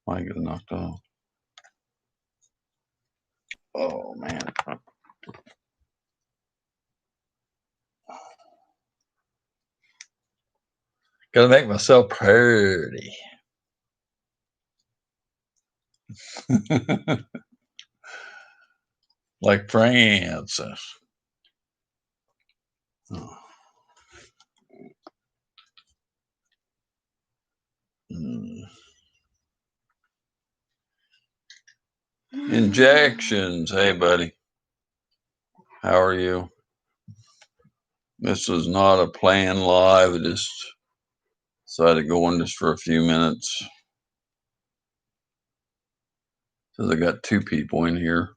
Might get knocked off. Oh man. Gotta make myself pretty. Like Francis. Oh. Injections. Hey, buddy. How are you? This was not a planned live. I just decided to go in just for a few minutes. Says I got 2 people in here.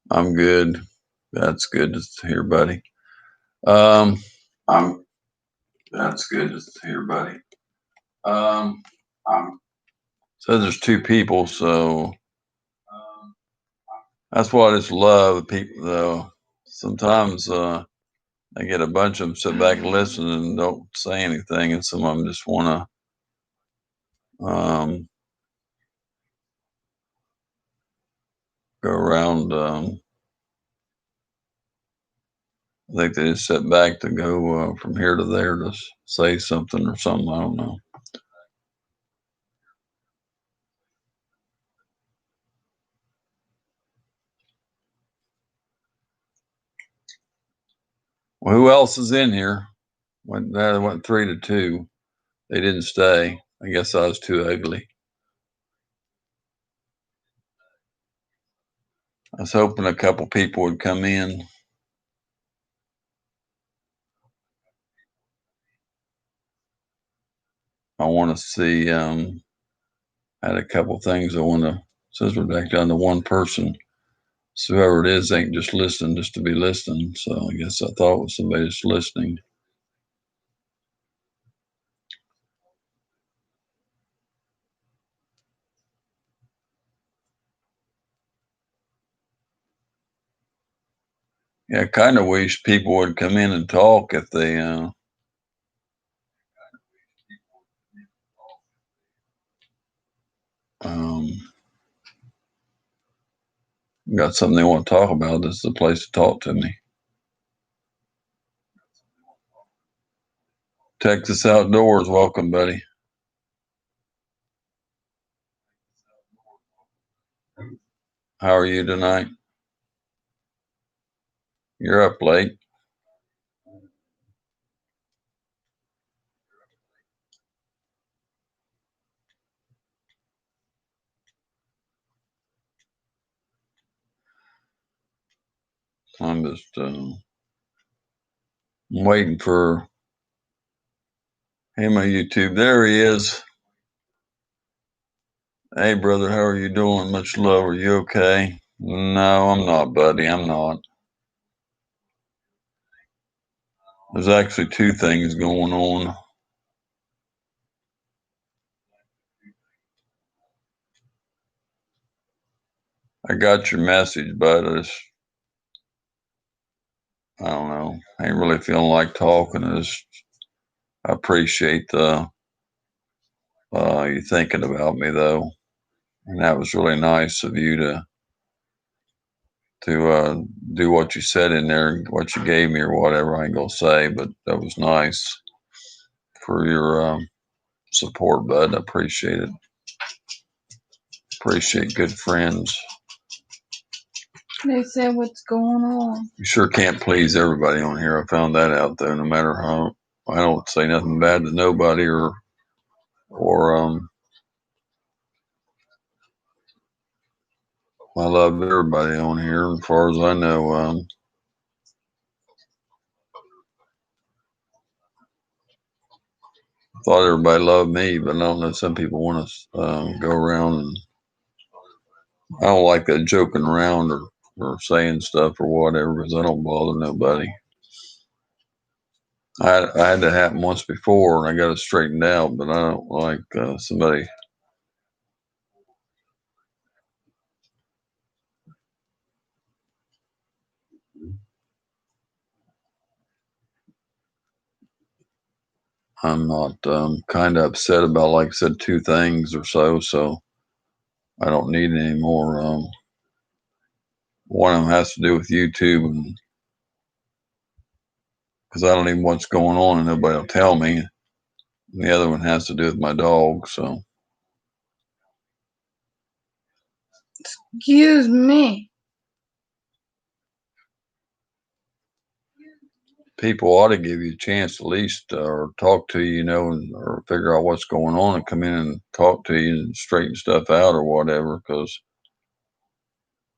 I'm good. That's good to hear, buddy. I'm. That's good to hear, buddy. So there's 2 people, so that's what I just love. People, though, sometimes I get a bunch of them sit back and listen and don't say anything, and some of them just want to go around. I think they just sit back to go from here to there to say something or something. I don't know. Well, who else is in here? Went 3-2. They didn't stay. I guess I was too ugly. I was hoping a couple people would come in. I want to see. Had a couple things I want to. Says we're back down to 1 person. So whoever it is ain't just listening just to be listening. So I guess I thought it was somebody just listening. Yeah, I kind of wish people would come in and talk if they um, got something they want to talk about. This is the place to talk to me. Texas Outdoors, welcome, buddy. How are you tonight? You're up late. I'm just waiting for him on YouTube. There he is. Hey, brother, how are you doing? Much love. Are you okay? No, I'm not, buddy. I'm not. There's actually 2 things going on. I got your message, but I don't know. I ain't really feeling like talking. I appreciate you thinking about me, though. And that was really nice of you to do what you said in there, what you gave me, or whatever. I ain't gonna say, but that was nice for your support, bud. I appreciate it. Appreciate good friends. They said, "What's going on?" You sure can't please everybody on here. I found that out, though. No matter how, I don't say nothing bad to nobody, or I love everybody on here. As far as I know, I thought everybody loved me, but I don't know. Some people want to go around, and I don't like that joking around or saying stuff or whatever, because I don't bother nobody. I had that happen once before, and I got it straightened out, but I don't like somebody. I'm not kind of upset about, like I said, 2 things or so. So I don't need any more. One of them has to do with YouTube, and because I don't even know what's going on, and nobody will tell me. And the other one has to do with my dog. So Excuse me. people ought to give you a chance at least, or talk to you, or figure out what's going on and come in and talk to you and straighten stuff out or whatever. Because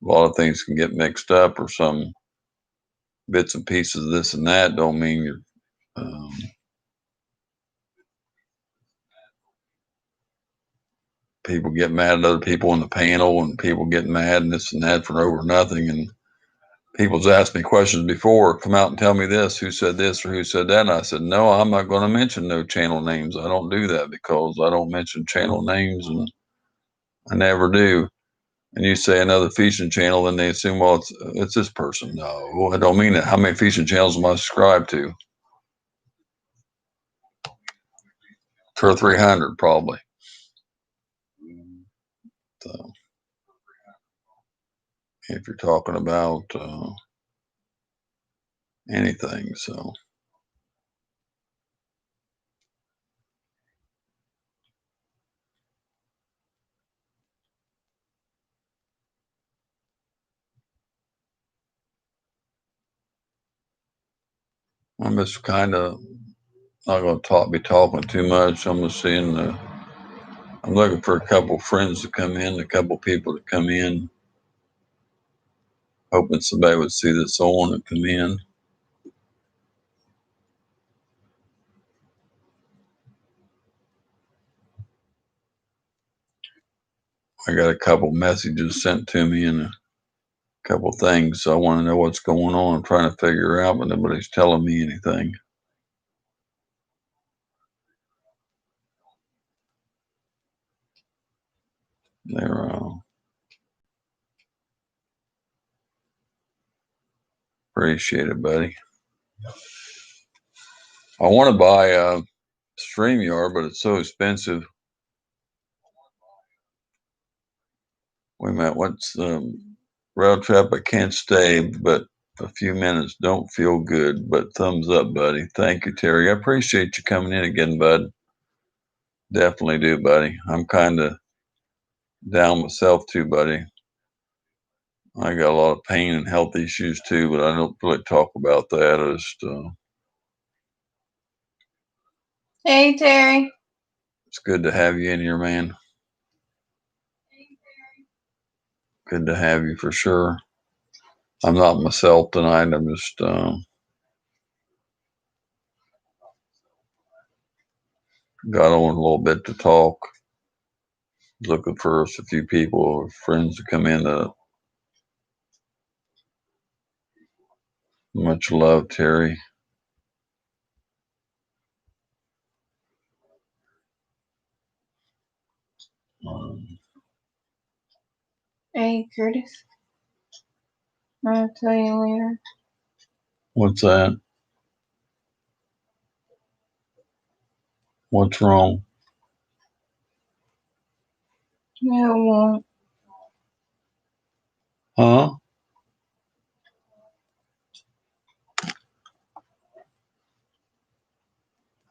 a lot of things can get mixed up, or some bits and pieces of this and that don't mean you're. Um, People get mad at other people in the panel, and people get mad and this and that for over nothing. And people's asked me questions before, come out and tell me this, who said this or who said that. And I said, no, I'm not going to mention no channel names. I don't do that because I don't mention channel names, and I never do. And you say another feasting channel, then they assume, well, it's this person. No, I don't mean that. How many feasting channels am I subscribed to? 2 or 300 probably. So if you're talking about anything, so I'm just kind of not going to be talking too much. I'm just seeing I'm looking for a couple friends to come in, a couple people to come in, hoping somebody would see this on and come in. I got a couple messages sent to me and a couple things, so I want to know what's going on. I'm trying to figure out, but nobody's telling me anything. They're appreciate it, buddy. I want to buy a StreamYard, but it's so expensive. Wait a minute, what's rail trap? I can't stay, but a few minutes don't feel good. But thumbs up, buddy. Thank you, Terry. I appreciate you coming in again, bud. Definitely do, buddy. I'm kind of down myself too, buddy. I got a lot of pain and health issues too, but I don't really talk about that. I just, Hey, Terry. it's good to have you in here, man. Good to have you for sure. I'm not myself tonight. I'm just got on a little bit to talk. Looking for a few people or friends to come in. Much love, Terry. Um, Hey, Curtis. I'll tell you later. what's that? What's wrong? No, it won't. Huh?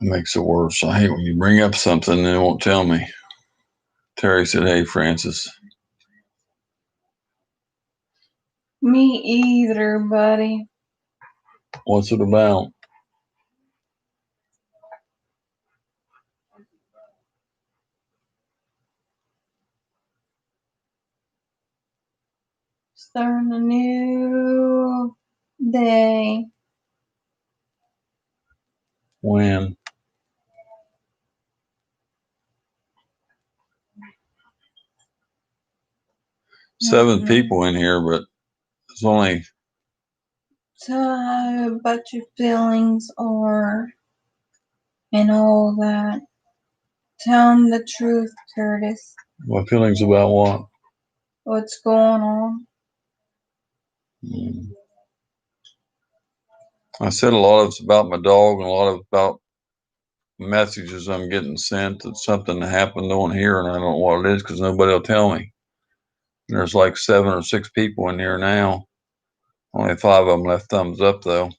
It makes it worse. I hate when you bring up something and they won't tell me. Terry said, hey, Francis. Me either, buddy. What's it about? Starting a new day. When? 7 people in here, but it's only. Tell how about your feelings are and all that. Tell him the truth, Curtis. My feelings about what? What's going on? Mm. I said a lot of it's about my dog and a lot of it's about messages I'm getting sent that something happened on here, and I don't know what it is because nobody will tell me. And there's like 7 or 6 people in here now. Only 5 of them left thumbs up though.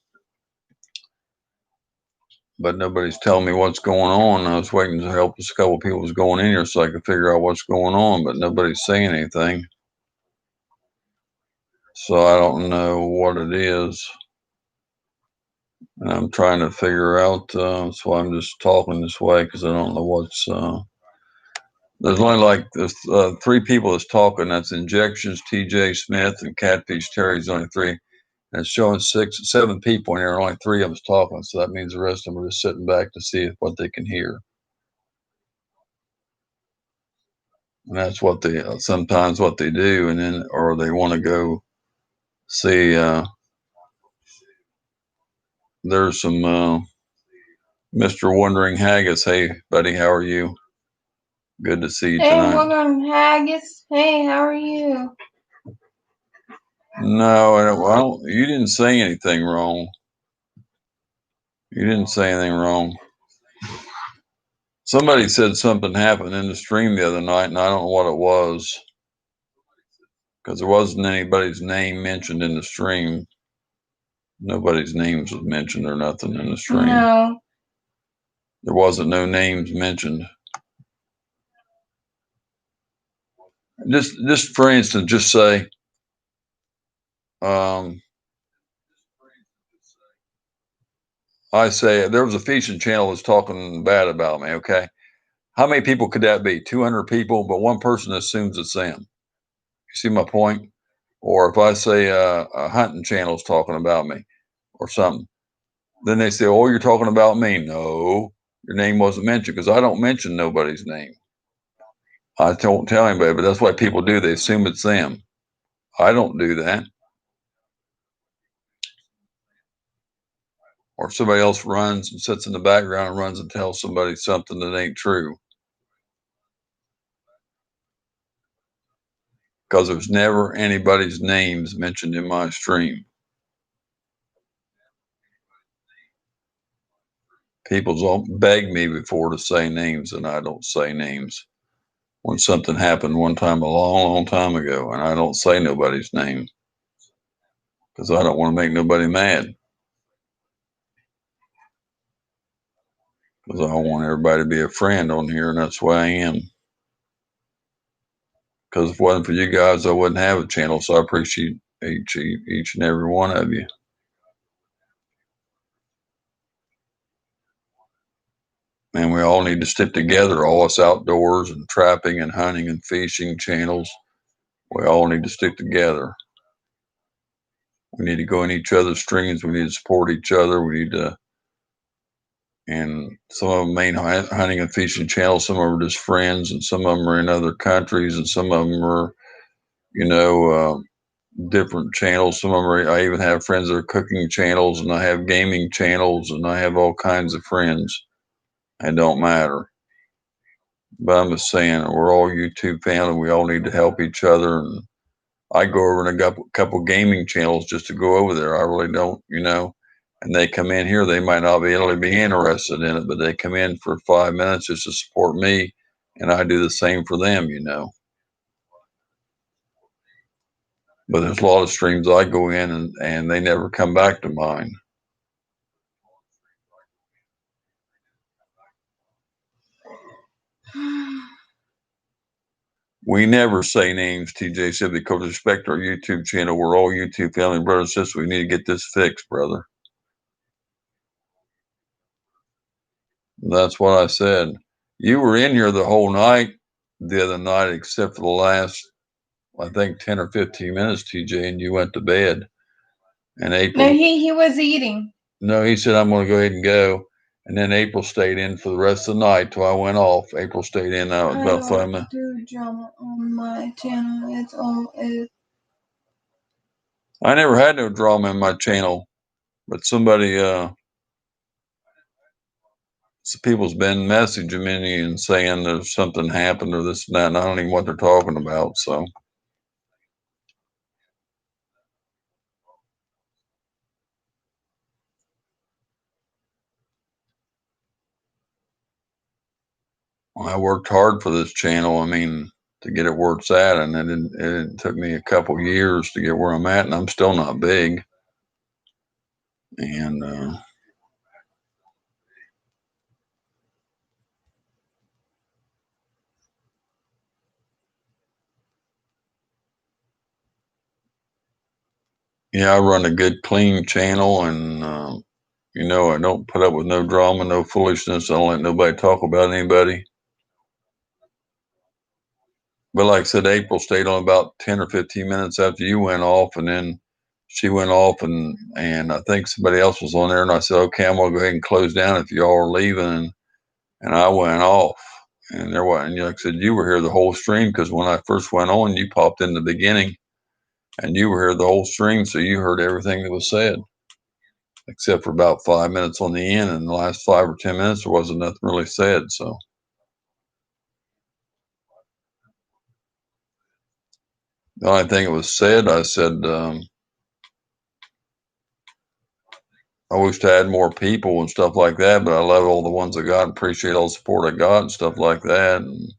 But nobody's telling me what's going on. I was waiting to help a couple of people was going in here so I could figure out what's going on, but nobody's saying anything. So I don't know what it is. And I'm trying to figure out, so I'm just talking this way because I don't know what's, there's only like there's 3 people that's talking. That's Injections, TJ Smith, and Catfish Terry's only 3. And it's showing 7 people in here, only 3 of them's talking. So that means the rest of them are just sitting back to see what they can hear. And that's what they sometimes what they do, and then or they want to go see. There's some Mr. Wondering Haggis. Hey, buddy, how are you? Good to see you Hey, tonight. Wondering Haggis. Hey, how are you? No, I don't. You didn't say anything wrong. You didn't say anything wrong. Somebody said something happened in the stream the other night, and I don't know what it was because there wasn't anybody's name mentioned in the stream. Nobody's names was mentioned or nothing in the stream. No. There wasn't no names mentioned. Just for instance, just say, I say there was a feasting channel that's talking bad about me. Okay, how many people could that be? 200 people, but one person assumes it's them. You see my point? Or if I say a hunting channel is talking about me or something, then they say, "Oh, you're talking about me." No, your name wasn't mentioned because I don't mention nobody's name. I don't tell anybody, but that's what people do. They assume it's them. I don't do that. Or somebody else runs and sits in the background and runs and tells somebody something that ain't true. Because there's never anybody's names mentioned in my stream. People beg me before to say names, and I don't say names. When something happened one time a long, long time ago, and I don't say nobody's name because I don't want to make nobody mad. Because I want everybody to be a friend on here, and that's why I am. Because if it wasn't for you guys, I wouldn't have a channel. So I appreciate each and every one of you. And we all need to stick together, all us outdoors and trapping and hunting and fishing channels. We all need to stick together. We need to go in each other's streams. We need to support each other. We need to, and some of them main hunting and fishing channels, some of them are just friends, and some of them are in other countries, and some of them are, you know, different channels. Some of them are, I even have friends that are cooking channels, and I have gaming channels, and I have all kinds of friends. It don't matter. But I'm just saying, we're all YouTube family. We all need to help each other. And I go over in a couple gaming channels just to go over there. I really don't, you know. And they come in here, they might not be able to be interested in it, but they come in for 5 minutes just to support me. And I do the same for them, you know. But there's a lot of streams I go in and they never come back to mine. We never say names, TJ said, because respect our YouTube channel. We're all YouTube family, brothers and sisters. We need to get this fixed, brother. That's what I said. You were in here the whole night the other night, except for the last, I think, 10 or 15 minutes, TJ, and you went to bed. And April. No, he was eating. No, he said, I'm going to go ahead and go. And then April stayed in for the rest of the night till I went off. April stayed in about 5 minutes. I don't do drama on my channel. It's all I never had no drama in my channel, but somebody, some people's been messaging me and saying there's something happened or this and that, and I don't even know what they're talking about. So I worked hard for this channel. I mean, to get it where it's at, and it took me a couple years to get where I'm at, and I'm still not big. And yeah, I run a good, clean channel, and I don't put up with no drama, no foolishness. I don't let nobody talk about anybody. But like I said, April stayed on about 10 or 15 minutes after you went off, and then she went off, and I think somebody else was on there, and I said, okay, I'm gonna go ahead and close down if y'all are leaving, and I went off, and there was, and like I said, you were here the whole stream because when I first went on, you popped in the beginning, and you were here the whole stream, so you heard everything that was said, except for about 5 minutes on the end, and the last 5 or 10 minutes there wasn't nothing really said. So the only thing that was said, I said, I wish I had more people and stuff like that, but I love all the ones I got and appreciate all the support I got and stuff like that. And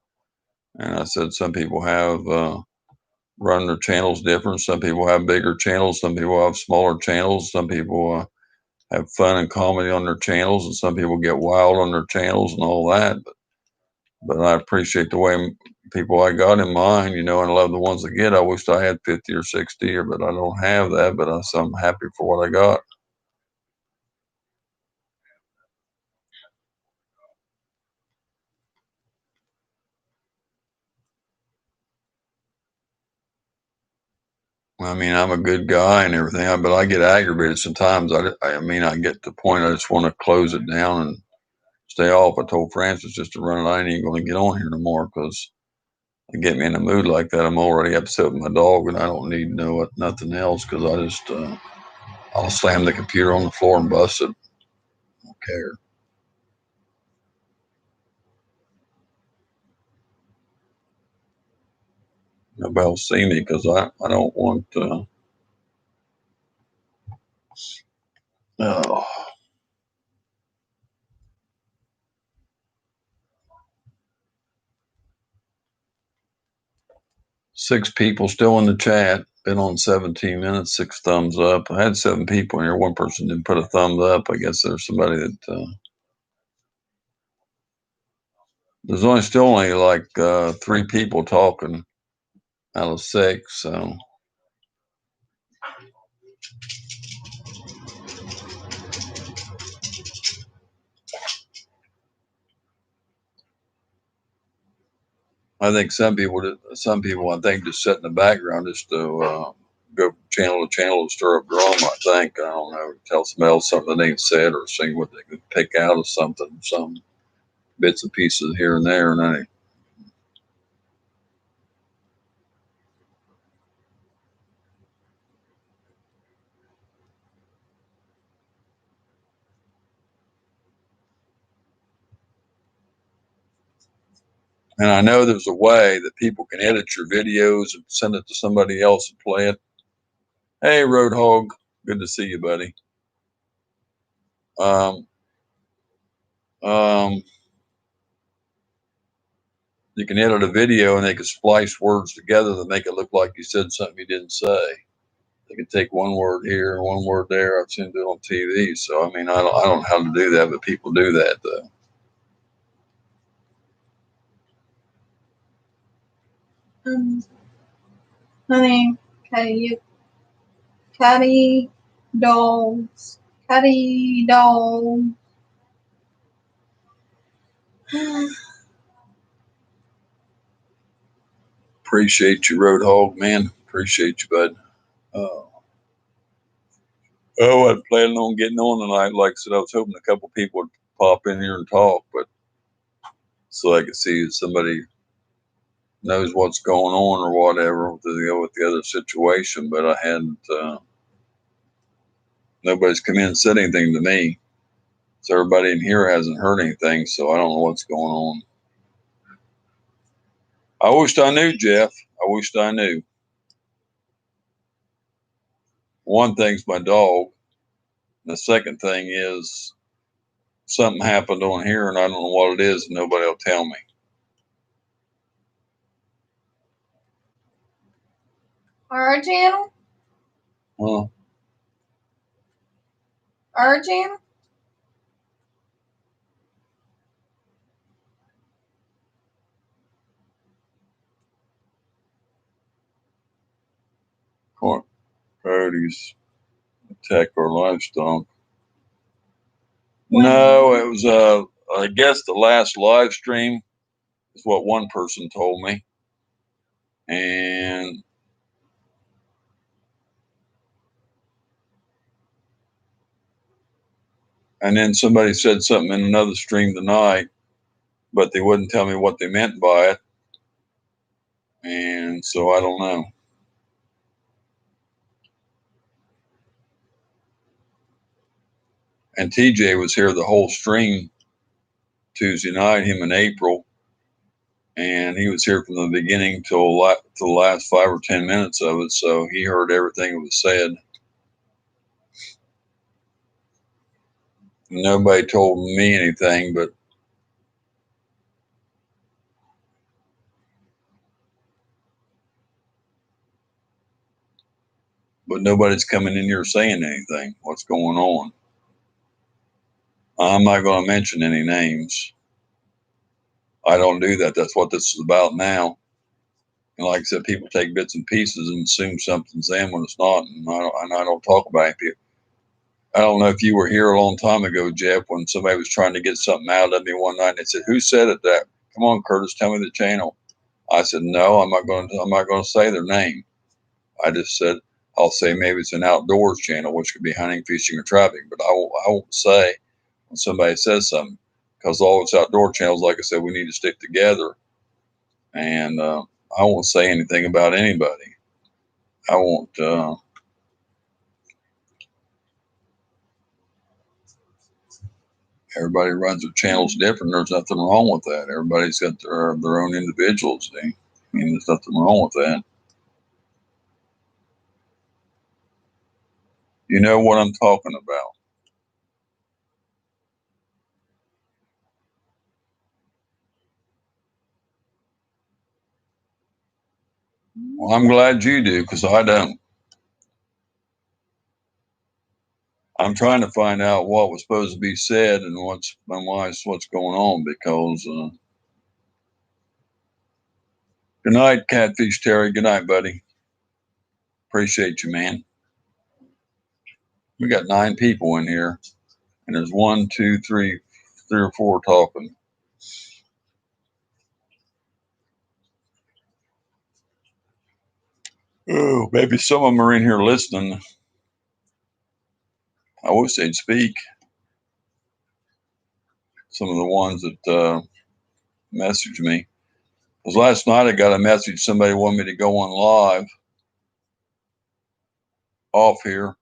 I said some people have run their channels different. Some people have bigger channels. Some people have smaller channels. Some people have fun and comedy on their channels, and some people get wild on their channels and all that. But I appreciate the way people I got in mind, and I love the ones I get. I wish I had 50 or 60, but I don't have that. But I'm happy for what I got. I mean, I'm a good guy and everything, but I get aggravated sometimes. I mean, I get to the point I just want to close it down and stay off. I told Francis just to run it. I ain't even going to get on here no more because it get me in a mood like that. I'm already upset with my dog, and I don't need nothing else because I'll slam the computer on the floor and bust it. I don't care. Nobody will see me because I don't want. Oh, 6 people still in the chat. Been on 17 minutes, 6 thumbs up. I had 7 people in here. One person didn't put a thumbs up. I guess there's somebody that there's only like 3 people talking out of 6. So I think some people I think just sit in the background just to go channel to channel to stir up drama. I think, I don't know, tell somebody else something they ain't said, or see what they could pick out of something, some bits and pieces here and there, and I know there's a way that people can edit your videos and send it to somebody else and play it. Hey, Roadhog, good to see you, buddy. Um, um, you can edit a video and they can splice words together to make it look like you said something you didn't say. They can take one word here and one word there. I've seen it on TV. So I mean, I don't know how to do that, but people do that though. Honey, catty dogs, catty dogs. Appreciate you, Roadhog, man. Appreciate you, bud. Uh, I wasn't planning on getting on tonight. Like I said, I was hoping a couple people would pop in here and talk, but so I could see if somebody knows what's going on or whatever with the other situation. But I hadn't. Nobody's come in and said anything to me. So everybody in here hasn't heard anything. So I don't know what's going on. I wished I knew, Jeff. I wished I knew. One thing's my dog. The second thing is something happened on here and I don't know what it is and nobody will tell me. Our channel? Well, Our channel? Cody's attack our livestock. When? No, it was I guess the last live stream is what one person told me. And then somebody said something in another stream tonight, but they wouldn't tell me what they meant by it. And so I don't know. And TJ was here the whole stream Tuesday night, him and April. And he was here from the beginning till the last 5 or 10 minutes of it. So he heard everything that was said. Nobody told me anything, but nobody's coming in here saying anything. What's going on? I'm not going to mention any names. I don't do that. That's what this is about now. And like I said, people take bits and pieces and assume something's them when it's not. And I don't talk about it. I don't know if you were here a long time ago, Jeff, when somebody was trying to get something out of me one night and they said, "Who said it that? Come on, Curtis, tell me the channel." I said, "No, I'm not going to say their name." I just said, "I'll say maybe it's an outdoors channel, which could be hunting, fishing, or trapping, but I won't say when somebody says something, because all it's outdoor channels, like I said, we need to stick together. And I won't say anything about anybody. I won't. Everybody runs their channels different. There's nothing wrong with that. Everybody's got their own individuals. I mean, there's nothing wrong with that. You know what I'm talking about. Well, I'm glad you do, because I don't. I'm trying to find out what was supposed to be said and what's going on, because good night, Catfish Terry. Good night, buddy. Appreciate you, man. We got 9 people in here, and there's 1, 2, 3 or 4 talking. Oh, maybe some of them are in here listening. I wish they'd speak. Some of the ones that messaged me. Because last night I got a message. Somebody wanted me to go on live off here.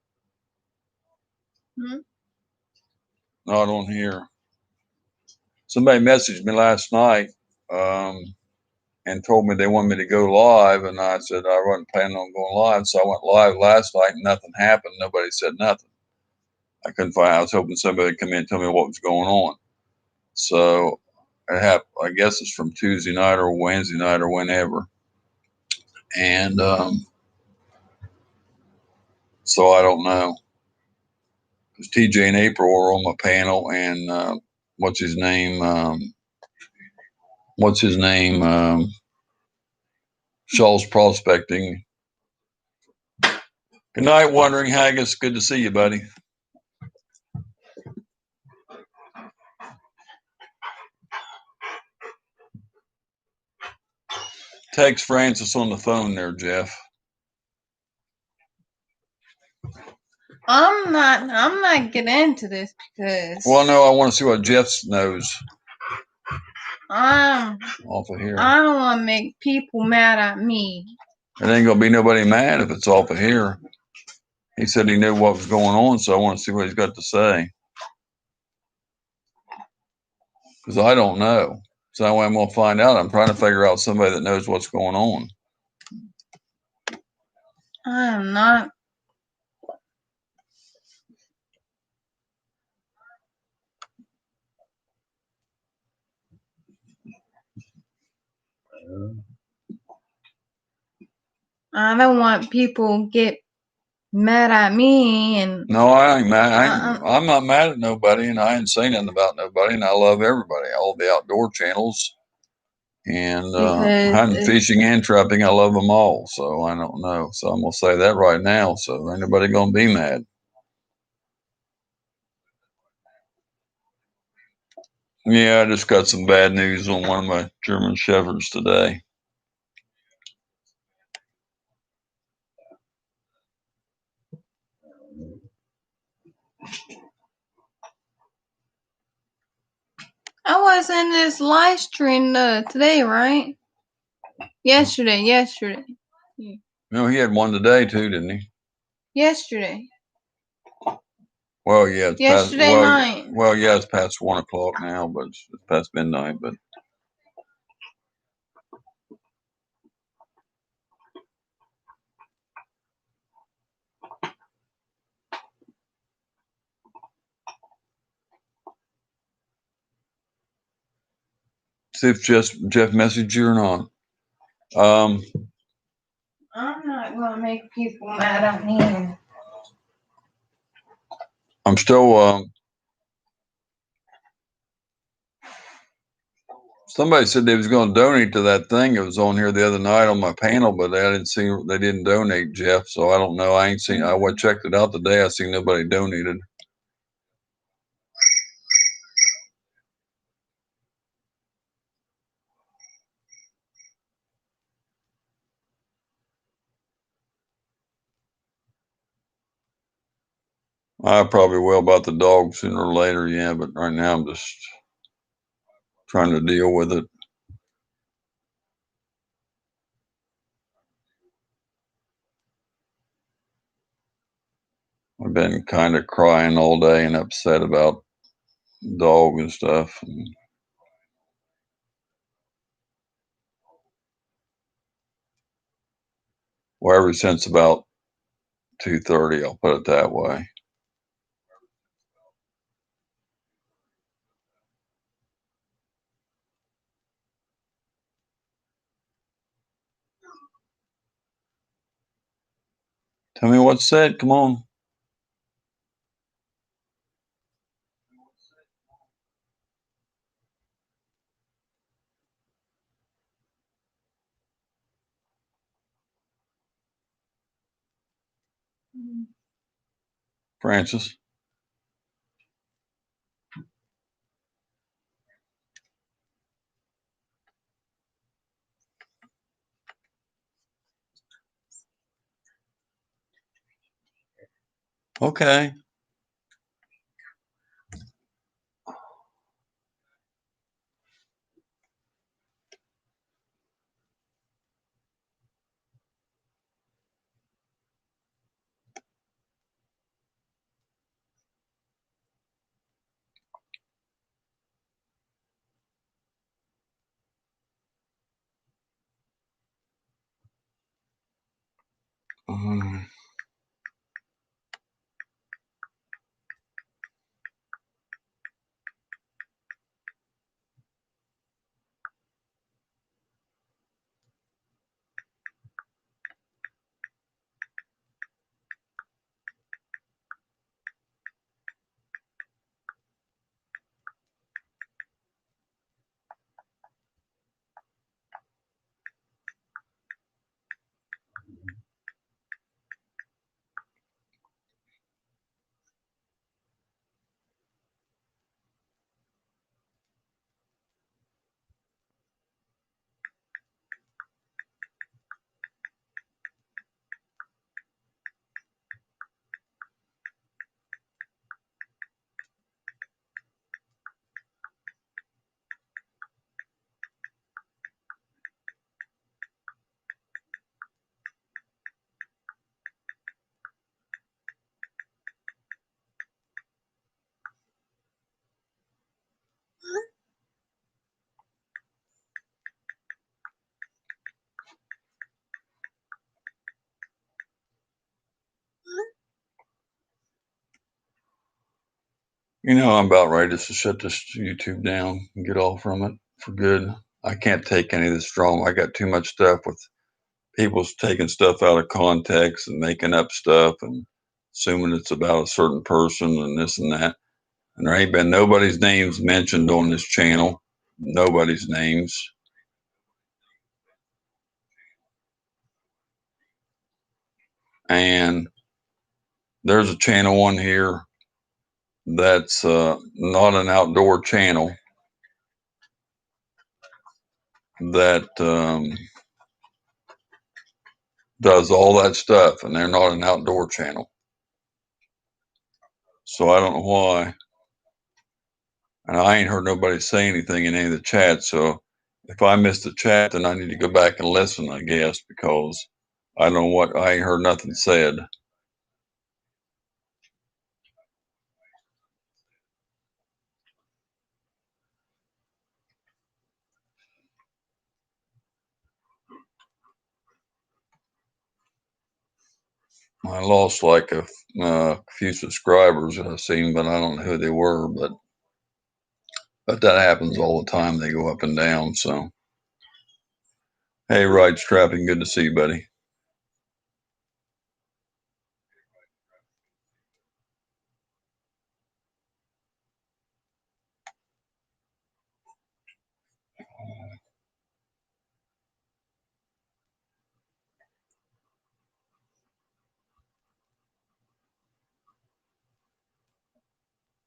Not on here. Somebody messaged me last night and told me they wanted me to go live. And I said I wasn't planning on going live. So I went live last night and nothing happened. Nobody said nothing. I couldn't find. I was hoping somebody would come in and tell me what was going on. So I guess it's from Tuesday night or Wednesday night or whenever. And so I don't know. Because TJ and April were on my panel, and what's his name? Shaw's Prospecting. Good night, Wandering Haggis. Good to see you, buddy. Text Francis on the phone there, Jeff. I'm not getting into this because. Well, no, I want to see what Jeff knows. Off of here. I don't want to make people mad at me. It ain't gonna be nobody mad if it's off of here. He said he knew what was going on, so I want to see what he's got to say. Because I don't know. So that way I'm gonna find out. I'm trying to figure out somebody that knows what's going on. I am not. I don't want people get mad at me and No, I ain't mad. I'm not mad at nobody, and I ain't saying nothing about nobody, and I love everybody, all the outdoor channels, and because hunting, fishing, and trapping. I love them all, so I don't know. So I'm gonna say that right now. So ain't nobody gonna be mad. Yeah, I just got some bad news on one of my German Shepherds today. I was in this live stream today, right? Yesterday. No, he had one today too, didn't he? Yesterday. Well, yeah, it's Yesterday night. Well, yeah, it's past 1 o'clock now, but it's past midnight. But see if Jeff messaged you or not. I'm not gonna make people mad at me. I'm still. Somebody said they was going to donate to that thing. It was on here the other night on my panel, but I didn't see they didn't donate, Jeff. So I don't know. I ain't seen. I checked it out today. I seen nobody donated. I probably will about the dog sooner or later, yeah. But right now I'm just trying to deal with it. I've been kind of crying all day and upset about dog and stuff. Well, ever since about 2:30, I'll put it that way. Tell me what's said. Come on. Francis. Okay. You know, I'm about ready to shut this YouTube down and get off from it for good. I can't take any of this drama. I got too much stuff with people's taking stuff out of context and making up stuff and assuming it's about a certain person and this and that. And there ain't been nobody's names mentioned on this channel. Nobody's names. And there's a channel on here that's not an outdoor channel that does all that stuff, and they're not an outdoor channel. So I don't know why. And I ain't heard nobody say anything in any of the chats. So if I missed the chat, then I need to go back and listen, I guess, because I don't know what, I ain't heard nothing said. I lost like a few subscribers that I've seen, but I don't know who they were. But that happens all the time. They go up and down. So, hey, Ride Strapping, good to see you, buddy.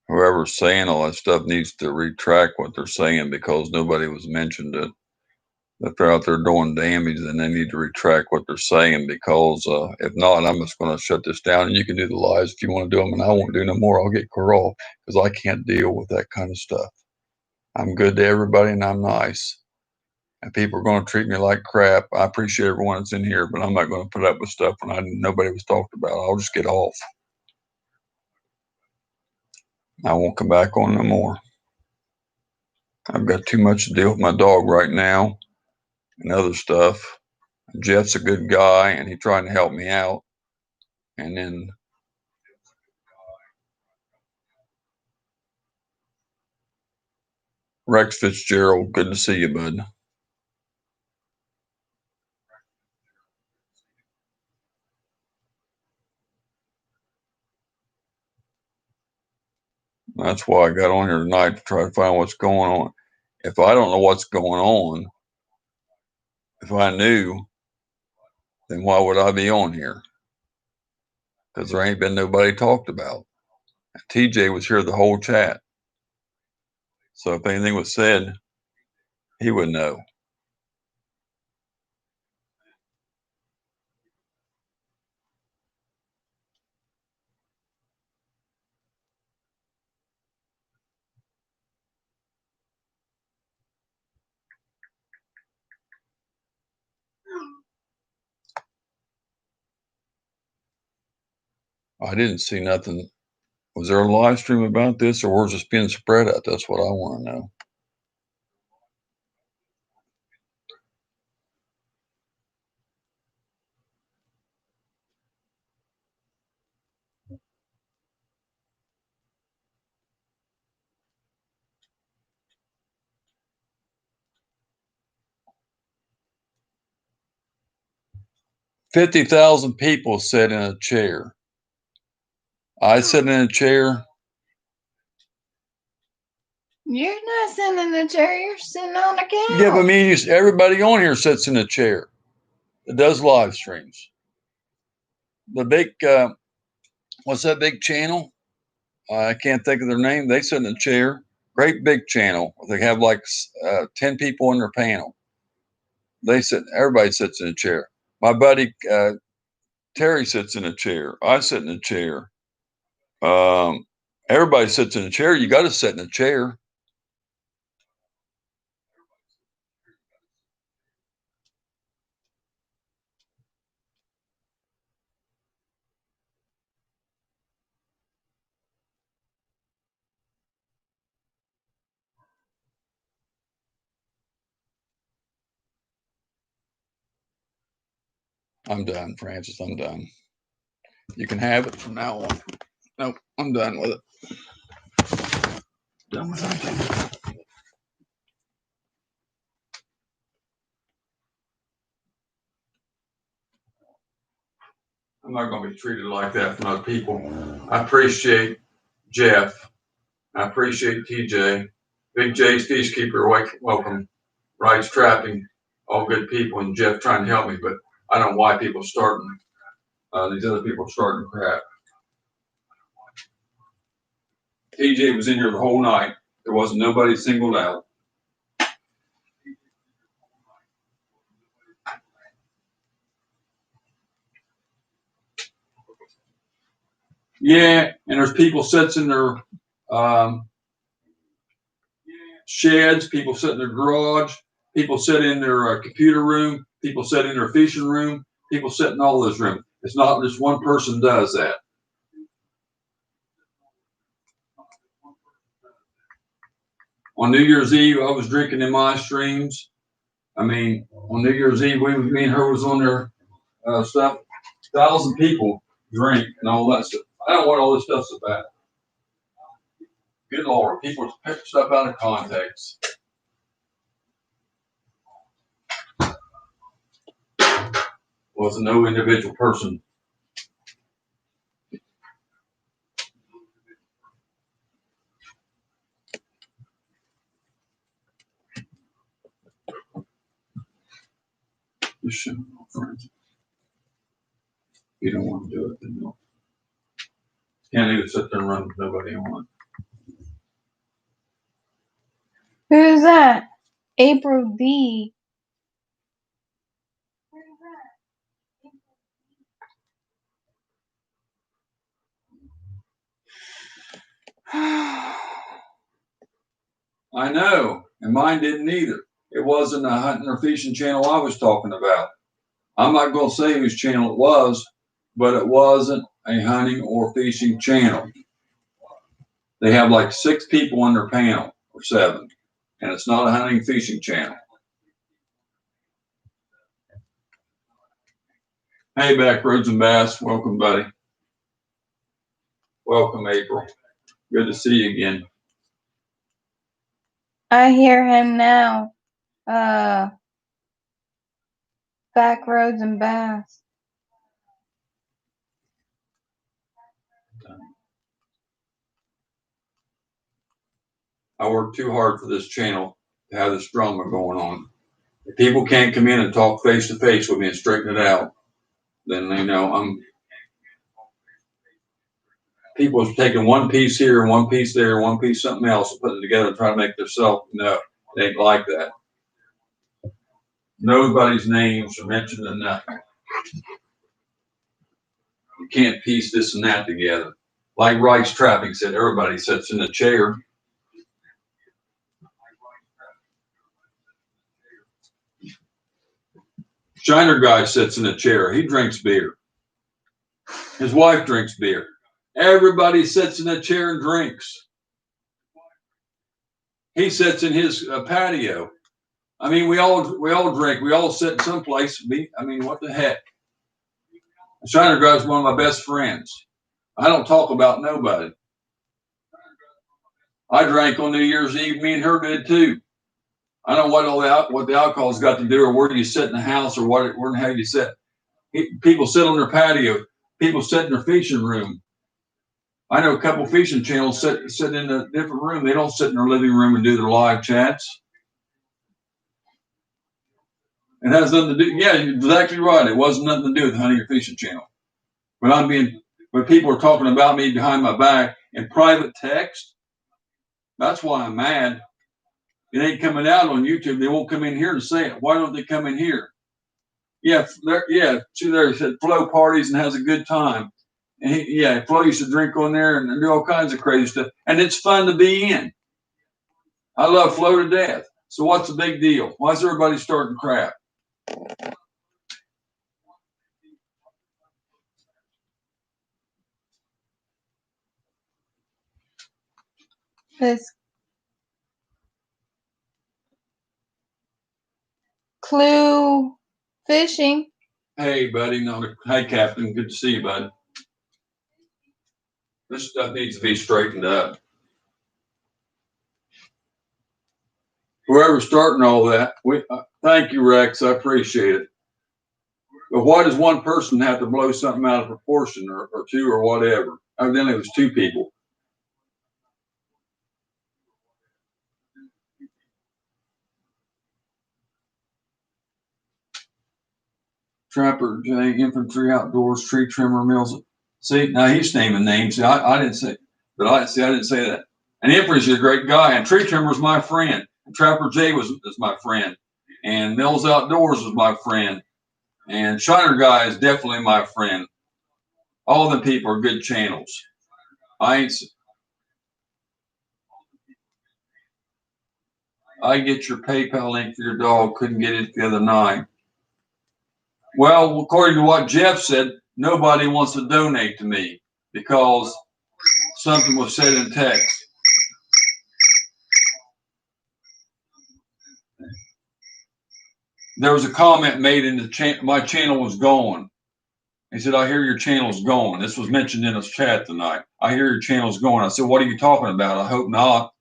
Whoever's saying all that stuff needs to retract what they're saying because nobody was mentioned it. If they're out there doing damage, then they need to retract what they're saying because if not, I'm just going to shut this down. And you can do the lives if you want to do them, and I won't do no more. I'll get cut off because I can't deal with that kind of stuff. I'm good to everybody, and I'm nice. And people are going to treat me like crap. I appreciate everyone that's in here, but I'm not going to put up with stuff when nobody was talked about. I'll just get off. I won't come back on no more. I've got too much to deal with my dog right now and other stuff. Jeff's a good guy, and he's trying to help me out. And then Rex Fitzgerald, good to see you, bud. That's why I got on here tonight to try to find what's going on. If I don't know what's going on, if I knew, then why would I be on here? Because there ain't been nobody talked about. TJ was here the whole chat. So if anything was said, he would know. I didn't see nothing. Was there a live stream about this, or was this being spread out? That's what I want to know. $50,000 people sat in a chair. I sat in a chair. You're not sitting in a chair. You're sitting on a couch. Yeah, but everybody on here sits in a chair. It does live streams. The big, what's that big channel? I can't think of their name. They sit in a chair. Great big channel. They have like 10 people on their panel. Everybody sits in a chair. My buddy Terry sits in a chair. I sit in a chair. Everybody sits in a chair. You got to sit in a chair. I'm done, Francis. I'm done. You can have it from now on. Nope, I'm done with it. Done with it. I'm not going to be treated like that from other people. I appreciate Jeff. I appreciate TJ. Big J's Peacekeeper, welcome. Rides Trapping, all good people, and Jeff trying to help me, but I don't know why people starting, these other people starting crap. TJ was in here the whole night. There wasn't nobody singled out. Yeah, and there's people sits in their sheds, people sit in their garage, people sit in their computer room, people sit in their fishing room, people sit in all those rooms. It's not just one person does that. On New Year's Eve, I was drinking in my streams. I mean, on New Year's Eve, me and her was on there stuff. 1,000 people drink and all that stuff. I don't want all this stuff so bad. Good Lord, people pick stuff out of context. Wasn't no individual person. Just show my friends. You don't want to do it, then no. Can't even sit there and run with nobody on. Who's that? April D. I know, and mine didn't either. It wasn't a hunting or fishing channel I was talking about. I'm not going to say whose channel it was, but it wasn't a hunting or fishing channel. They have like 6 people on their panel, or 7, and it's not a hunting fishing channel. Hey, Backroads and Bass, welcome, buddy. Welcome, April. Good to see you again. I hear him now. Backroads and Bass. I work too hard for this channel to have this drama going on. If people can't come in and talk face to face with me and straighten it out, then they know people are taking one piece here, one piece there, one piece something else, and putting it together and trying to make themselves know. It ain't like that. Nobody's names are mentioned in nothing. You can't piece this and that together. Like Rice Trapping said, everybody sits in a chair. Shiner guy sits in a chair. He drinks beer. His wife drinks beer. Everybody sits in a chair and drinks. He sits in his patio. I mean, we all drink. We all sit in some place. I mean, what the heck? Shiner guy's one of my best friends. I don't talk about nobody. I drank on New Year's Eve. Me and her did too. I don't know what the alcohol's got to do, or where do you sit in the house, or where the hell you sit. People sit on their patio. People sit in their fishing room. I know a couple fishing channels sit in a different room. They don't sit in their living room and do their live chats. It has nothing to do. Yeah, you're exactly right. It wasn't nothing to do with the hunting or fishing channel. When people are talking about me behind my back in private text, that's why I'm mad. It ain't coming out on YouTube. They won't come in here and say it. Why don't they come in here? Yeah, she there said Flo parties and has a good time. And Flo used to drink on there and do all kinds of crazy stuff. And it's fun to be in. I love Flo to death. So what's the big deal? Why is everybody starting crap? This Clue Fishing. Hey, buddy. Hey, Captain. Good to see you, bud. This stuff needs to be straightened up. Whoever's starting all that, thank you, Rex. I appreciate it. But why does one person have to blow something out of proportion, or two, or whatever? Evidently, it was two people. Trapper J, Infantry Outdoors, Tree Trimmer Mills. See, now he's naming names. See, I didn't say, but I didn't say that. And Infantry's a great guy, and Tree Trimmer's my friend. And Trapper J is my friend, and Mills Outdoors is my friend, and Shiner Guy is definitely my friend. All the people are good channels. I get your PayPal link for your dog. Couldn't get it the other night. Well, according to what Jeff said, nobody wants to donate to me because something was said in text. There was a comment made in the my channel was gone. He said, "I hear your channel's going." This was mentioned in his chat tonight. "I hear your channel's going." I said, "What are you talking about?" "I hope not."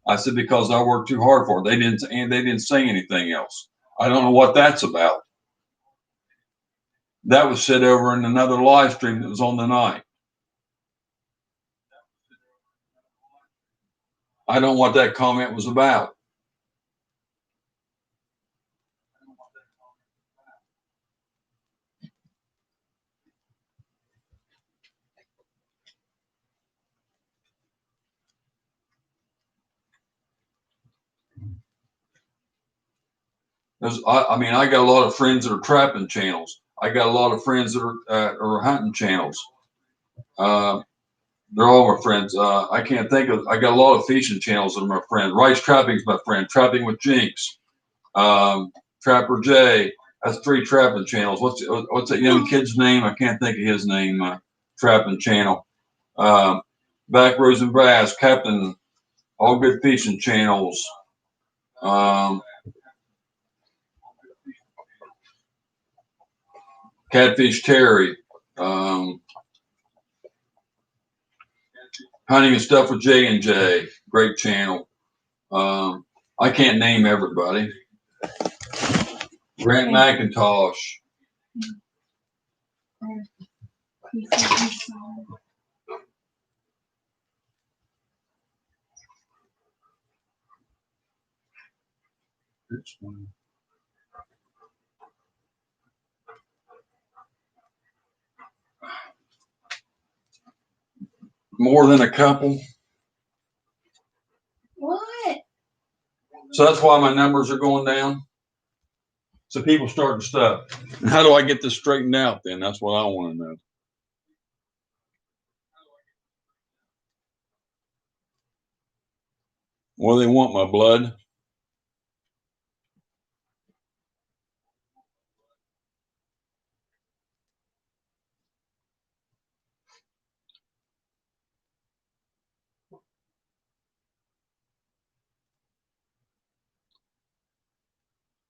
I said, "Because I worked too hard for it." They didn't say anything else. I don't know what that's about. That was said over in another live stream that was on the night. I don't know what that comment was about. I mean, I got a lot of friends that are trapping channels. I got a lot of friends that are hunting channels. They're all my friends. I can't think of. I got a lot of fishing channels that are my friend. Rice Trapping's my friend. Trapping with Jinx. Trapper J. That's 3 trapping channels. What's that young kid's name? I can't think of his name. Trapping channel. Back Rows and Brass. Captain. All good fishing channels. Catfish Terry. Hunting and Stuff with J&J. Great channel. I can't name everybody. Grant McIntosh. More than a couple. What? So that's why my numbers are going down. So people starting stuff. And how do I get this straightened out then? That's what I want to know. Well, they want my blood.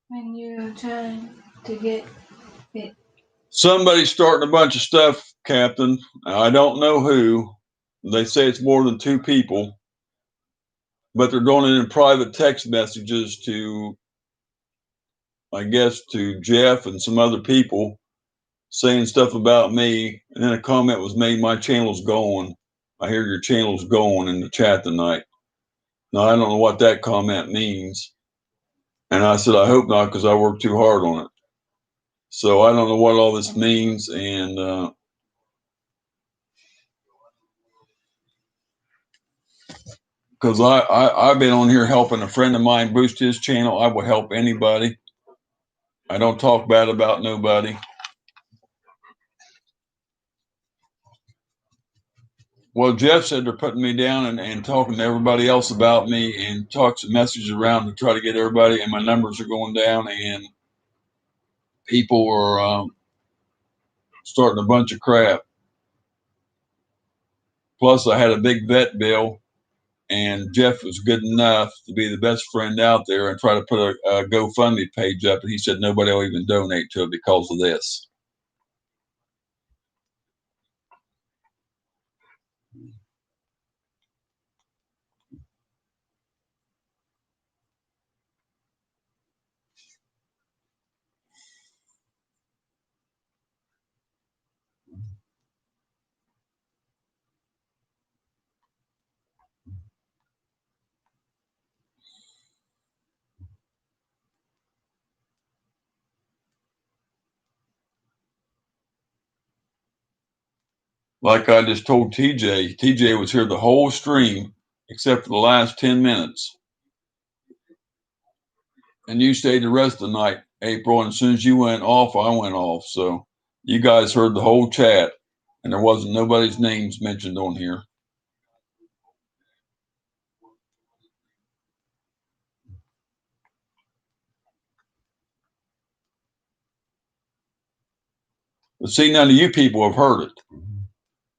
When you're trying to get it. Somebody's starting a bunch of stuff, Captain. I don't know who. They say it's more than 2 people, but they're doing it in private text messages to, I guess, to Jeff and some other people, saying stuff about me. And then a comment was made, "My channel's going. I hear your channel's going," in the chat tonight. Now, I don't know what that comment means. And I said, "I hope not, because I worked too hard on it." So I don't know what all this means. And because I've been on here helping a friend of mine boost his channel. I will help anybody. I don't talk bad about nobody. Well, Jeff said they're putting me down and talking to everybody else about me, and talk some messages around to try to get everybody, and my numbers are going down, and people are starting a bunch of crap. Plus, I had a big vet bill, and Jeff was good enough to be the best friend out there and try to put a GoFundMe page up, and he said nobody will even donate to it because of this. Like I just told TJ, TJ was here the whole stream except for the last 10 minutes. And you stayed the rest of the night, April. And as soon as you went off, I went off. So you guys heard the whole chat, and there wasn't nobody's names mentioned on here. But see, none of you people have heard it.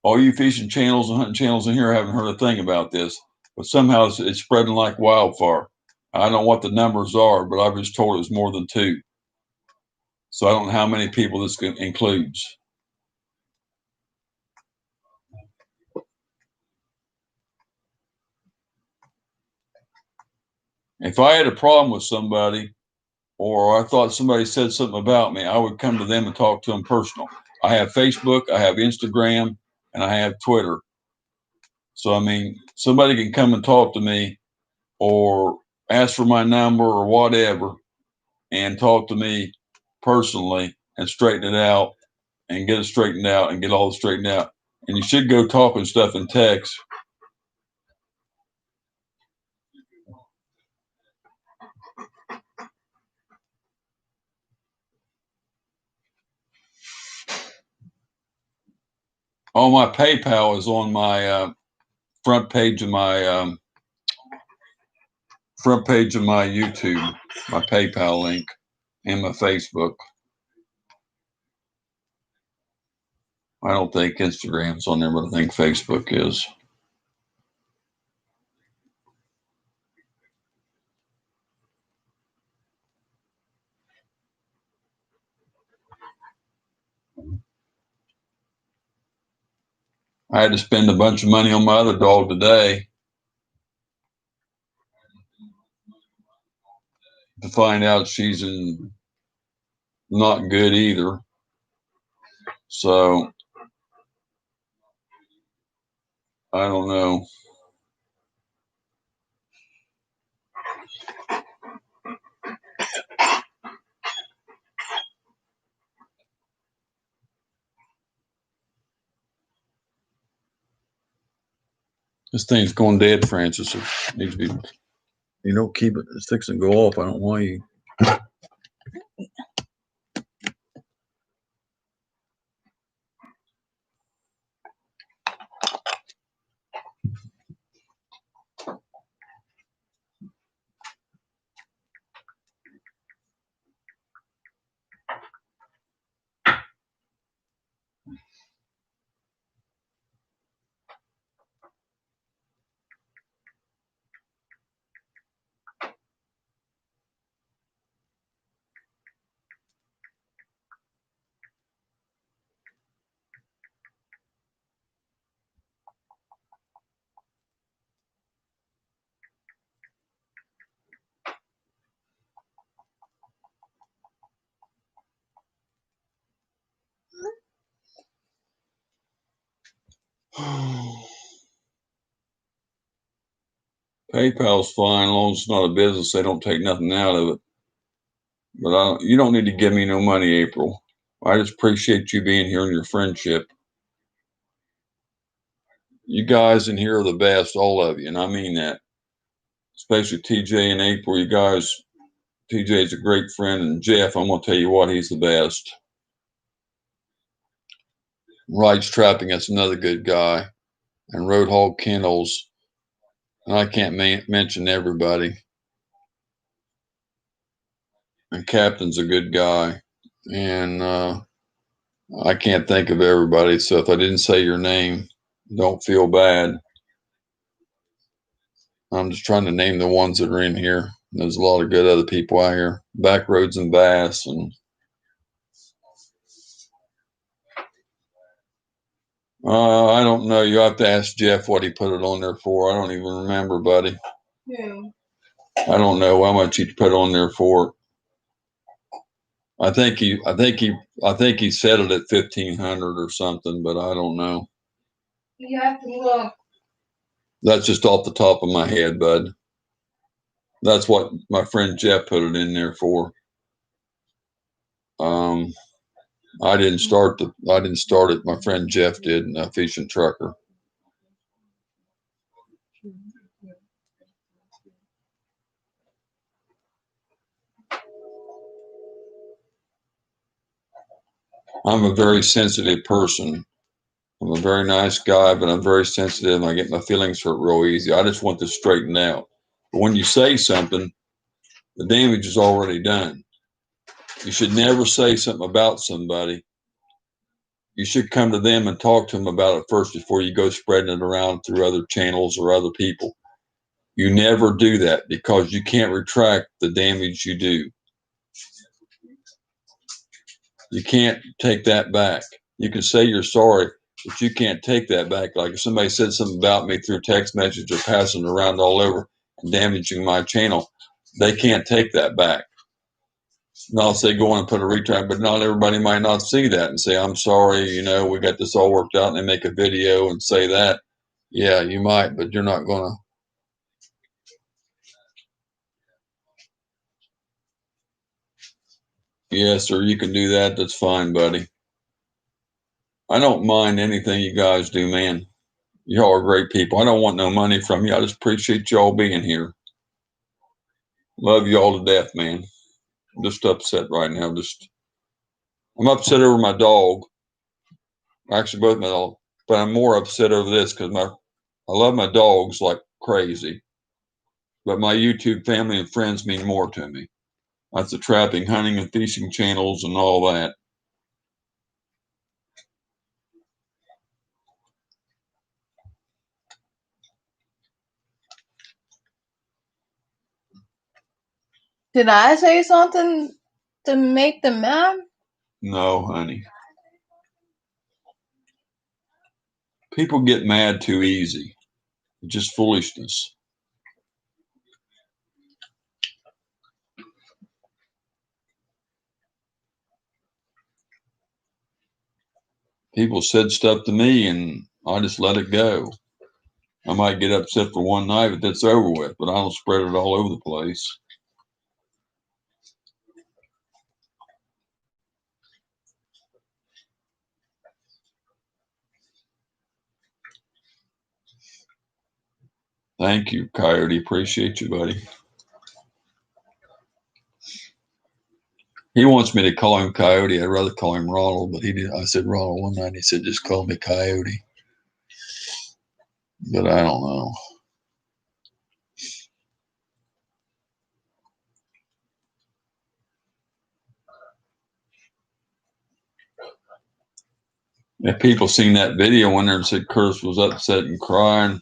All you fishing channels and hunting channels in here haven't heard a thing about this. But somehow it's spreading like wildfire. I don't know what the numbers are, but I was told it was more than 2. So I don't know how many people this includes. If I had a problem with somebody, or I thought somebody said something about me, I would come to them and talk to them personal. I have Facebook, I have Instagram, and I have Twitter. So, I mean, somebody can come and talk to me or ask for my number or whatever and talk to me personally and straighten it out and get it straightened out and get all it straightened out. And you should go talking stuff in text. Oh, my PayPal is on my front page of my YouTube, my PayPal link, and my Facebook. I don't think Instagram's on there, but I think Facebook is. I had to spend a bunch of money on my other dog today to find out she's not good either. So I don't know. This thing's going dead, Francis. It needs to be, keep it, it's fixing to go off. I don't want you. PayPal's fine as long as it's not a business. They don't take nothing out of it. But you don't need to give me no money, April. I just appreciate you being here and your friendship. You guys in here are the best, all of you, and I mean that. Especially TJ and April, you guys. TJ's a great friend, and Jeff, I'm gonna tell you what, he's the best. Rights Trapping, that's another good guy, and Roadhog Kennels, and I can't mention everybody. And Captain's a good guy, and I can't think of everybody. So if I didn't say your name, don't feel bad. I'm just trying to name the ones that are in here. There's a lot of good other people out here. Backroads and Bass, and I don't know. You have to ask Jeff what he put it on there for. I don't even remember, buddy. Yeah. I don't know how much he put on there for. I think he said it at 1,500 or something, but I don't know. You have to look. That's just off the top of my head, bud. That's what my friend Jeff put it in there for. I didn't start it. My friend Jeff did, an efficient trucker. I'm a very sensitive person. I'm a very nice guy, but I'm very sensitive and I get my feelings hurt real easy. I just want this straightened out. But when you say something, the damage is already done. You should never say something about somebody. You should come to them and talk to them about it first before you go spreading it around through other channels or other people. You never do that because you can't retract the damage you do. You can't take that back. You can say you're sorry, but you can't take that back. Like if somebody said something about me through text message or passing it around all over and damaging my channel, they can't take that back. And I'll say go on and put a retract, but not everybody might not see that and say, I'm sorry, we got this all worked out, and they make a video and say that. Yeah, you might, but you're not gonna. Yes, sir, you can do that. That's fine, buddy. I don't mind anything you guys do, man. Y'all are great people. I don't want no money from you. I just appreciate y'all being here. Love y'all to death, man. I'm just upset right now. I'm upset over my dog. Actually, both my dog, but I'm more upset over this because I love my dogs like crazy, but my YouTube family and friends mean more to me. That's the trapping, hunting, and fishing channels and all that. Did I say something to make them mad? No, honey. People get mad too easy. It's just foolishness. People said stuff to me and I just let it go. I might get upset for one night, but that's over with. But I don't spread it all over the place. Thank you, Coyote. Appreciate you, buddy. He wants me to call him Coyote. I'd rather call him Ronald, but he did. I said Ronald one night. He said just call me Coyote. But I don't know. If people seen that video when there and said Curtis was upset and crying,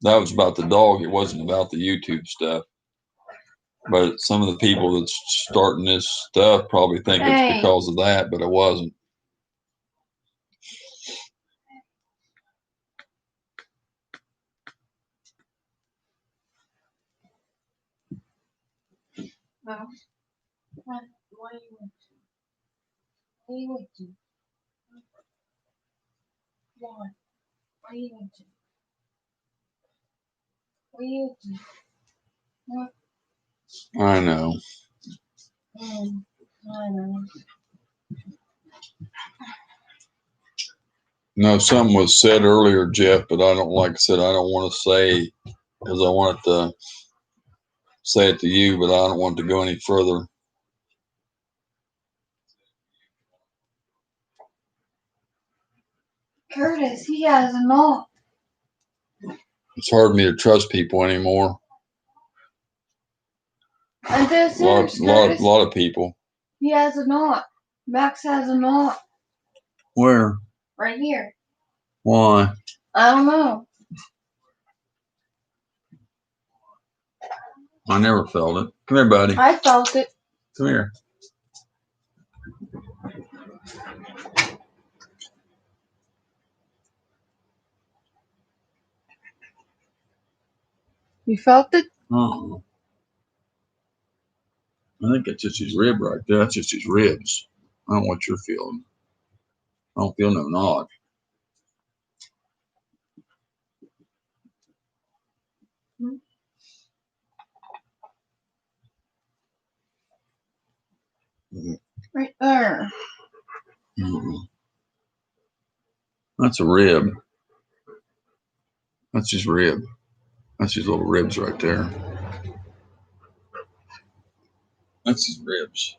that was about the dog. It wasn't about the YouTube stuff. But some of the people that's starting this stuff probably think it's because of that, but it wasn't. No. Why you went to? Why you went to? Why? Why you went to? Why you went to? What? I know. I know. No, something was said earlier, Jeff, but I don't, like I said, I don't want to say, because I wanted to say it to you, but I don't want to go any further. Curtis, he has a knot. It's hard for me to trust people anymore. I'm just serious, a lot of people. He has a knot. Max has a knot. Where? Right here. Why? I don't know. I never felt it. Come here, buddy. I felt it. Come here. You felt it? I think it's just his rib right there. That's just his ribs. I don't know what you're feeling. I don't feel no knot. Right there. That's a rib. That's his rib. That's his little ribs right there. That's his ribs.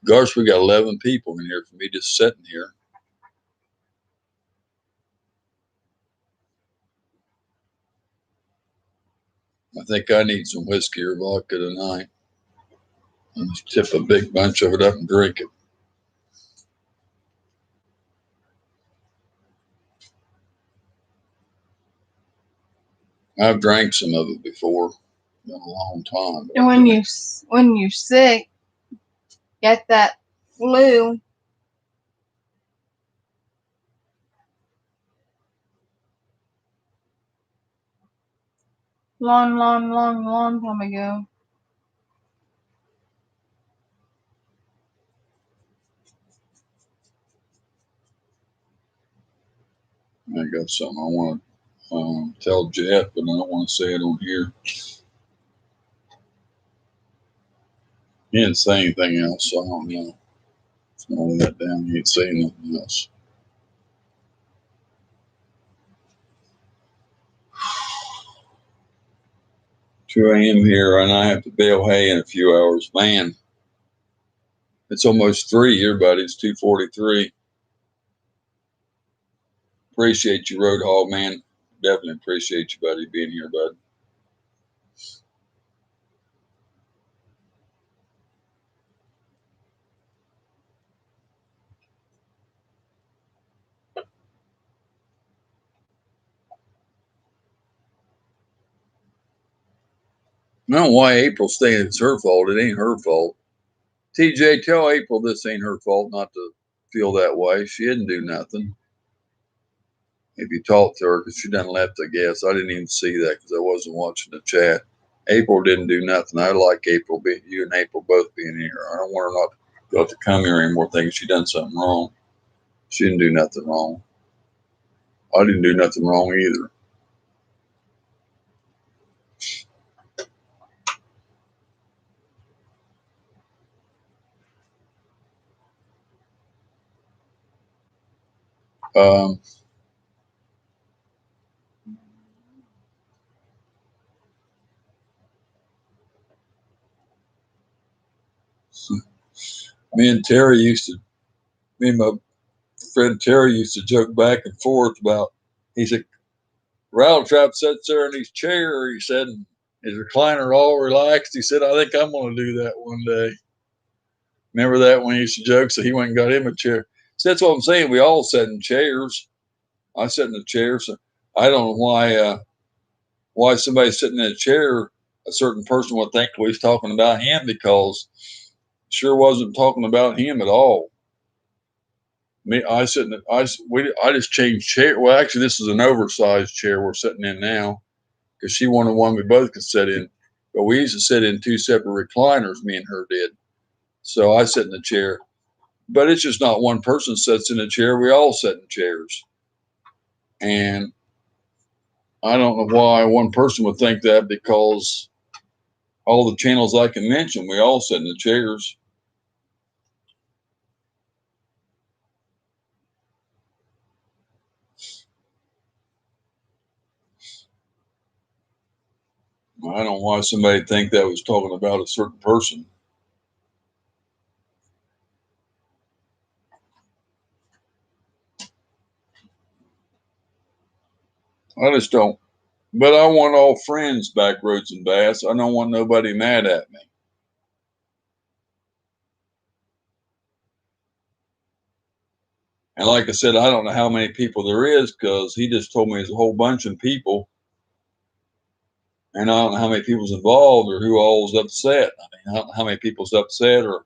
Gosh, we got 11 people in here for me just sitting here. I think I need some whiskey or vodka tonight. And just tip a big bunch of it up and drink it. I've drank some of it before. Been a long time. And when you're sick, get that flu. Long time ago. I got something I want to tell Jet, but I don't want to say it on here. He didn't say anything else, so I don't know. It's only that down. He ain't saying nothing else. Two a.m. here, and I have to bale hay in a few hours. Man, it's almost 3 here, buddy. It's 2:43. Appreciate you, Road Hog, man. Definitely appreciate you, buddy, being here, bud. I don't know why April's saying it's her fault. It ain't her fault. TJ, tell April this ain't her fault not to feel that way. She didn't do nothing. If you talk to her, because she done left, I guess. I didn't even see that because I wasn't watching the chat. April didn't do nothing. I like April, you and April both being here. I don't want her not to come here anymore thinking she done something wrong. She didn't do nothing wrong. I didn't do nothing wrong either. Um, me and my friend Terry used to joke back and forth about, he said, Rattletrap sits there in his chair, he said, and his recliner all relaxed. He said, I think I'm going to do that one day. Remember that when he used to joke? So he went and got him a chair. So that's what I'm saying. We all sat in chairs. I sat in a chair. So I don't know why somebody sitting in a chair, a certain person would think we was talking about him, because sure wasn't talking about him at all. I just changed chair. Well, actually, this is an oversized chair we're sitting in now, because she wanted one we both could sit in. But we used to sit in two separate recliners, me and her did. So I sit in the chair. But it's just not one person sits in a chair. We all sit in chairs. And I don't know why one person would think that, because all the channels I can mention, we all sit in the chairs. I don't know why somebody think that was talking about a certain person. I just don't. But I want all friends back, Roads and Bass. I don't want nobody mad at me. And like I said, I don't know how many people there is, because he just told me there's a whole bunch of people. And I don't know how many people's involved or who all's upset. I mean, I don't know how many people's upset, or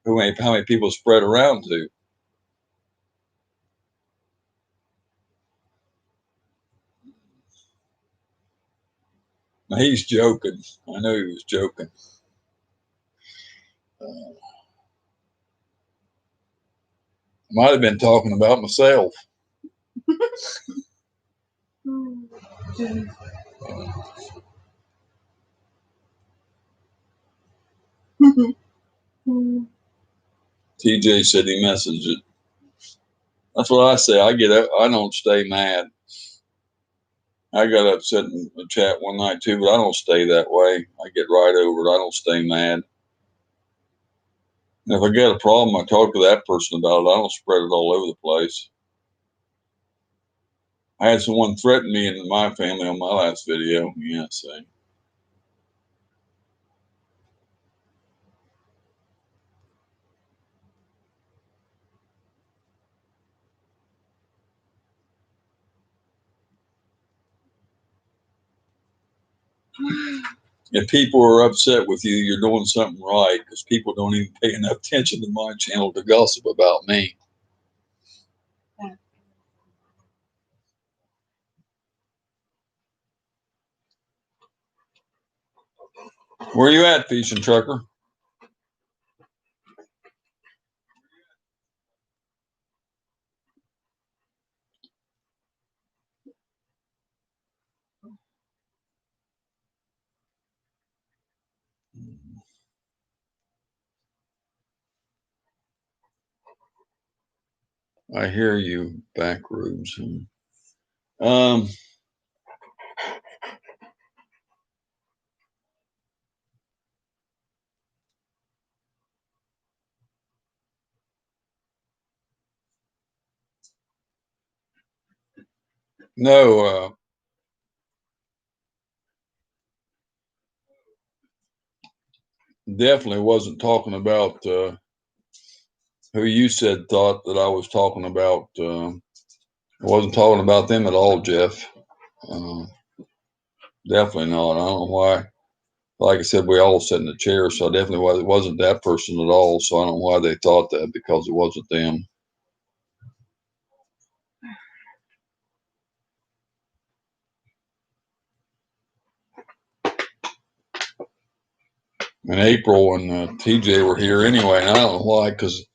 how many people spread around to. He's joking. I know he was joking. Might have been talking about myself. TJ said he messaged it. That's what I say. I don't stay mad. I got upset in the chat one night too, but I don't stay that way. I get right over it. I don't stay mad. And if I get a problem, I talk to that person about it. I don't spread it all over the place. I had someone threaten me in my family on my last video. Yeah, see. If people are upset with you, you're doing something right, because people don't even pay enough attention to my channel to gossip about me. Where you at, Fishing Trucker? I hear you, Backrooms. No, definitely wasn't talking about who you said thought that I was talking about. I wasn't talking about them at all, Jeff. Definitely not. I don't know why. Like I said, we all sat in the chair, so definitely it wasn't that person at all. So I don't know why they thought that, because it wasn't them. And April and TJ were here anyway, and I don't know why, because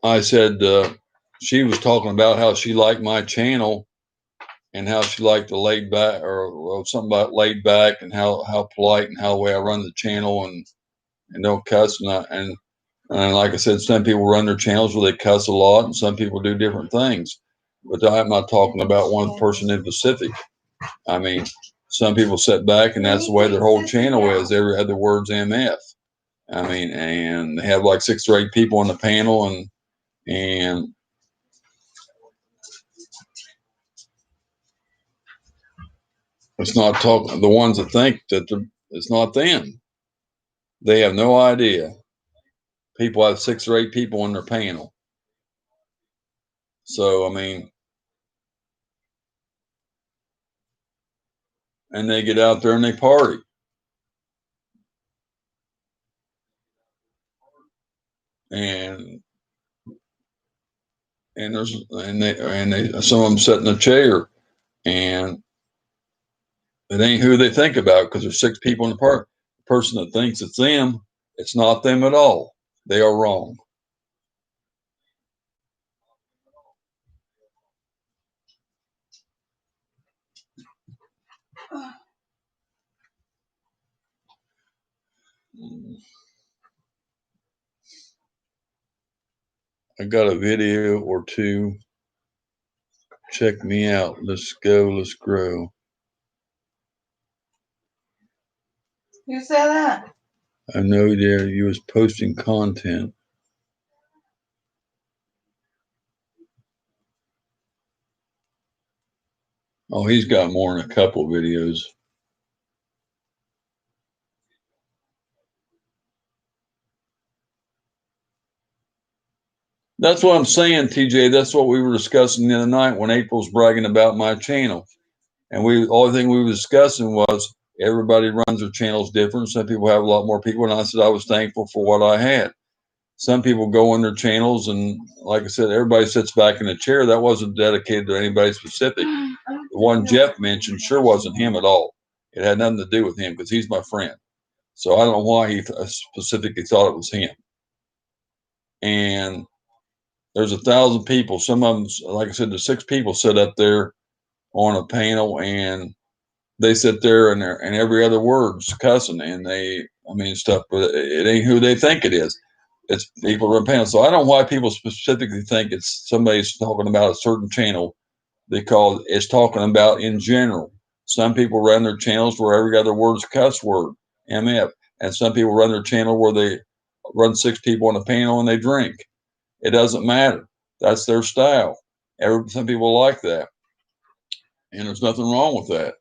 I said she was talking about how she liked my channel and how she liked the laid back, or something about laid back, and how polite and how the way I run the channel and don't cuss. And like I said, some people run their channels where they cuss a lot, and some people do different things. But I'm not talking about one person in specific. I mean, some people sit back and that's the way their whole channel is. Every other word's MF. I mean, and they have like 6 or 8 people on the panel, and it's not talking. The ones that think that it's not them, they have no idea. People have 6 or 8 people on their panel. So, I mean, and they get out there and they party. And they some of them sit in a chair, and it ain't who they think about, because there's 6 people in the park. The person that thinks it's them, it's not them at all. They are wrong. I got a video or 2. Check me out. Let's go. Let's grow. Who said that? I know there you was posting content. Oh, he's got more than a couple videos. That's what I'm saying, TJ. That's what we were discussing the other night when April's bragging about my channel. And the only thing we were discussing was everybody runs their channels different. Some people have a lot more people. And I said I was thankful for what I had. Some people go on their channels, and like I said, everybody sits back in a chair. That wasn't dedicated to anybody specific. The one Jeff mentioned sure wasn't him at all. It had nothing to do with him because he's my friend. So I don't know why he specifically thought it was him. And there's 1,000 people. Some of them, like I said, there's 6 people sit up there on a panel, and they sit there and every other word's cussing, and stuff, but it ain't who they think it is. It's people run panels. So I don't know why people specifically think it's somebody's talking about a certain channel, because it's talking about in general. Some people run their channels where every other word's a cuss word, MF, and some people run their channel where they run 6 people on a panel and they drink. It doesn't matter. That's their style. Some people like that, and there's nothing wrong with that.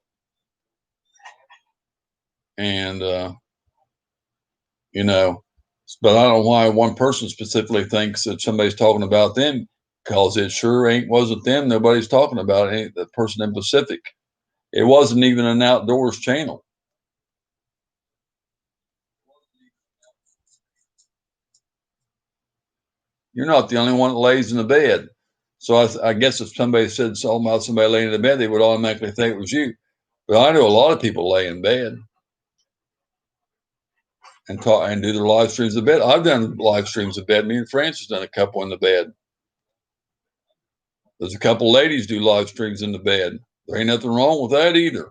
And but I don't know why one person specifically thinks that somebody's talking about them, because it sure wasn't them. Nobody's talking about the person in Pacific. It wasn't even an outdoors channel. You're not the only one that lays in the bed. So I guess if somebody said something about somebody laying in the bed, they would automatically think it was you. But I know a lot of people lay in bed and talk and do their live streams of bed. I've done live streams of bed. Me and Francis done a couple in the bed. There's a couple ladies do live streams in the bed. There ain't nothing wrong with that either.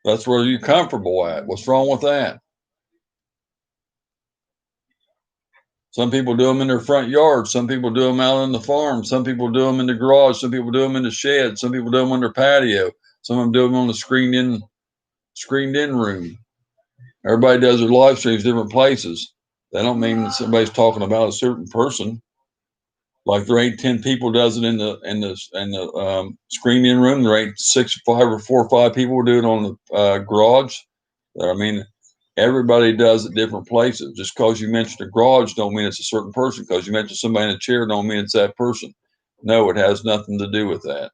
That's where you're comfortable at. What's wrong with that? Some people do them in their front yard. Some people do them out on the farm. Some people do them in the garage. Some people do them in the shed. Some people do them on their patio. Some of them do them on the screened-in room. Everybody does their live streams different places. That don't mean that somebody's talking about a certain person. Like there ain't 10 people does it in the screened-in room. There ain't 4 or 5 people do it on the garage. I mean, everybody does it different places. Just because you mentioned a garage don't mean it's a certain person. Because you mentioned somebody in a chair don't mean it's that person. No, it has nothing to do with that.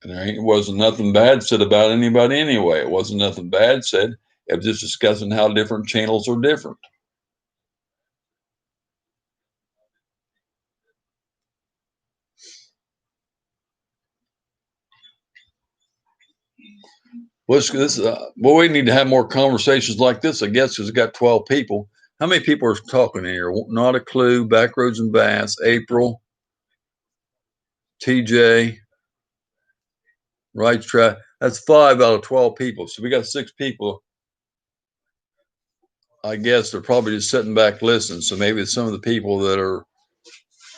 And there wasn't nothing bad said about anybody anyway. It wasn't nothing bad said. It was just discussing how different channels are different. We need to have more conversations like this, I guess, because we got 12 people. How many people are talking in here? Not a Clue, Backroads and Bass, April, TJ, Right Track. That's 5 out of 12 people. So we got 6 people. I guess they're probably just sitting back listening. So maybe it's some of the people that are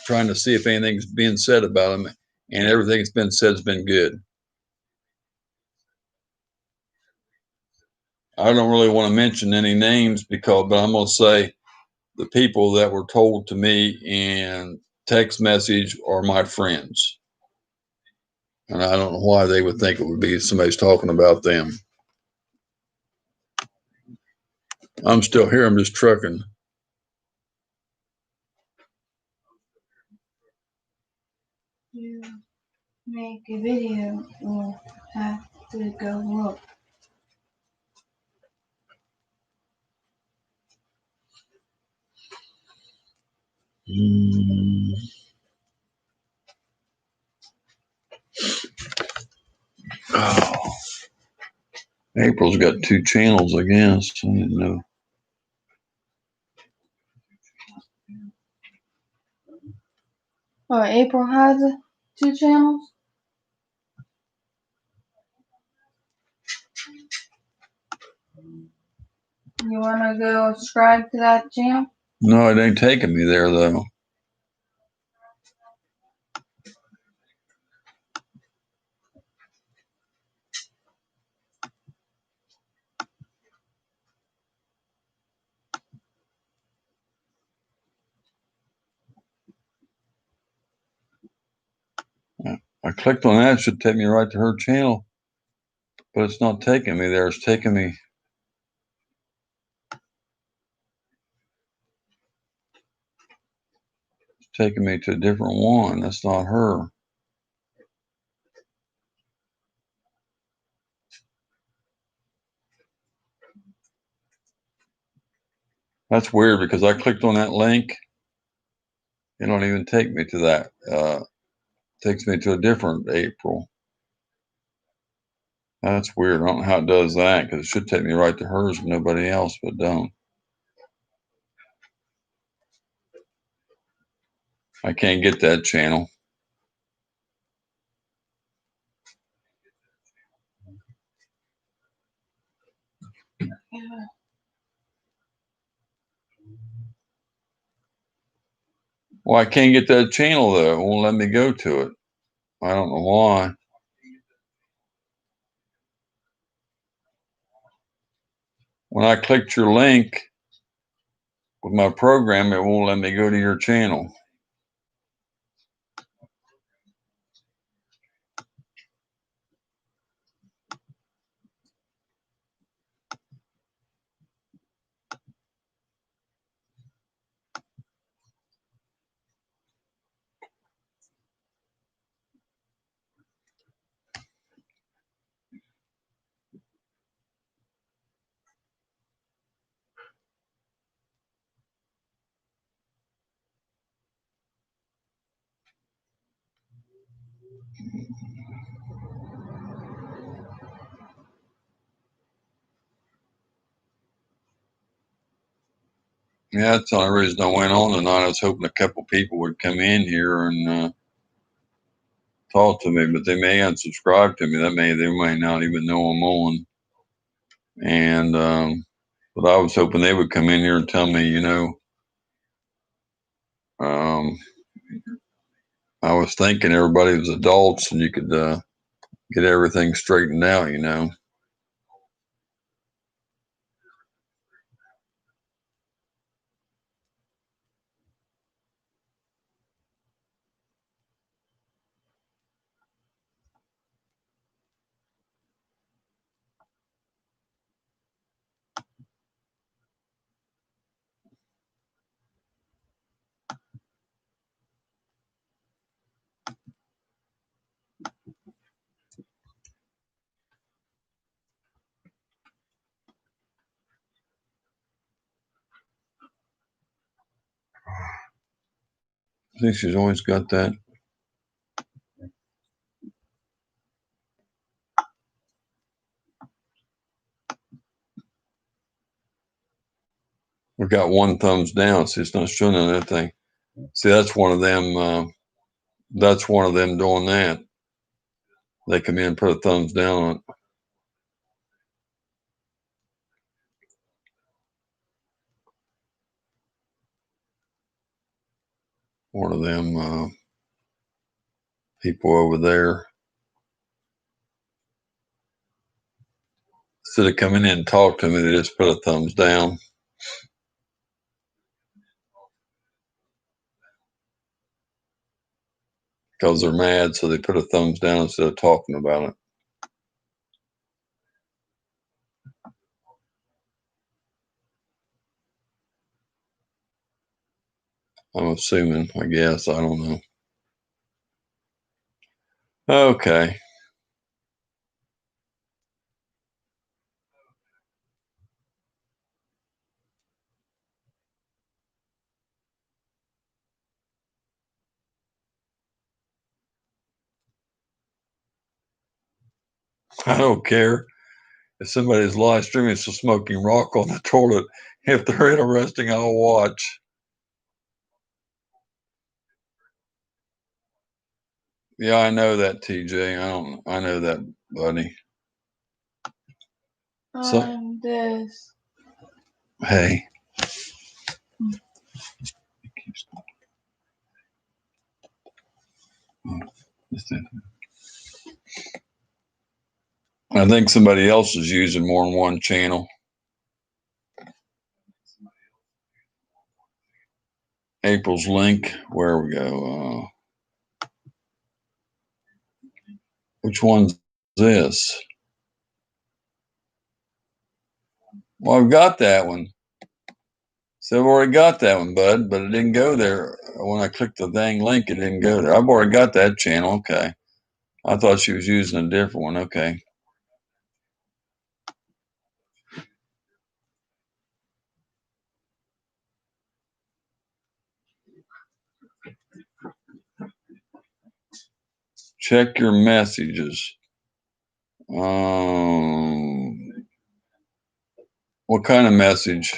trying to see if anything's being said about them, and everything that's been said has been good. I don't really want to mention any names but I'm going to say the people that were told to me in text message are my friends. And I don't know why they would think it would be somebody's talking about them. I'm still here. I'm just trucking. You make a video, we'll have to go look. Oh. April's got 2 channels, I guess. I didn't know. Oh, April has 2 channels? You wanna go subscribe to that channel? No, it ain't taking me there, though. I clicked on that. It should take me right to her channel. But it's not taking me there. It's taking me to a different one. That's not her. That's weird because I clicked on that link It don't even take me to that. Takes me to a different April. That's weird. I don't know how it does that because it should take me right to hers and nobody else, but don't. I can't get that channel. Yeah. Well, I can't get that channel though. It won't let me go to it. I don't know why. When I clicked your link with my program, it won't let me go to your channel. Yeah, that's the only reason I went on tonight. I was hoping a couple people would come in here and talk to me, but they may unsubscribe to me. They may not even know I'm on. And but I was hoping they would come in here and tell me, um, I was thinking everybody was adults and you could get everything straightened out. I think she's always got that. We've got one thumbs down. See, it's not showing on that thing. See, that's one of them. That's one of them doing that. They come in and put a thumbs down on it. One of them people over there. Instead of coming in and talk to me, they just put a thumbs down. Because they're mad, so they put a thumbs down instead of talking about it. I'm assuming, I guess. I don't know. Okay. I don't care if somebody's live streaming some smoking rock on the toilet. If they're interesting, I'll watch. Yeah, I know that, TJ. I know that, buddy. So, This. hey. I think somebody else is using more than one channel. April's link. Where we go? Which one's this? Well, I've got that one. So I've already got that one, bud, but it didn't go there. When I clicked the dang link, it didn't go there. I've already got that channel. Okay. I thought she was using a different one. Okay. check your messages. What kind of message?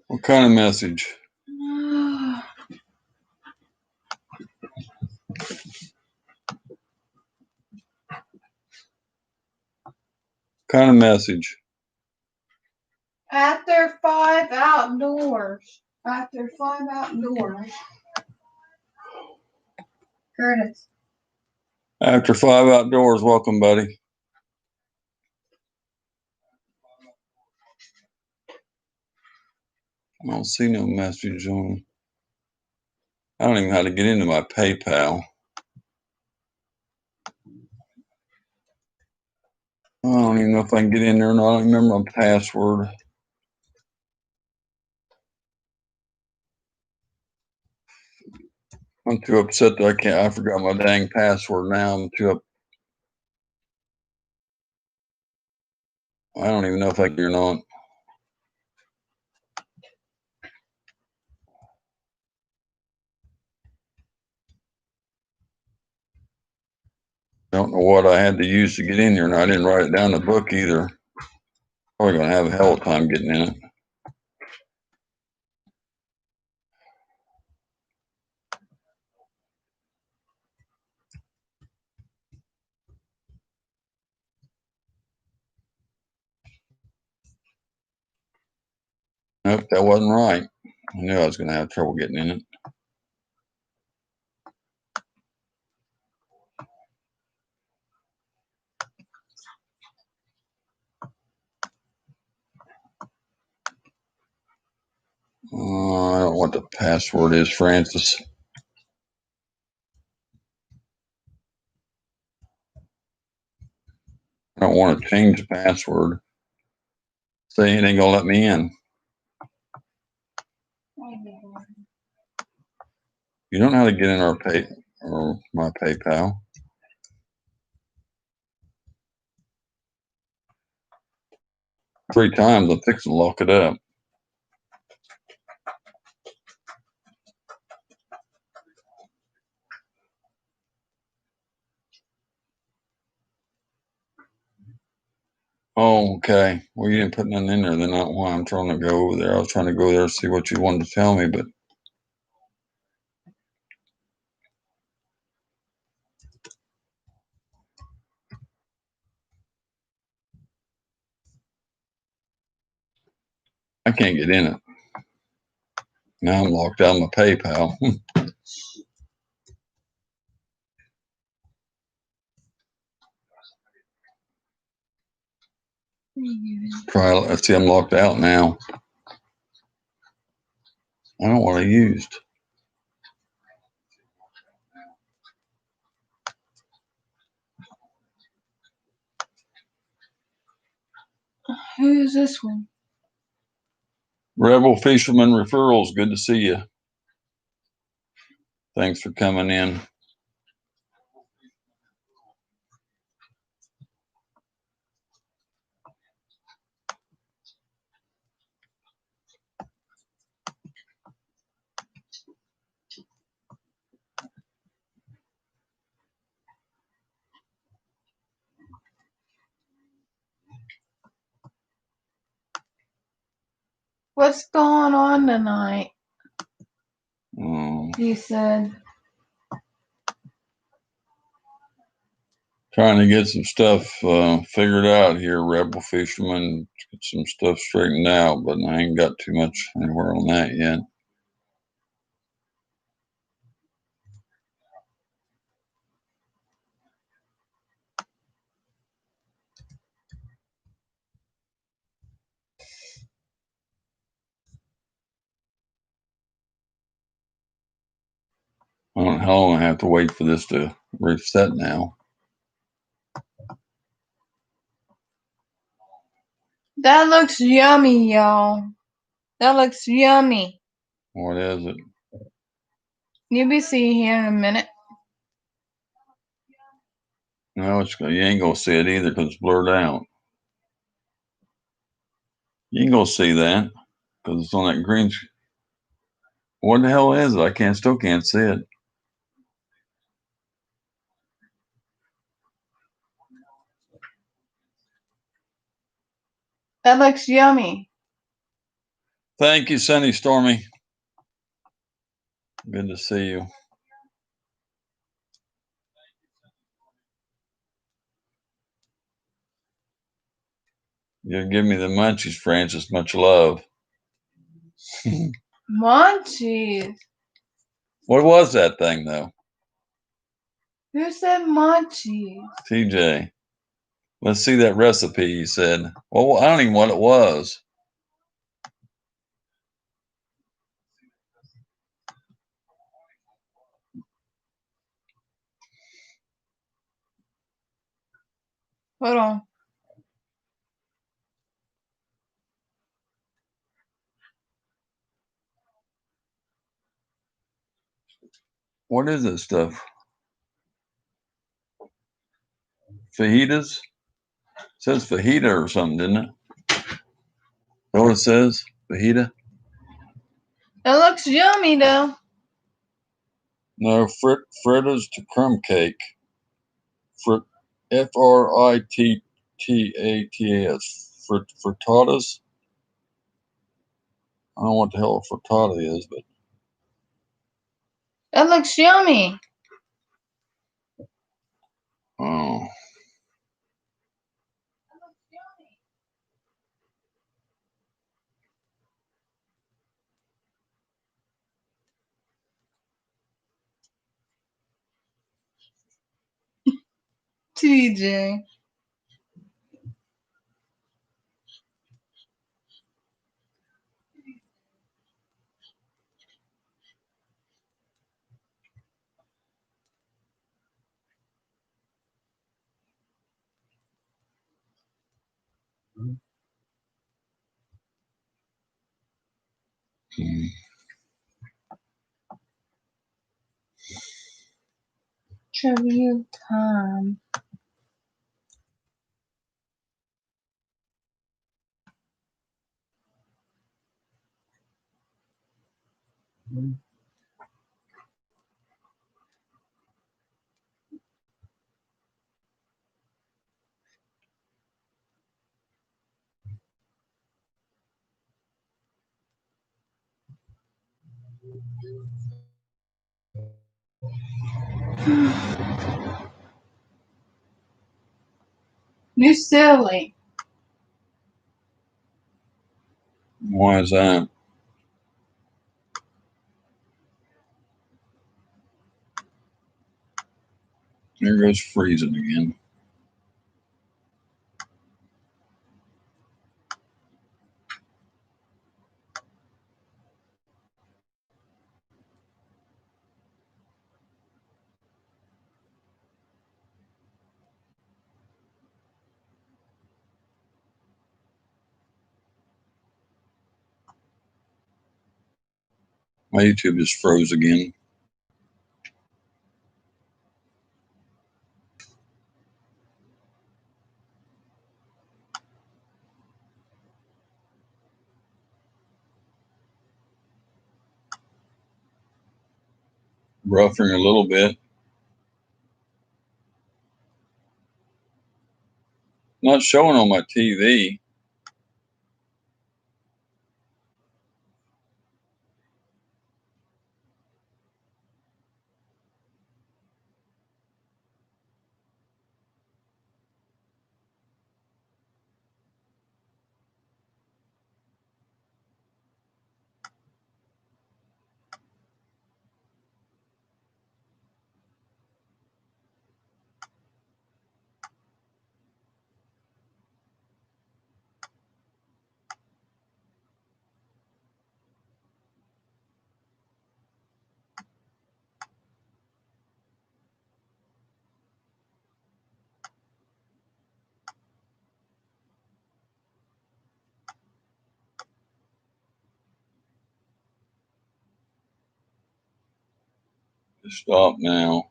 What kind of message? Kind of message? After 5 outdoors. After 5 outdoors. Curtis. After 5 outdoors, welcome, buddy. I don't see no message on. I don't even know how to get into my PayPal. I don't even know if I can get in there or not. I don't remember my password. I'm too upset that I forgot my dang password now. I'm too up. I don't even know if I can or not. Don't know what I had to use to get in here, and I didn't write it down in the book either. Probably gonna have a hell of a time getting in it. Nope, that wasn't right. I knew I was gonna have trouble getting in it. I don't know what the password is, Francis. I don't want to change the password. Say it ain't gonna let me in. You don't know how to get in our my PayPal. 3 times. I'm fixing to lock it up. Oh, okay. Well, you didn't put nothing in there. Then not why I'm trying to go over there. I was trying to go there and see what you wanted to tell me, but I can't get in it. Now I'm locked out of my PayPal. Try. Let's see. I'm locked out now. I don't know what I used. Who is this one? Rebel Fisherman Referrals. Good to see you. Thanks for coming in. What's going on tonight? Um, He said. Trying to get some stuff figured out here, Rebel Fisherman. Get some stuff straightened out, but I ain't got too much anywhere on that yet. I don't know how long I have to wait for this to reset now. That looks yummy, y'all. That looks yummy. What is it? You'll be seeing here in a minute. No, you ain't gonna see it either because it's blurred out. You ain't gonna see that because it's on that green. What the hell is it? I still can't see it. That looks yummy. Thank you, Sunny Stormy. Good to see you. You give me the munchies, Francis. Much love. Munchies. What was that thing, though? Who said munchies? TJ. Let's see that recipe, you said. Well, I don't even know what it was. Hold on. What is this stuff? Fajitas? It says fajita or something, didn't it? Is that what it says? Fajita? It looks yummy though. No, fritters to crumb cake. Frittatas. Frittatas? I don't know what the hell a frittata is, but It looks yummy. oh. TJ. Hmm. Tribute time. You silly. Why is that? There goes freezing again. My YouTube just froze again. Buffering a little bit. Not showing on my TV. Stop now.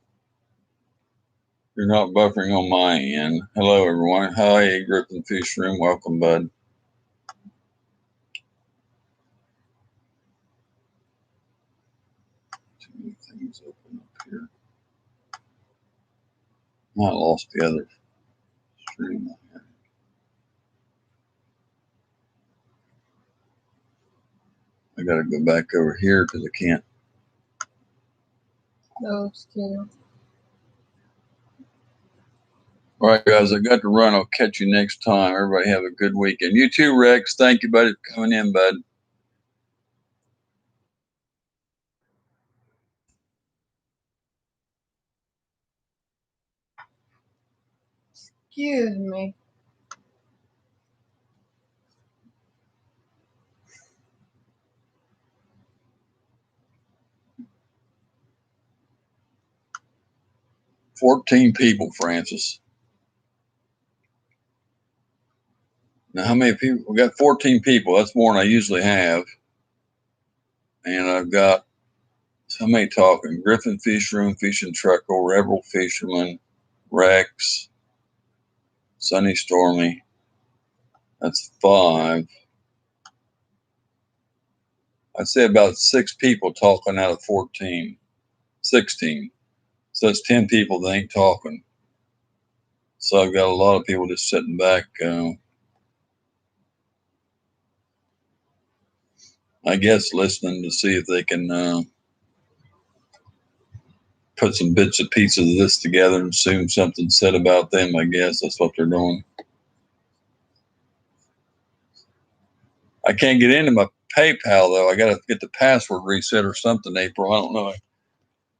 You're not buffering on my end. Hello, everyone. Hi, Griffin Fish Room. Welcome, bud. Too many things open up here. I lost the other stream. I got to go back over here because I can't. Those two. All right, guys, I got to run. I'll catch you next time. Everybody have a good weekend. You too, Rex. Thank you, buddy, for coming in, bud. Excuse me. $14 people, Francis. Now, how many people? We got 14 people. That's more than I usually have. And I've got, how many talking? Griffin Fish Room, Fishing Truckle, Rebel Fisherman, Rex, Sunny Stormy. That's 5. I'd say about 6 people talking out of 14, 16. So it's 10 people that ain't talking. So I've got a lot of people just sitting back, I guess, listening to see if they can put some bits and pieces of this together and assume something said about them. I guess that's what they're doing. I can't get into my PayPal though. I got to get the password reset or something. April, I don't know.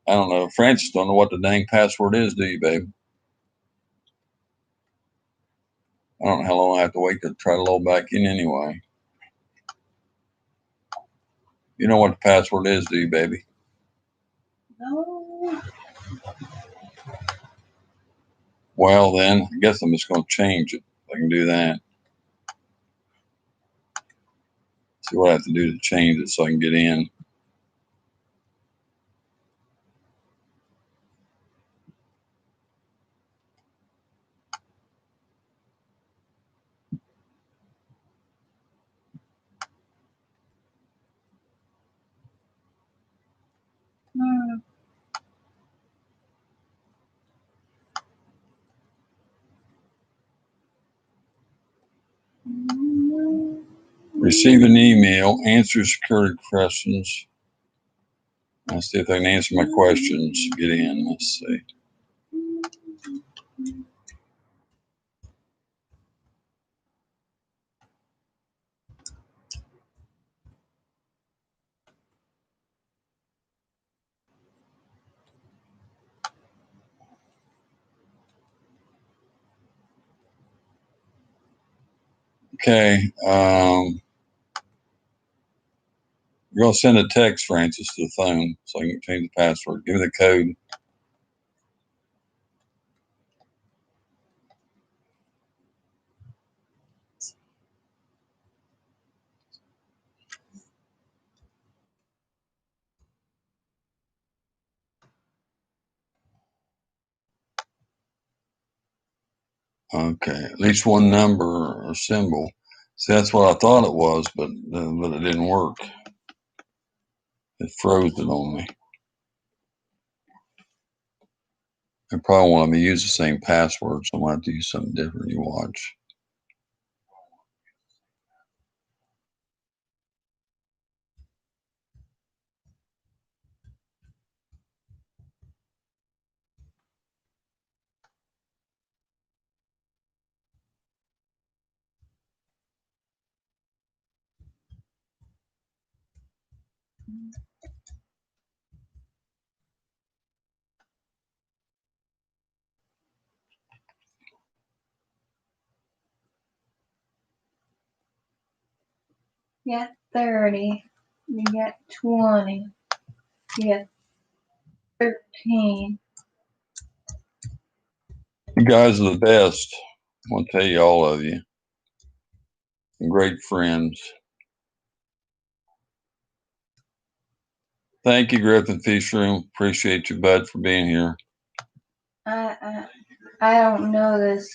I don't know. Francis don't know what the dang password is, do you, babe? I don't know how long I have to wait to try to log back in anyway. You know what the password is, do you, baby? No. Well, then, I guess I'm just going to change it. If I can do that. See what I have to do to change it so I can get in. Receive an email, answer security questions. Let's see if I can answer my questions. Get in. Let's see. Okay. You're going to send a text, Francis, to the phone so I can change the password. Give me the code. Okay. At least one number or symbol. See, that's what I thought it was, but it didn't work. It froze it on me. I probably want me to use the same password, so I'm going to have to use something different. You watch. You got 30. You got 20. You got 13. You guys are the best. I want to tell you, all of you. Great friends. Thank you, Griffin Fish Room. Appreciate you, bud, for being here. I don't know this.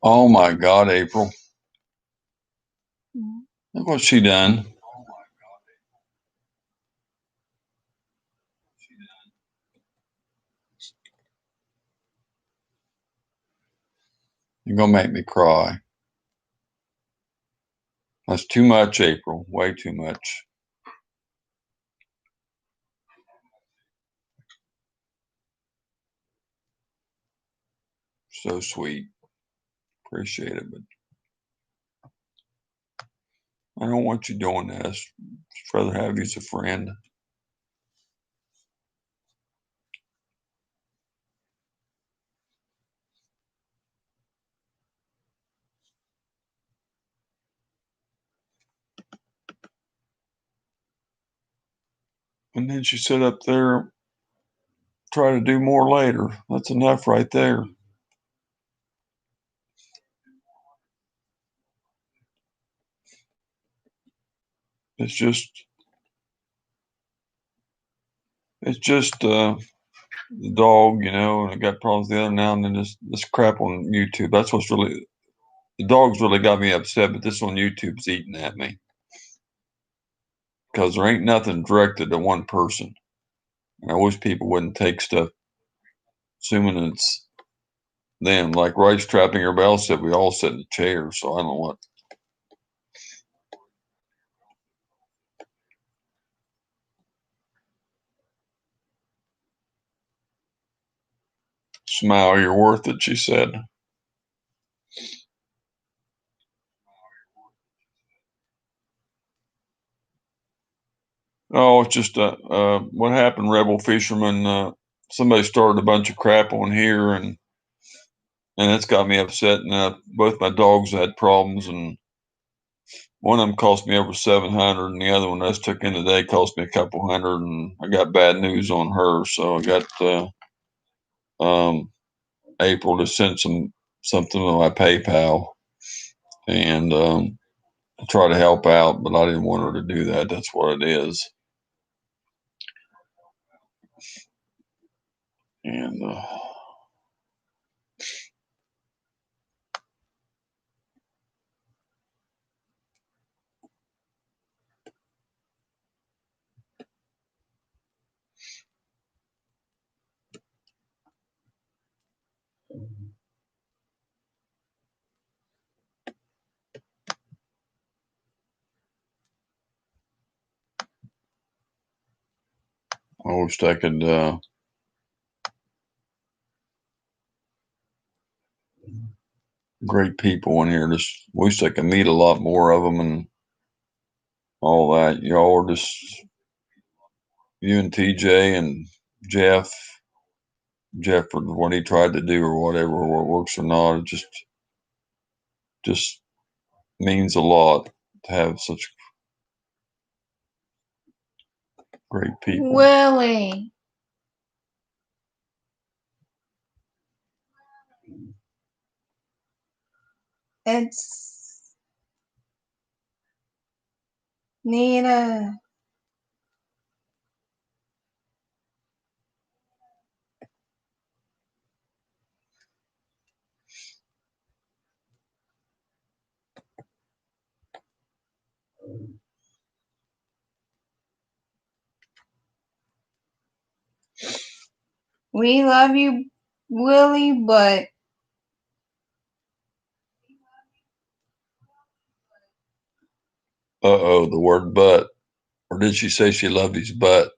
Oh my God, April. Look what she done. You're gonna make me cry. That's too much, April. Way too much. So sweet. Appreciate it, but I don't want you doing this. I'd rather have you as a friend. And then she sit up there, try to do more later. That's enough right there. It's just the dog, you know, and I got problems the other now and then this crap on YouTube. That's what's really the dog's really got me upset, but this on YouTube's eating at me. Because there ain't nothing directed to one person. And I wish people wouldn't take stuff assuming it's them. Like Rice Trapping or Bell said, we all sit in the chair, so I don't know what. Smile, you're worth it, she said. Oh, it's just what happened, Rebel Fisherman. Somebody started a bunch of crap on here, and it's got me upset. And both my dogs had problems, and one of them cost me over 700, and the other one I just took in today cost me a couple hundred. And I got bad news on her, so I got um, April to send something to my PayPal and try to help out, but I didn't want her to do that. That's what it is. And I wish I could. Great people in here. Just wish I could meet a lot more of them and all that. Y'all are just you and TJ and Jeff. Jeff for what he tried to do or whatever, what works or not. It just means a lot to have such great people. Willie. It's Nina. We love you, Willie, but Uh-oh, the word but. Or did she say she loved his butt?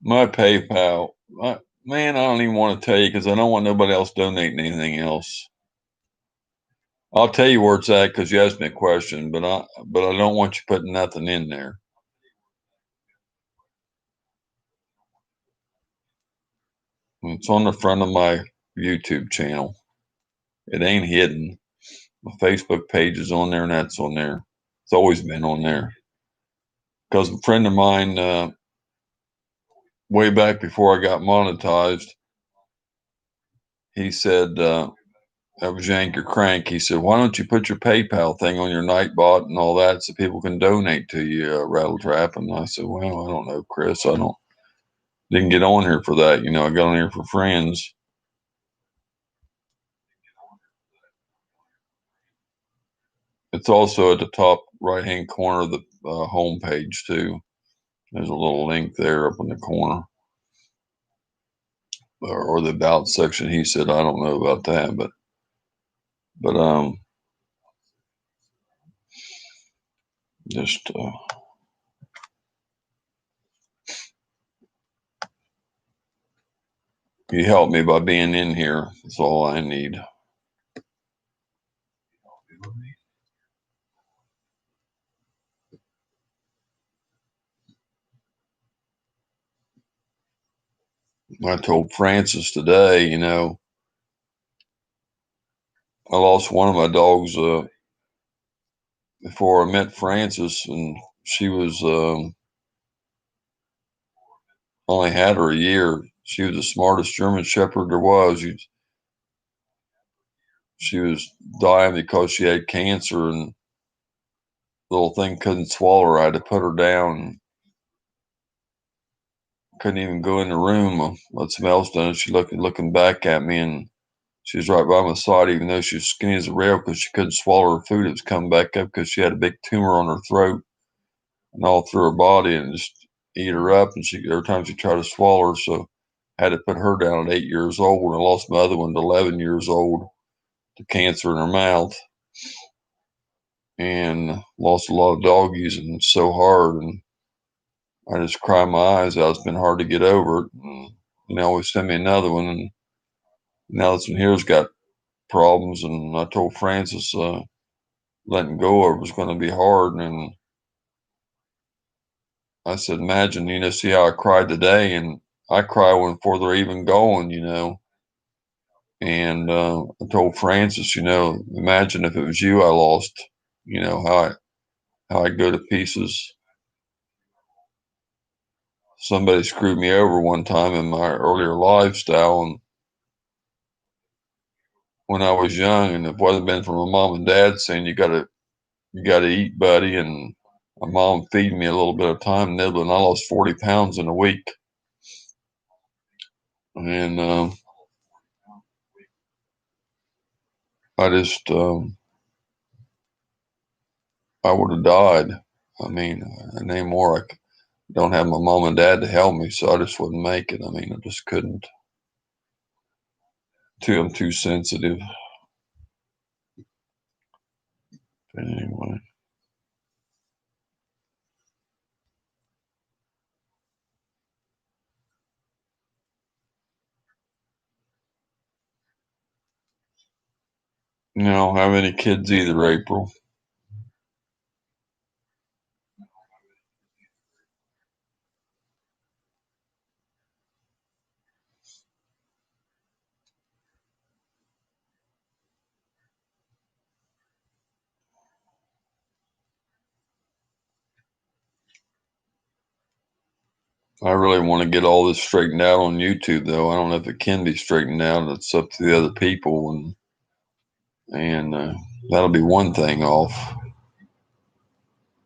My PayPal. Man, I don't even want to tell you because I don't want nobody else donating anything else. I'll tell you where it's at because you asked me a question, but I don't want you putting nothing in there. It's on the front of my YouTube channel. It ain't hidden. My Facebook page is on there, and that's on there. It's always been on there. Because a friend of mine way back before I got monetized, he said, that was Yank or Crank. He said, why don't you put your PayPal thing on your Nightbot and all that so people can donate to you, Rattletrap? And I said, well, I don't know, Chris. Didn't get on here for that. You know, I got on here for friends. It's also at the top right-hand corner of the home page, too. There's a little link there up in the corner. Or the about section. He said, I don't know about that, but just he helped me by being in here. That's all I need. I told Francis today, you know, I lost one of my dogs before I met Francis, and she was only had her a year. She was the smartest German Shepherd there was. She was dying because she had cancer, and the little thing couldn't swallow her. I had to put her down. Couldn't even go in the room. Let somebody else done it. She looking back at me, and she was right by my side, even though she was skinny as a rail because she couldn't swallow her food. It was coming back up because she had a big tumor on her throat and all through her body, and just eat her up. And every time she tried to swallow her, so I had to put her down at 8 years old. And I lost my other one at 11 years old to cancer in her mouth, and lost a lot of doggies, and it's so hard. And I just cry my eyes out. It's been hard to get over it. And, you know, always send me another one. And now this one here's got problems. And I told Francis letting go of it was going to be hard. And I said, imagine, you know, see how I cried today. And I cry when before they're even going, you know. And I told Francis, you know, imagine if it was you I lost, you know, how I go to pieces. Somebody screwed me over one time in my earlier lifestyle, and when I was young, and if it wasn't been for my mom and dad saying you gotta eat, buddy, and my mom feeding me a little bit of time nibbling, I lost 40 pounds in a week. And I just I would have died. I mean, and anymore I don't have my mom and dad to help me, so I just wouldn't make it. I mean, I just couldn't. I'm too sensitive. But anyway, you don't have any kids either, April. I really want to get all this straightened out on YouTube, though. I don't know if it can be straightened out. It's up to the other people, and that'll be one thing off,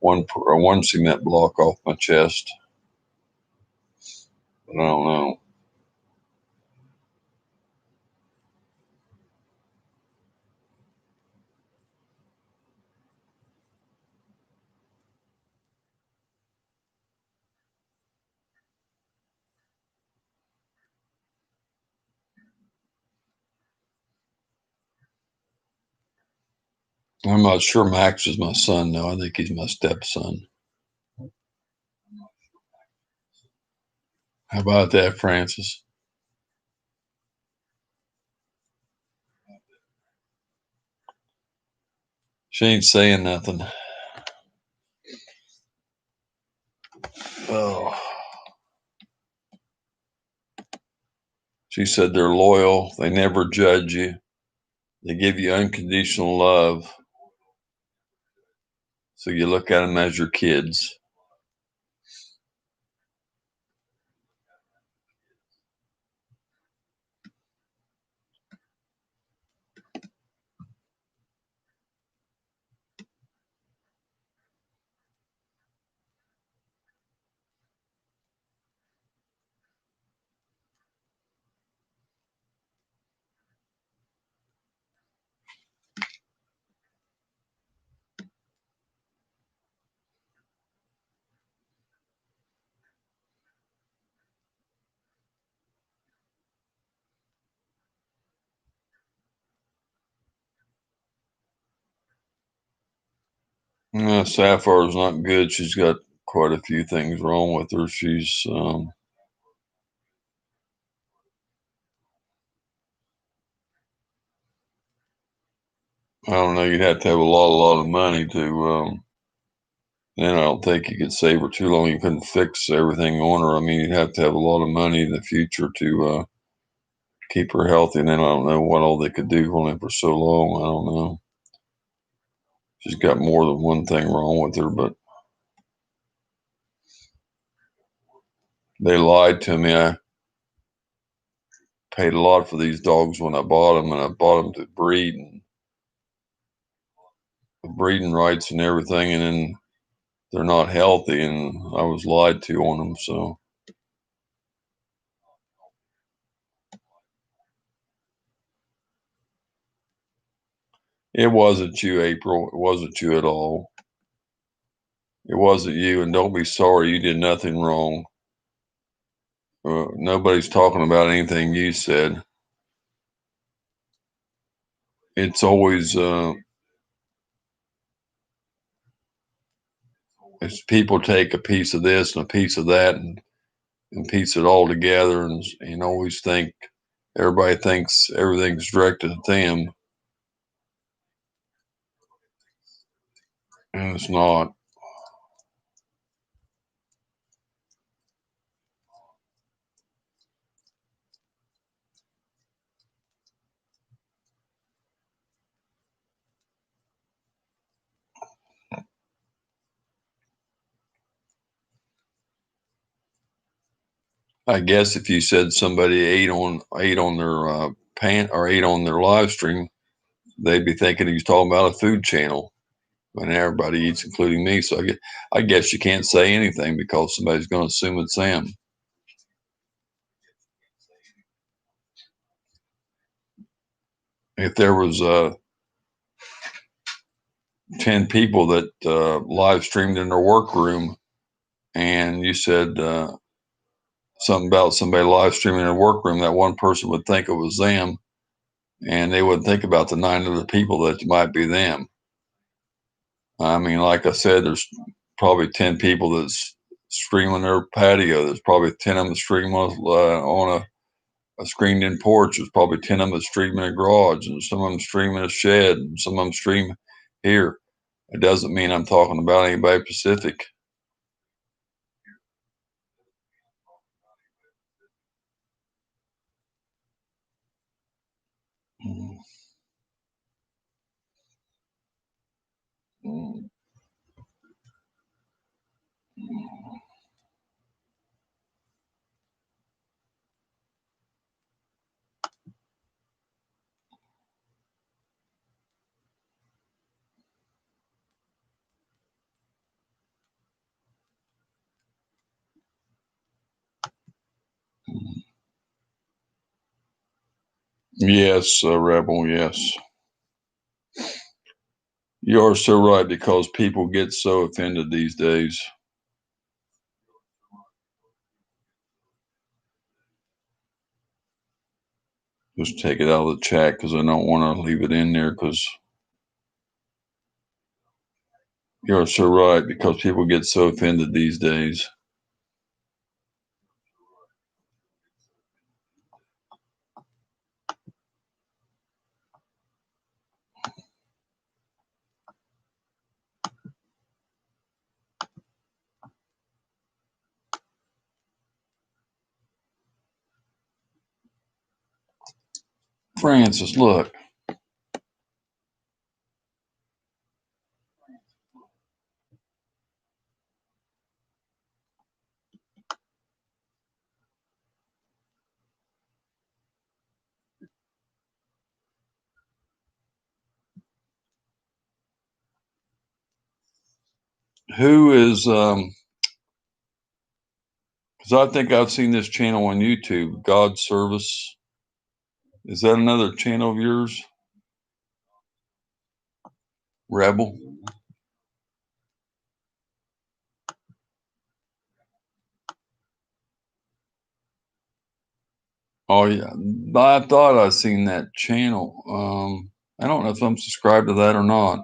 one cement block off my chest. But I don't know. I'm not sure Max is my son, though. I think he's my stepson. How about that, Francis? She ain't saying nothing. Oh, she said they're loyal. They never judge you. They give you unconditional love. So you look at them as your kids. Sapphire's not good. She's got quite a few things wrong with her. She's I don't know. You'd have to have a lot of money to. Then I don't think you could save her too long. You couldn't fix everything on her. I mean, you'd have to have a lot of money in the future to keep her healthy. And then I don't know what all they could do on it for so long. I don't know. She's got more than one thing wrong with her, but they lied to me. I paid a lot for these dogs when I bought them, and I bought them to breed and the breeding rights and everything, and then they're not healthy, and I was lied to on them. So it wasn't you, April. It wasn't you at all. It wasn't you, and don't be sorry. You did nothing wrong. Nobody's talking about anything you said. It's always it's people take a piece of this and a piece of that and piece it all together and always think everybody thinks everything's directed at them, and it's not. I guess if you said somebody ate on their pan or ate on their live stream, they'd be thinking he was talking about a food channel. And everybody eats, including me. So I guess you can't say anything because somebody's going to assume it's them. If there was 10 people that live streamed in their workroom, and you said something about somebody live streaming in their workroom, that one person would think it was them, and they wouldn't think about the 9 other people that might be them. I mean, like I said, there's probably 10 people that's streaming their patio. There's probably 10 of them streaming on a screened in porch. There's probably 10 of them that stream in a garage, and some of them stream in a shed, and some of them stream here. It doesn't mean I'm talking about anybody specific. Mm, mm, mm. Yes, Rebel, yes. You are so right because people get so offended these days. Just take it out of the chat because I don't want to leave it in there because you're so right because people get so offended these days. Francis, look. Who is because I think I've seen this channel on YouTube, God Service. Is that another channel of yours? Rebel? Oh yeah. I thought I seen that channel. I don't know if I'm subscribed to that or not.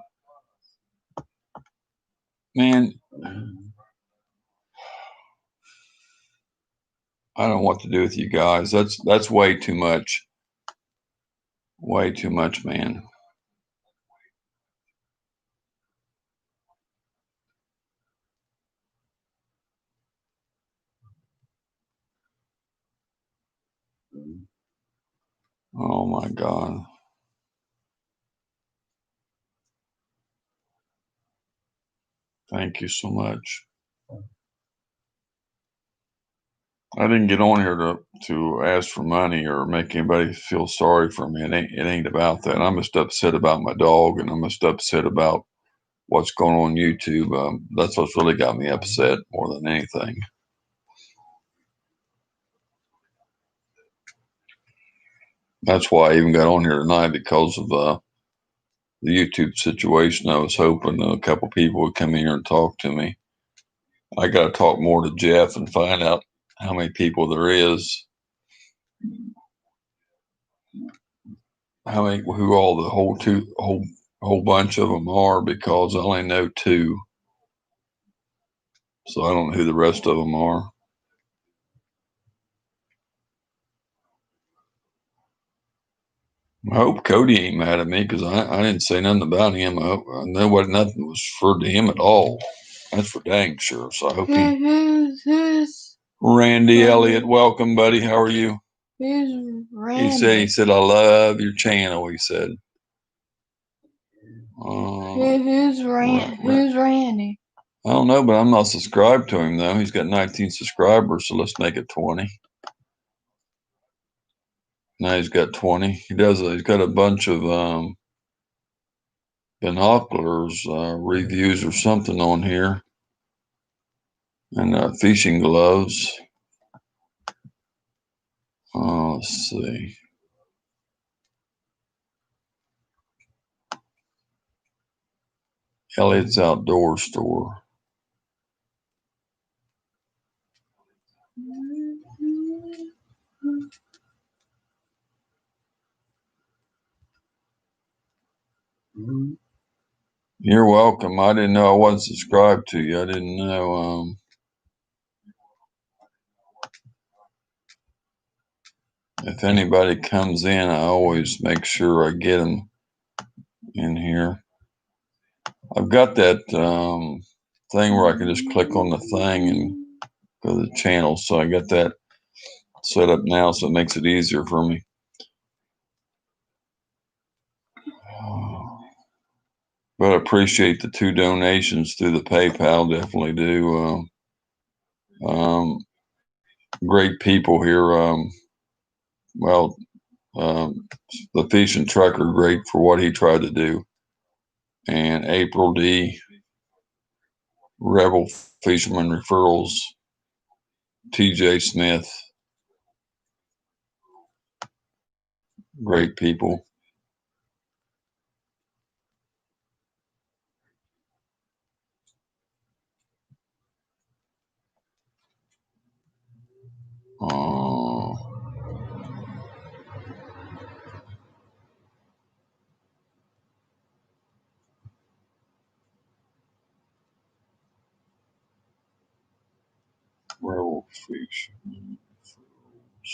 Man, I don't know what to do with you guys. That's way too much. Way too much, man. Oh my God. Thank you so much. I didn't get on here to ask for money or make anybody feel sorry for me. It ain't about that. I'm just upset about my dog, and I'm just upset about what's going on YouTube. That's what's really got me upset more than anything. That's why I even got on here tonight, because of the YouTube situation. I was hoping a couple people would come in here and talk to me. I got to talk more to Jeff and find out how many people there is, who all the whole bunch of them are, because I only know two, so I don't know who the rest of them are. I hope Cody ain't mad at me, because I didn't say nothing about him. I know what nothing was referred to him at all. That's for dang sure. So I hope he. Who's Randy Elliott, welcome, buddy. How are you? Randy? He said I love your channel. He said. Who's Randy? I don't know, but I'm not subscribed to him though. He's got 19 subscribers, so let's make it 20. Now he's got 20. He's got a bunch of binoculars reviews or something on here, and fishing gloves. Let's see. Elliott's Outdoor Store. You're welcome. I didn't know I wasn't subscribed to you. I didn't know. If anybody comes in, I always make sure I get them in here. I've got that thing where I can just click on the thing and go to the channel. So I got that set up now, so it makes it easier for me. But I appreciate the 2 donations through the PayPal. Definitely do. Great people here. Well, the fishing trucker, great for what he tried to do. And April D, Rebel Fisherman Referrals, TJ Smith, great people. Rebel Fisherman Referrals.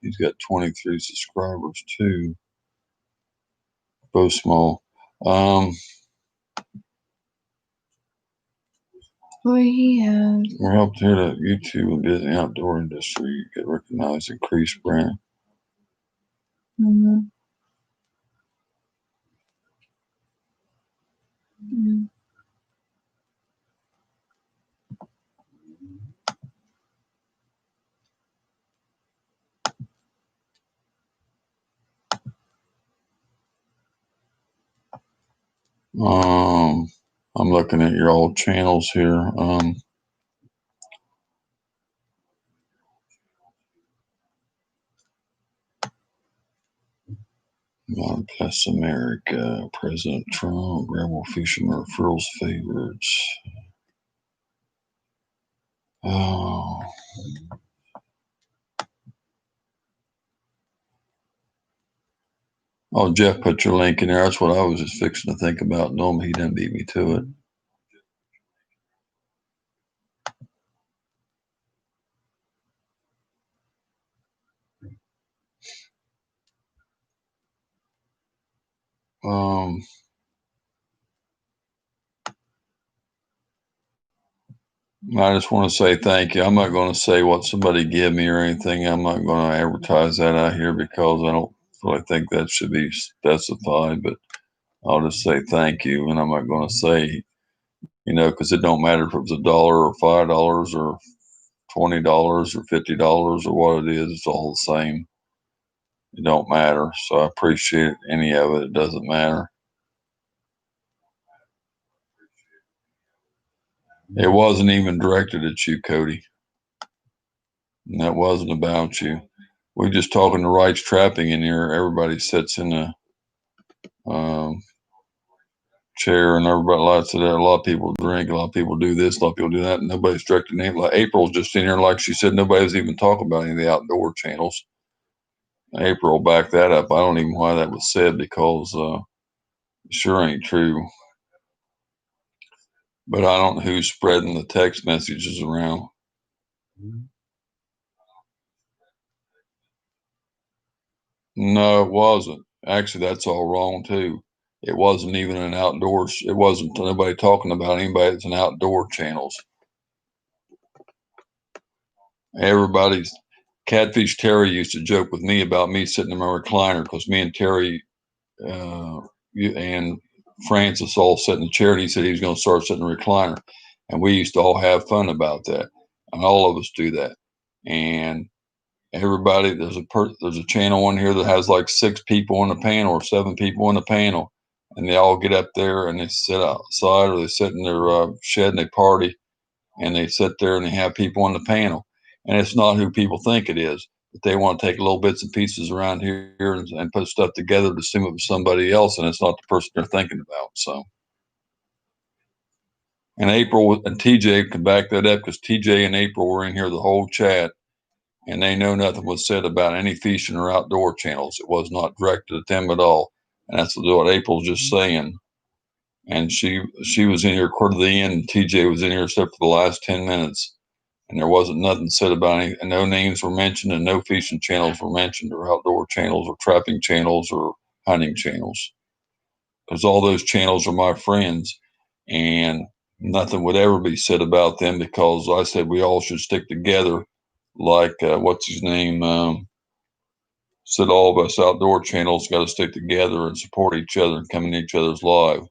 He's got 23 subscribers too, both small. We're helping here to YouTube and business outdoor industry get recognized, increase brand. Mm-hmm. Mm-hmm. I'm looking at your old channels here. God bless America, President Trump, Rebel Fisherman Referrals favorites. Oh. Oh, Jeff put your link in there. That's what I was just fixing to think about. Normally he didn't beat me to it. I just want to say thank you. I'm not going to say what somebody give me or anything. I'm not going to advertise that out here because I don't really think that should be specified. But I'll just say thank you, and I'm not going to say, because it don't matter if it was $1 or $5 or $20 or $50 or what it is. It's all the same. It don't matter. So I appreciate any of it. It doesn't matter. It wasn't even directed at you, Cody. And that wasn't about you. We're just talking to rights trapping in here. Everybody sits in a um, chair, and everybody likes it. A lot of people drink. A lot of people do this. A lot of people do that. And nobody's directing anything. Like April's just in here, like she said, nobody's even talking about any of the outdoor channels. April backed that up. I don't even know why that was said because it sure ain't true. But I don't know who's spreading the text messages around. No, it wasn't. Actually, that's all wrong too. It wasn't even an outdoors. It wasn't nobody talking about anybody. It's an outdoor channels. Everybody's Catfish Terry used to joke with me about me sitting in my recliner because me and Terry and Francis all sat in the chair. And he said he was going to start sitting in a recliner, and we used to all have fun about that, and all of us do that. And everybody, there's a channel on here that has like 6 people on the panel or 7 people on the panel, and they all get up there and they sit outside or they sit in their shed and they party, and they sit there and they have people on the panel, and it's not who people think it is. But they want to take little bits and pieces around here and put stuff together to assume it was somebody else, and it's not the person they're thinking about. So, and April and TJ can back that up because TJ and April were in here the whole chat, and they know nothing was said about any fishing or outdoor channels. It was not directed at them at all, and that's what April's just saying. And she was in here quarter to the end, and TJ was in here except for the last 10 minutes, and there wasn't nothing said about any. And no names were mentioned, and no fishing channels were mentioned, or outdoor channels, or trapping channels, or hunting channels, because all those channels are my friends, and nothing would ever be said about them because I said we all should stick together. Like what's his name? Said all of us outdoor channels got to stick together and support each other and come in each other's live.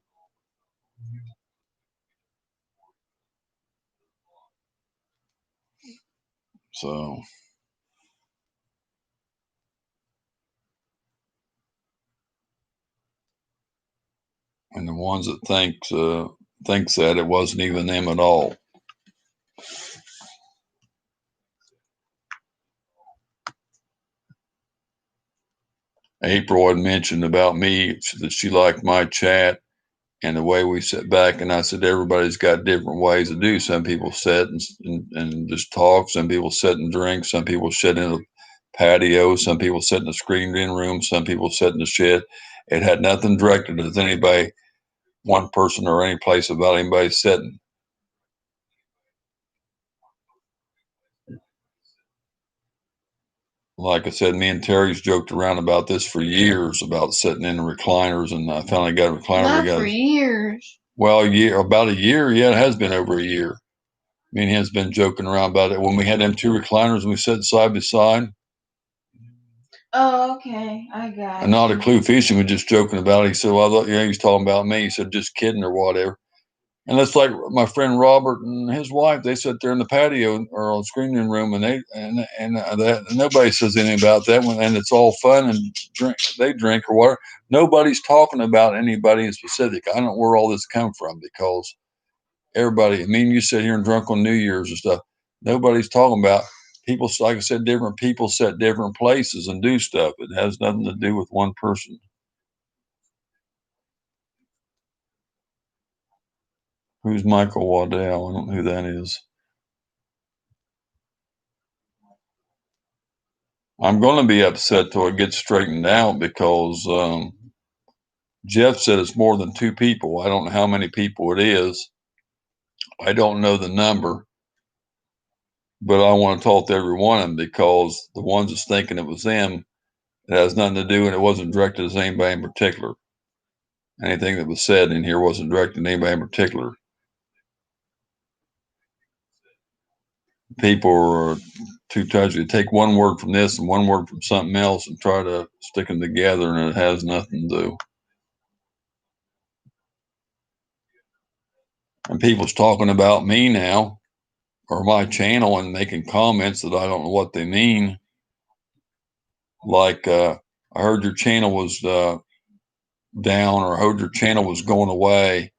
So, and the ones that thinks that it wasn't even them at all. April had mentioned about me that she liked my chat and the way we sit back. And I said, everybody's got different ways to do. Some people sit and just talk. Some people sit and drink. Some people sit in a patio. Some people sit in a screened in room. Some people sit in the shed. It had nothing directed at anybody, one person or any place about anybody sitting. Like I said, me and Terry's joked around about this for years about sitting in the recliners, and I finally got a recliner. Not for years. Well, about a year. Yeah, it has been over a year. Me and him's been joking around about it when we had them 2 recliners and we sat side by side. Oh, okay. I got And not a you. clue fishing was just joking about it. He said, well, I thought, he was talking about me. He said, just kidding or whatever. And that's like my friend Robert and his wife. They sit there in the patio or on the screening room, and that nobody says anything about that one. And it's all fun and they drink or whatever. Nobody's talking about anybody in specific. I don't know where all this come from because everybody. I mean, you sit here and drunk on New Year's and stuff. Nobody's talking about people. Like I said, different people set different places and do stuff. It has nothing to do with one person. Who's Michael Waddell? I don't know who that is. I'm going to be upset till it gets straightened out because Jeff said it's more than 2 people. I don't know how many people it is. I don't know the number, but I want to talk to every one of them because the ones that's thinking it was them, it has nothing to do, and it wasn't directed at anybody in particular. Anything that was said in here wasn't directed at anybody in particular. People are too touchy. Take one word from this and one word from something else and try to stick them together, and it has nothing to do. And people's talking about me now or my channel and making comments that I don't know what they mean. Like, I heard your channel was down, or I heard your channel was going away,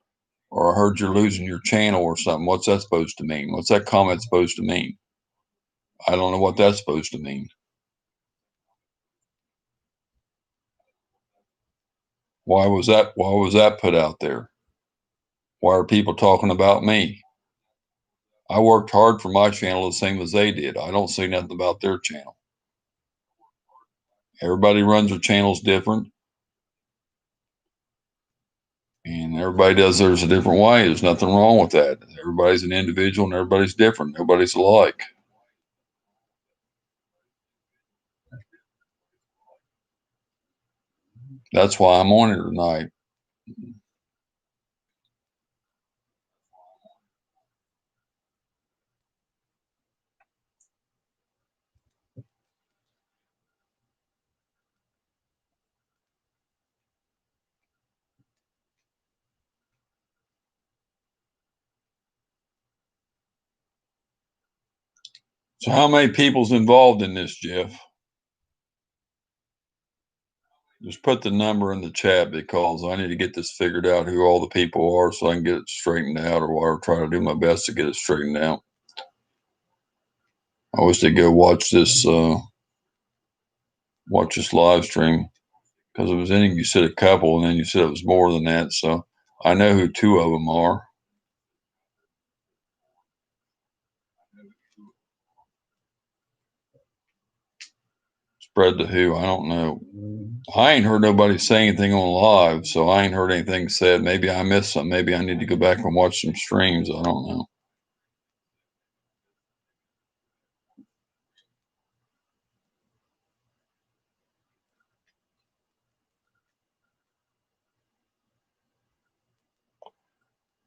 or I heard you're losing your channel or something. What's that supposed to mean? What's that comment supposed to mean? I don't know what that's supposed to mean. Why was that put out there? Why are people talking about me? I worked hard for my channel the same as they did. I don't say nothing about their channel. Everybody runs their channels different, and everybody does theirs a different way. There's nothing wrong with that. Everybody's an individual and everybody's different. Nobody's alike. That's why I'm on here tonight. So how many people's involved in this, Jeff? Just put the number in the chat because I need to get this figured out who all the people are so I can get it straightened out, or I'll try to do my best to get it straightened out. I wish they'd go watch this live stream because it was in you said a couple and then you said it was more than that. So I know who 2 of them are. Spread the who, I don't know. I ain't heard nobody say anything on live, so I ain't heard anything said. Maybe I missed something. Maybe I need to go back and watch some streams. I don't know.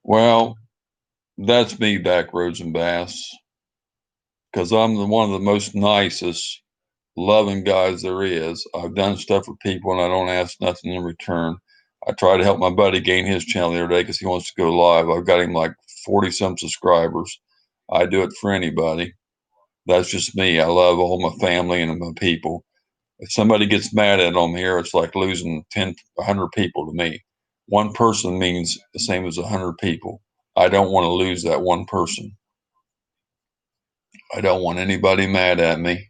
Well, that's me, Backroads and Bass, because I'm one of the most nicest, loving guys there is. I've done stuff for people and I don't ask nothing in return. I tried to help my buddy gain his channel the other day because he wants to go live. I've got him like 40 some subscribers. I do it for anybody. That's just me. I love all my family and my people. If somebody gets mad at them here, it's like losing 10, 100 people to me. One person means the same as 100 people. I don't want to lose that one person. I don't want anybody mad at me.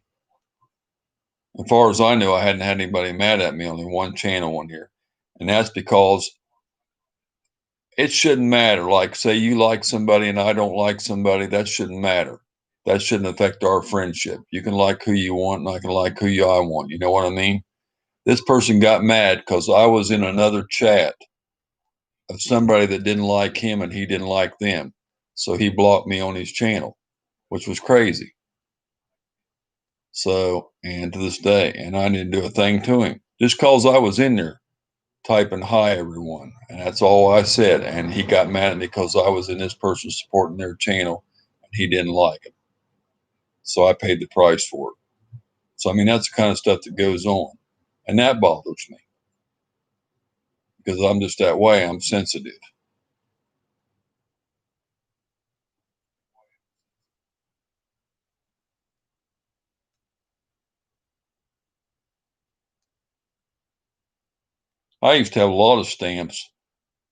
As far as I know, I hadn't had anybody mad at me on the one channel on here. And that's because it shouldn't matter. Like, say you like somebody and I don't like somebody, that shouldn't matter. That shouldn't affect our friendship. You can like who you want and I can like who I want. You know what I mean? This person got mad because I was in another chat of somebody that didn't like him and he didn't like them. So he blocked me on his channel, which was crazy. So, and to this day, and I didn't do a thing to him just because I was in there typing hi everyone. And that's all I said. And he got mad at me because I was in this person supporting their channel and he didn't like it. So I paid the price for it. So, I mean, that's the kind of stuff that goes on. And that bothers me because I'm just that way. I'm sensitive. I used to have a lot of stamps.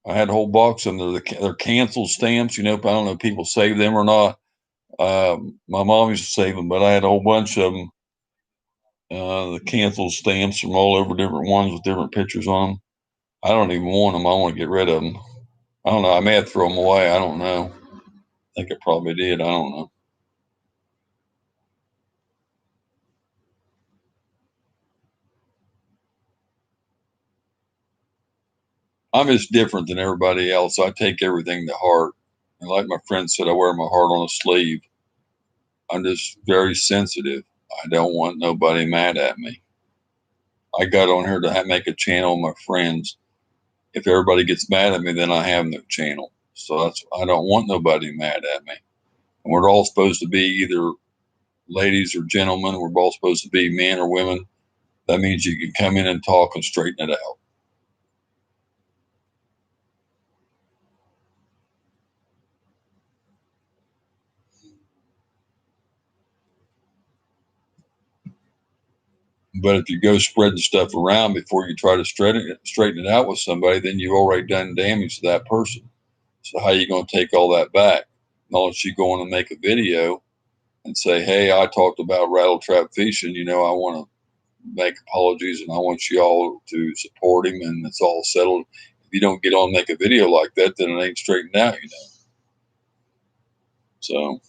I had a whole box of them. They're canceled stamps. You know, I don't know if people save them or not. My mom used to save them, but I had a whole bunch of them. The canceled stamps from all over different ones with different pictures on them. I don't even want them. I want to get rid of them. I don't know. I may have to throw them away. I don't know. I think I probably did. I don't know. I'm just different than everybody else. I take everything to heart. And like my friend said, I wear my heart on a sleeve. I'm just very sensitive. I don't want nobody mad at me. I got on here to make a channel with my friends. If everybody gets mad at me, then I have no channel. So I don't want nobody mad at me. And we're all supposed to be either ladies or gentlemen. We're both supposed to be men or women. That means you can come in and talk and straighten it out. But if you go spreading stuff around before you try to straighten it out with somebody, then you've already done damage to that person. So how are you going to take all that back? Unless you go on and make a video and say, "Hey, I talked about rattle trap fishing. I want to make apologies and I want you all to support him and it's all settled." If you don't get on and make a video like that, then it ain't straightened out. So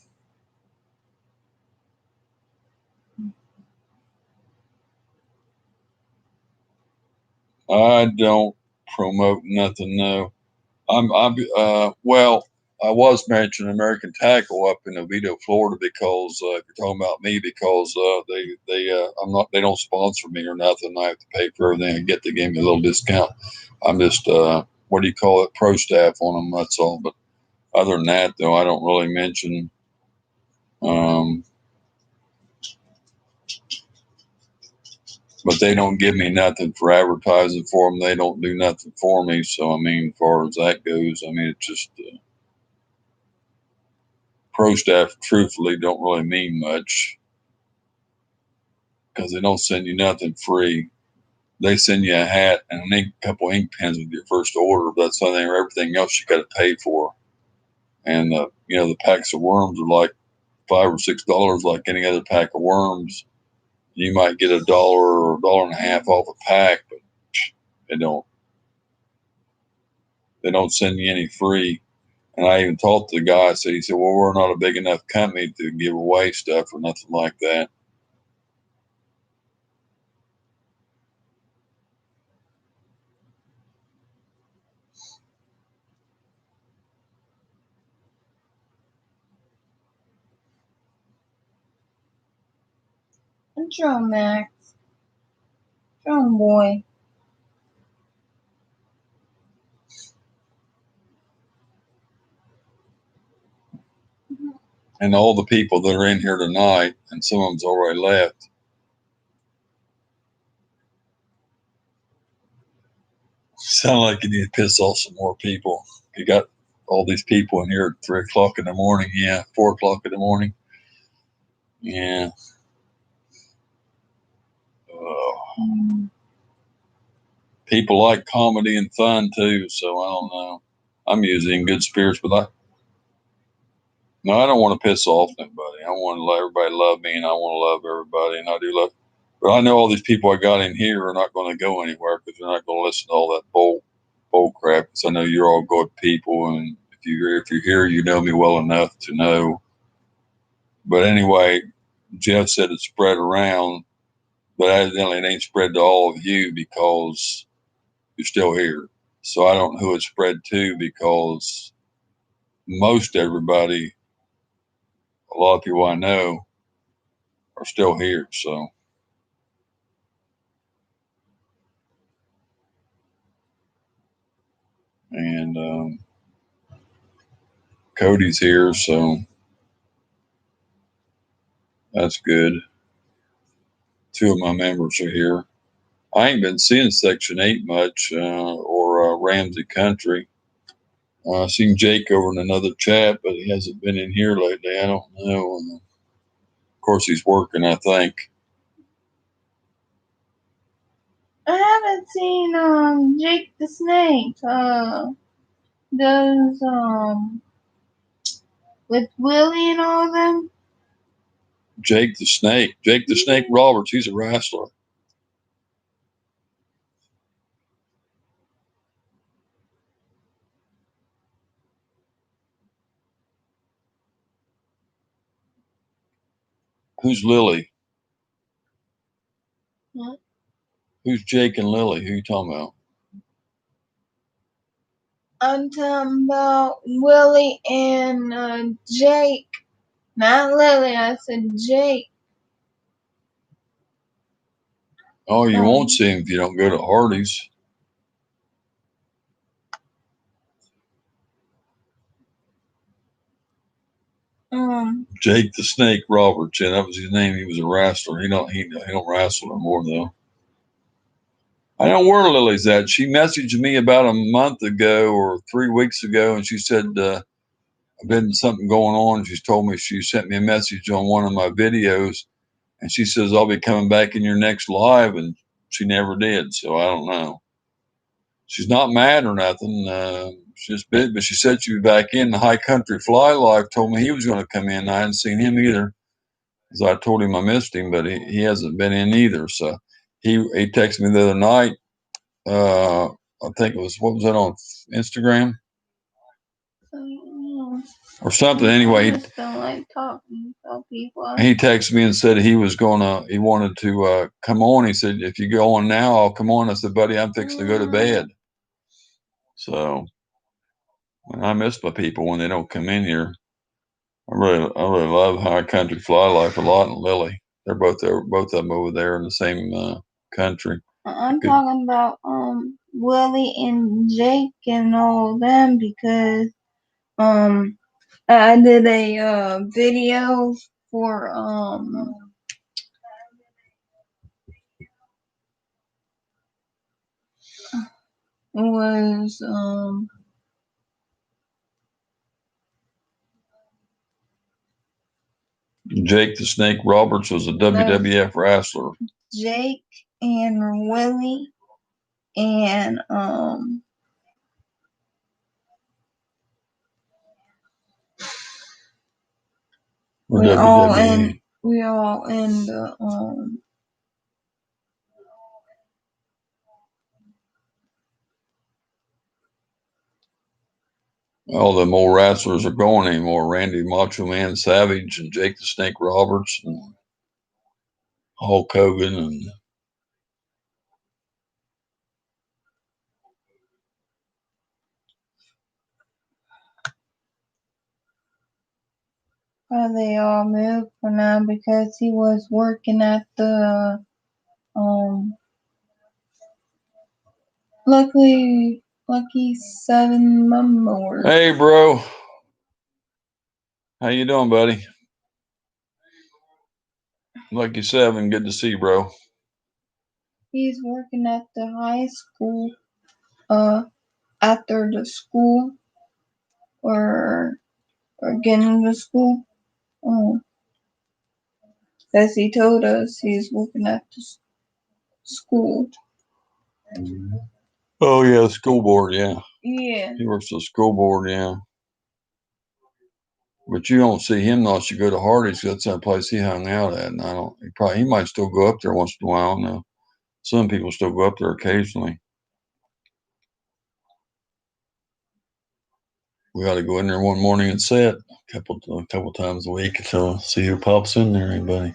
I don't promote nothing. No, well, I was mentioning American Tackle up in Oviedo, Florida, because if you're talking about me, because they don't sponsor me or nothing. I have to pay for everything I get. They gave me a little discount. I'm just what do you call it, pro staff on them. That's all. But other than that, though, I don't really mention. Um, but they don't give me nothing for advertising for them. They don't do nothing for me. So I mean, as far as that goes, I mean, it's just. Pro staff truthfully don't really mean much because they don't send you nothing free. They send you a hat and a couple ink pens with your first order. But that's something. Everything else you got to pay for. And the packs of worms are like $5 or $6, like any other pack of worms. You might get $1 or $1.50 off a pack, but they don't. They don't send you any free. And I even talked to the guy. He said, "Well, we're not a big enough company to give away stuff or nothing like that." What's wrong, Max? What's wrong, boy? And all the people that are in here tonight, and some of them's already left, sound like you need to piss off some more people. You got all these people in here at 3 o'clock in the morning. Yeah, 4 o'clock in the morning. Yeah. People like comedy and fun too, so I don't know. I'm usually in good spirits, but no, I don't want to piss off anybody. I want to let everybody love me, and I want to love everybody, and I do love. But I know all these people I got in here are not going to go anywhere because they're not going to listen to all that bull crap. Because I know you're all good people, and if you're here, you know me well enough to know. But anyway, Jeff said it spread around, but evidently it ain't spread to all of you because you're still here. So I don't know who it spread to because most everybody, a lot of people I know, are still here. So, and Cody's here, so that's good. Two of my members are here. I ain't been seeing Section 8 much or Ramsey Country. I've seen Jake over in another chat, but he hasn't been in here lately. I don't know. Of course, he's working, I think. I haven't seen Jake the Snake. Those with Willie and all of them. Jake the Snake Roberts, he's a wrestler. Who's Lily? What? Who's Jake and Lily? Who you talking about? I'm talking about Willie and Jake. Not Lily, I said Jake. Oh, you won't see him if you don't go to Hardy's. Jake the Snake Roberts, yeah, that was his name. He was a wrestler. He don't wrestle no more though. I know where Lily's at. She messaged me about a month ago or 3 weeks ago, and she said I've been something going on. She's told me she sent me a message on one of my videos, and she says I'll be coming back in your next live, and she never did. So I don't know. She's not mad or nothing. She's just big, but she said she'd be back in. The High Country Fly Life told me he was going to come in. I hadn't seen him either. As I told him I missed him, but he hasn't been in either. So he texted me the other night. I think it was, what was that on Instagram or something? Anyway, I just don't like talking to people. He texted me and said he wanted to come on. He said, if you go on now, I'll come on. I said, buddy, I'm fixing to go to bed. So I miss my people when they don't come in here. I really love High Country Fly Life a lot, and Lily. They're both there, both of them over there in the same country. I'm talking about Willie and Jake and all of them because I did a video for it was Jake the Snake Roberts was a WWF wrestler. Jake and Willie and we all in the all the more wrestlers are going anymore. Randy Macho Man Savage and Jake the Snake Roberts and Hulk Hogan and they all moved for now because he was working at the Lucky 7 Memorial. Hey, bro. How you doing, buddy? Lucky 7, good to see you, bro. He's working at the high school, after the school, or getting to school. As he told us, he's working at the school. Oh yeah, the school board, yeah. Yeah. He works at the school board, yeah. But you don't see him unless you go to Hardy's. That's that place he hung out at. And he might still go up there once in a while. I don't know. Some people still go up there occasionally. We got to go in there one morning and set a couple times a week until see who pops in there. Anybody?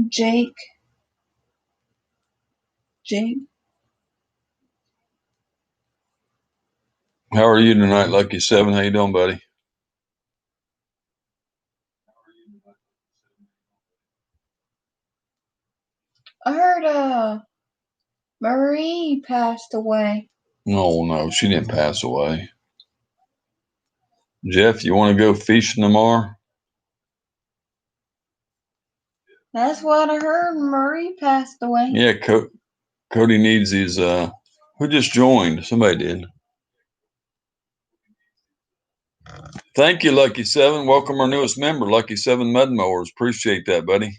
Jake. How are you tonight, Lucky 7? How you doing, buddy? I heard Marie passed away. No, she didn't pass away. Jeff, you want to go fishing tomorrow? That's what I heard. Marie passed away. Yeah, Cody needs his. Who just joined? Somebody did. Thank you, Lucky 7. Welcome our newest member, Lucky 7 Mud Mowers. Appreciate that, buddy.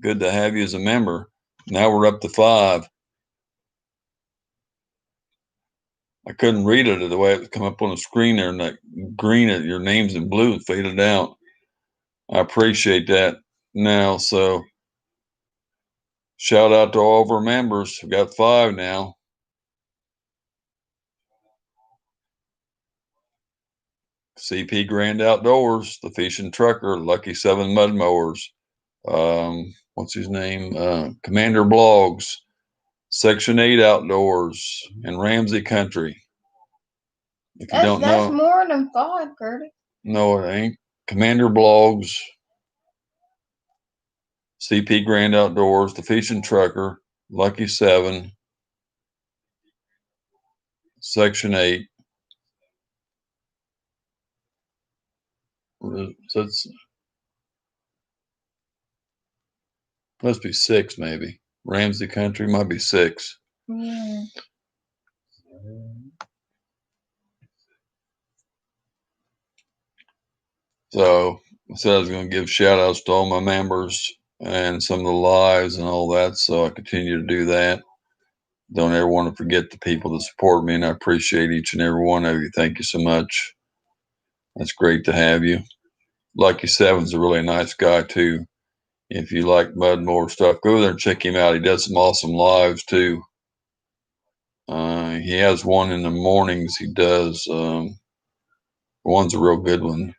Good to have you as a member. Now we're up to 5. I couldn't read it the way it come up on the screen there, and that green, your name's in blue and faded out. I appreciate that. Now, so shout out to all of our members. We've got 5 now. CP Grand Outdoors, the Fishing Trucker, Lucky 7 Mud Mowers, what's his name? Commander Blogs, Section 8 Outdoors in Ramsey Country. If you don't That's know, more than 5, Curtis. no, it ain't. Commander Blogs, CP Grand Outdoors, The Fishing Trucker, Lucky 7, Section 8. So it's must be 6, maybe. Ramsey Country might be 6. Yeah. So I said I was going to give shout outs to all my members and some of the lives and all that. So I continue to do that. Don't ever want to forget the people that support me, and I appreciate each and every one of you. Thank you so much. That's great to have you. Lucky Seven's a really nice guy too. If you like Mudmore stuff, go there and check him out. He does some awesome lives too. He has one in the mornings. He does. One's a real good one.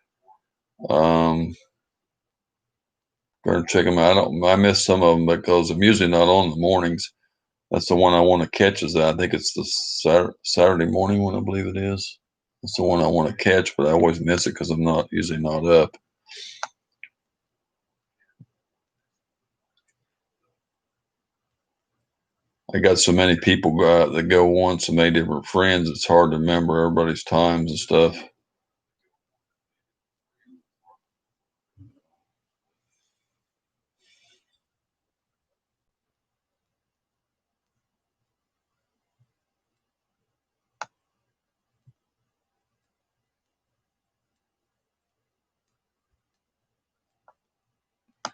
Go and check him out. I miss some of them because I'm usually not on the mornings. That's the one I want to catch. I think it's the Saturday morning one. I believe it is. That's the one I want to catch, but I always miss it because I'm not usually not up. I got so many people that go once, so many different friends. It's hard to remember everybody's times and stuff.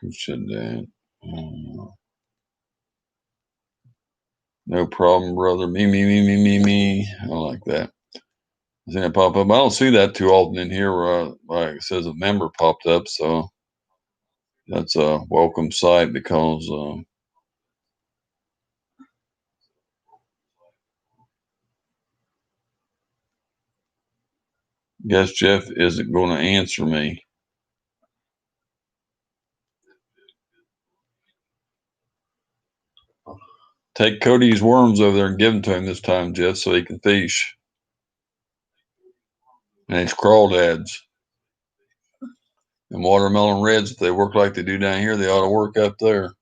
Who said that? No problem, brother. Me. I like that. I seen it pop up. I don't see that too often in here. Like it says a member popped up, so that's a welcome sight because guess Jeff isn't going to answer me. Take Cody's worms over there and give them to him this time, Jeff, so he can fish. And it's crawdads. And watermelon reds, if they work like they do down here, they ought to work up there.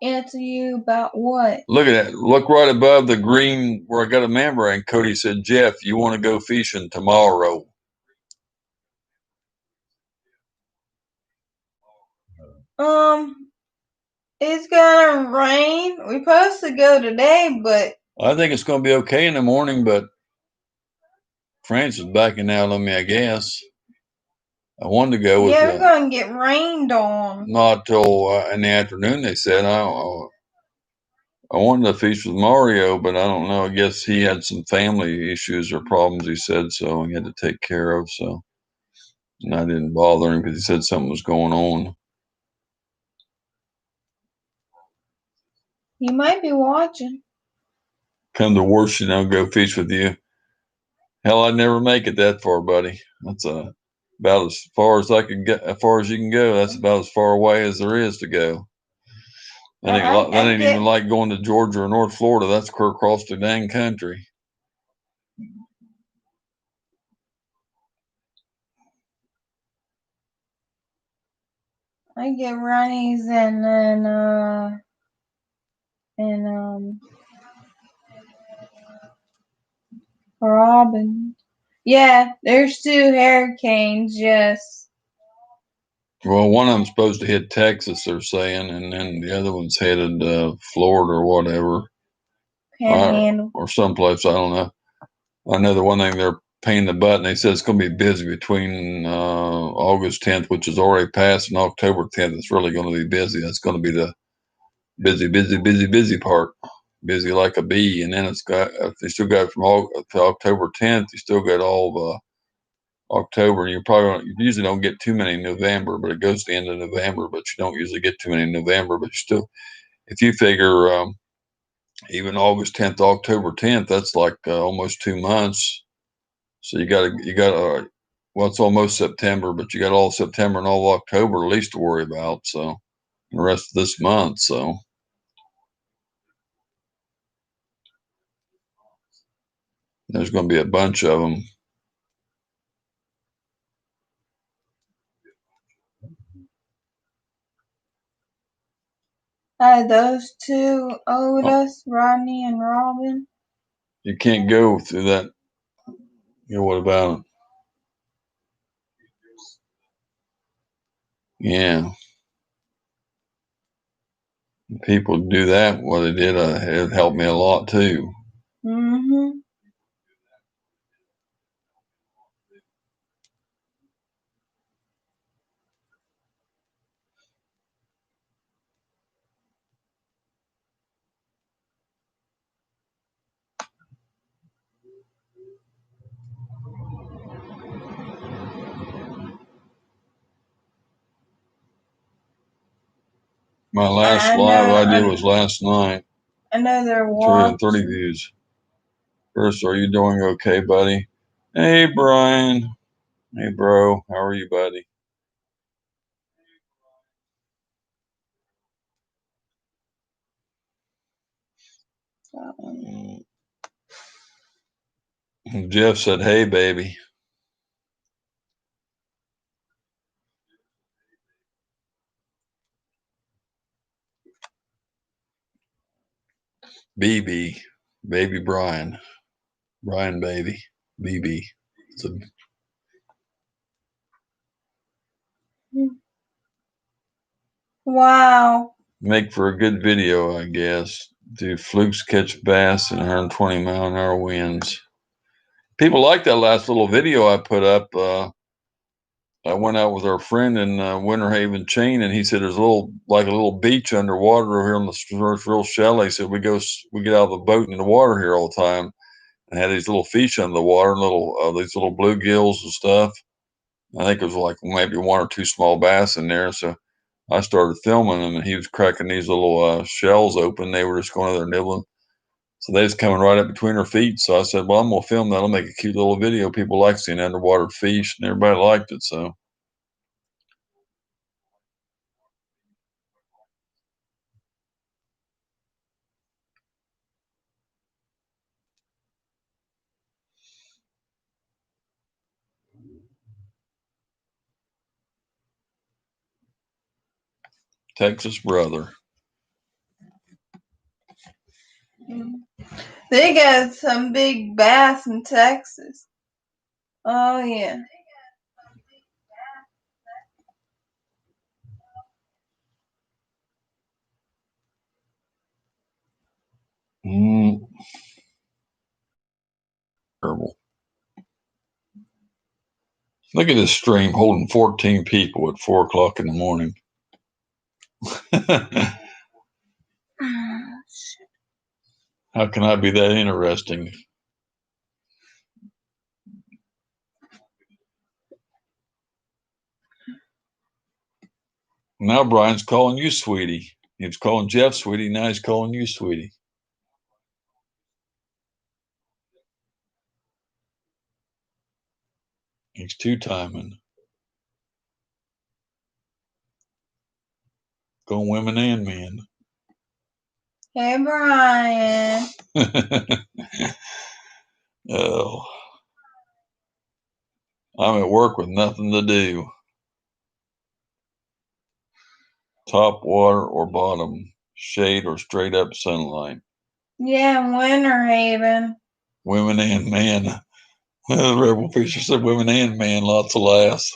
Answer you about what? Look at that. Look right above the green where I got a member, and Cody said, Jeff, you want to go fishing tomorrow? It's gonna rain. We're supposed to go today, but I think it's going to be okay in the morning, but France is backing out on me, I guess. I wanted to go with we're gonna get rained on. Not till in the afternoon, they said. I wanted to fish with Mario, but I don't know. I guess he had some family issues or problems, he said, so he had to take care of. So, and I didn't bother him because he said something was going on. He might be watching. Come to Washington, go fish with you. Hell, I'd never make it that far, buddy. That's about as far as I can get, as far as you can go. That's about as far away as there is to go. That ain't even like going to Georgia or North Florida. That's clear across the dang country. I get Ronnie's and Robin. Yeah, there's 2 hurricanes, yes. Well, one of them's supposed to hit Texas, they're saying, and then the other one's headed Florida or whatever. Or someplace, I don't know. I know the one thing they're paying the button. They said it's going to be busy between August 10th, which is already passed, and October 10th. It's really going to be busy. That's going to be the busy part. Busy like a bee. And then it's got, they still got from October 10th, you still got all of October. And you usually don't get too many in November, but it goes to the end of November, but you don't usually get too many in November. But you still, if you figure even August 10th, October 10th, that's like almost 2 months. So you got well, it's almost September, but you got all September and all October at least to worry about. So the rest of this month. So there's going to be a bunch of them. Those two owed us, Rodney and Robin. You can't go through that. You know, what about it? Yeah. People do that. What they did, it helped me a lot too. Mm-hmm. My last live I did was last night. I know they're 230 views. First, are you doing okay, buddy? Hey, Brian. Hey, bro. How are you, buddy? Jeff said, hey, baby. BB. Baby Brian. Brian, baby. BB. It's a Wow. make for a good video, I guess. Do flukes catch bass in 120-mile-an-hour winds? People like that last little video I put up. I went out with our friend in Winter Haven Chain, and he said there's a little beach underwater here on the shore. It's real shallow. He said we get out of the boat in the water here all the time, and had these little fish under the water, these little bluegills and stuff. I think it was like maybe one or two small bass in there. So I started filming him, and he was cracking these little shells open. They were just going over there nibbling. So they was coming right up between her feet. So I said, well, I'm going to film that. I'll make a cute little video. People like seeing underwater fish, and everybody liked it. So Texas brother. They got some big bass in Texas. Oh, yeah. Terrible. Look at this stream holding 14 people at 4 o'clock in the morning. How can I be that interesting? Now Brian's calling you sweetie. He was calling Jeff sweetie. Now he's calling you sweetie. He's two-timing. Going women and men. Hey, Brian. Oh, I'm at work with nothing to do. Top water or bottom, shade or straight up sunlight. Yeah, Winter Haven. Women and men. Rebel Fisher said women and men, lots of laughs.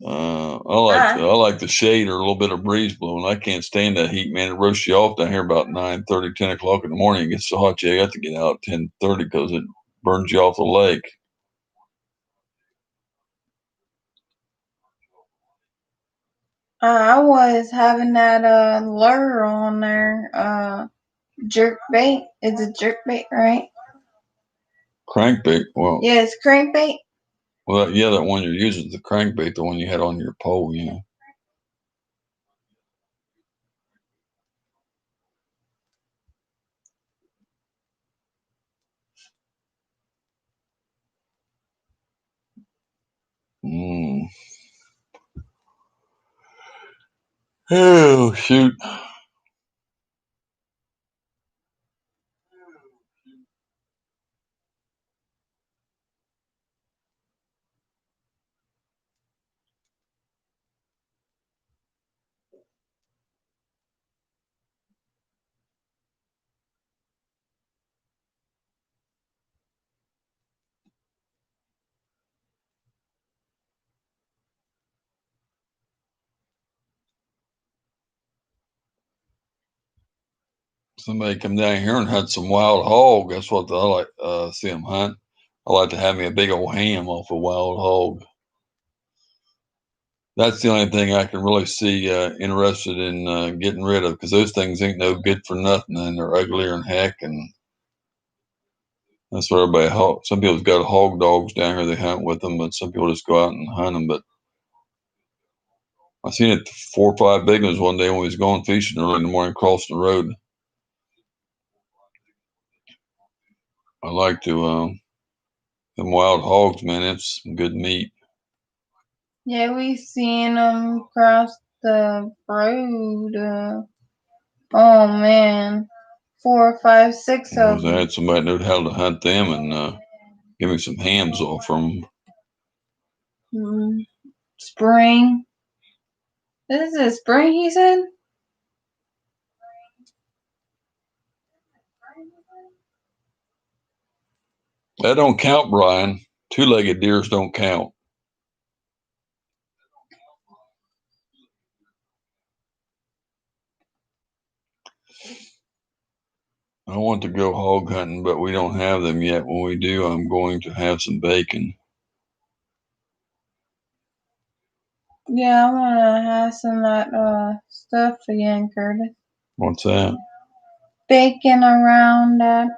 I like the shade or a little bit of breeze blowing. I can't stand that heat, man. It roasts you off down here about 9:30, 10 o'clock in the morning. It gets so hot you got to get out at 10:30 because it burns you off the lake. I was having that lure on there. Jerk bait. It's a jerk bait, right? Crankbait. Well, yeah, it's crankbait. Well, yeah, that one you're using is the crankbait, the one you had on your pole, you know. Mm. Oh, shoot. Somebody come down here and hunt some wild hog. That's what I like see them hunt. I like to have me a big old ham off a wild hog. That's the only thing I can really see interested in getting rid of, because those things ain't no good for nothing, and they're uglier than heck. And that's what everybody some people's got hog dogs down here they hunt with them, but some people just go out and hunt them. But I seen it 4 or 5 big ones one day when we was going fishing early in the morning, crossing the road. I like to them wild hogs, man. It's some good meat. Yeah, we seen them across the road. Oh man, 4, 5, 6 of I them. had somebody know how to hunt them and give me some hams off from them. Spring. This is it spring, he said? That don't count, Brian. 2-legged deers don't count. I want to go hog hunting, but we don't have them yet. When we do, I'm going to have some bacon. Yeah, I wanna have some of that stuff again, Curtis. What's that? Bacon around that.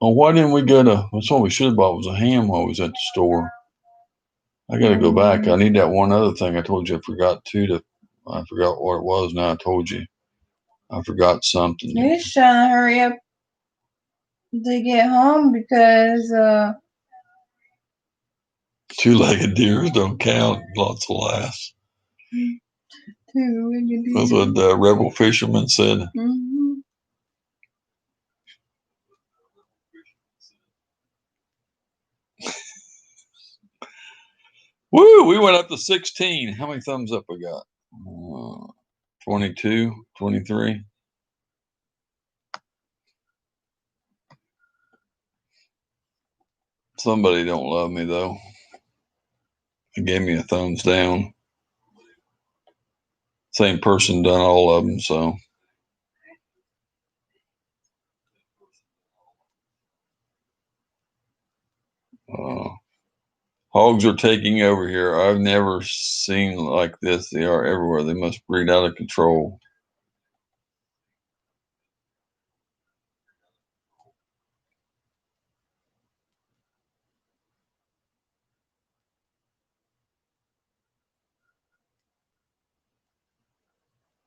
Oh, why didn't we go to? That's what we should have bought was a ham while we was at the store. I got to go back. I need that one other thing I told you I forgot too. I forgot what it was. Now I told you. I forgot something. You're just trying to hurry up to get home because 2-legged deers don't count. Lots of laughs. That's what the rebel fisherman said. Mm-hmm. Woo! We went up to 16. How many thumbs up we got? 22, 23. Somebody don't love me though. They gave me a thumbs down. Same person done all of them, so. Hogs are taking over here. I've never seen like this. They are everywhere. They must breed out of control.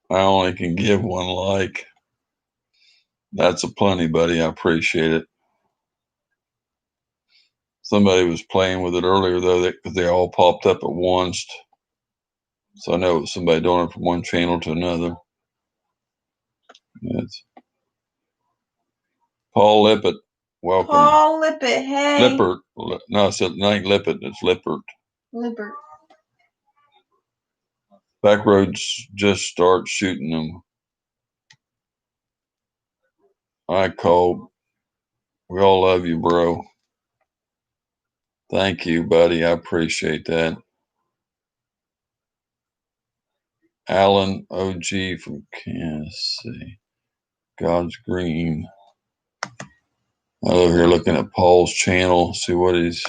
I only can give one like. That's a plenty, buddy. I appreciate it. Somebody was playing with it earlier, though, because they all popped up at once. So I know it was somebody doing it from one channel to another. It's Paul Lippert. Welcome. Paul Lippert, hey. Lippert. No, I said it ain't Lippert. It's Lippert. Lippert. Backroads just start shooting them. All right, Cole. We all love you, bro. Thank you, buddy. I appreciate that. Alan OG from Kansas City. God's Green. I'm over here looking at Paul's channel, see what he's.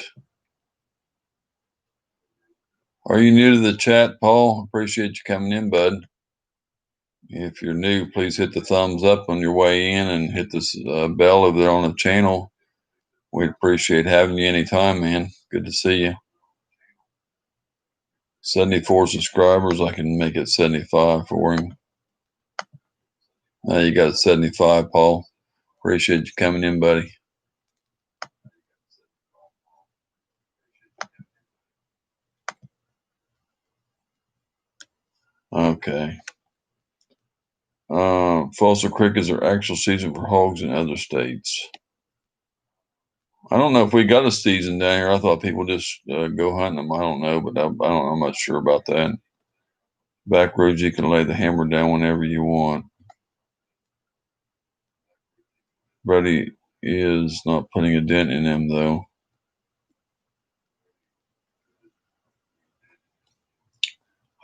Are you new to the chat, Paul? Appreciate you coming in, bud. If you're new, please hit the thumbs up on your way in and hit this bell over there on the channel. We'd appreciate having you anytime, man. Good to see you. 74 subscribers. I can make it 75 for him. Now you got 75, Paul. Appreciate you coming in, buddy. Okay. Fossil Creek is their actual season for hogs in other states. I don't know if we got a season down here. I thought people just go hunting them. I don't know, but I'm not sure about that. Back roads, you can lay the hammer down whenever you want. Brady is not putting a dent in them, though.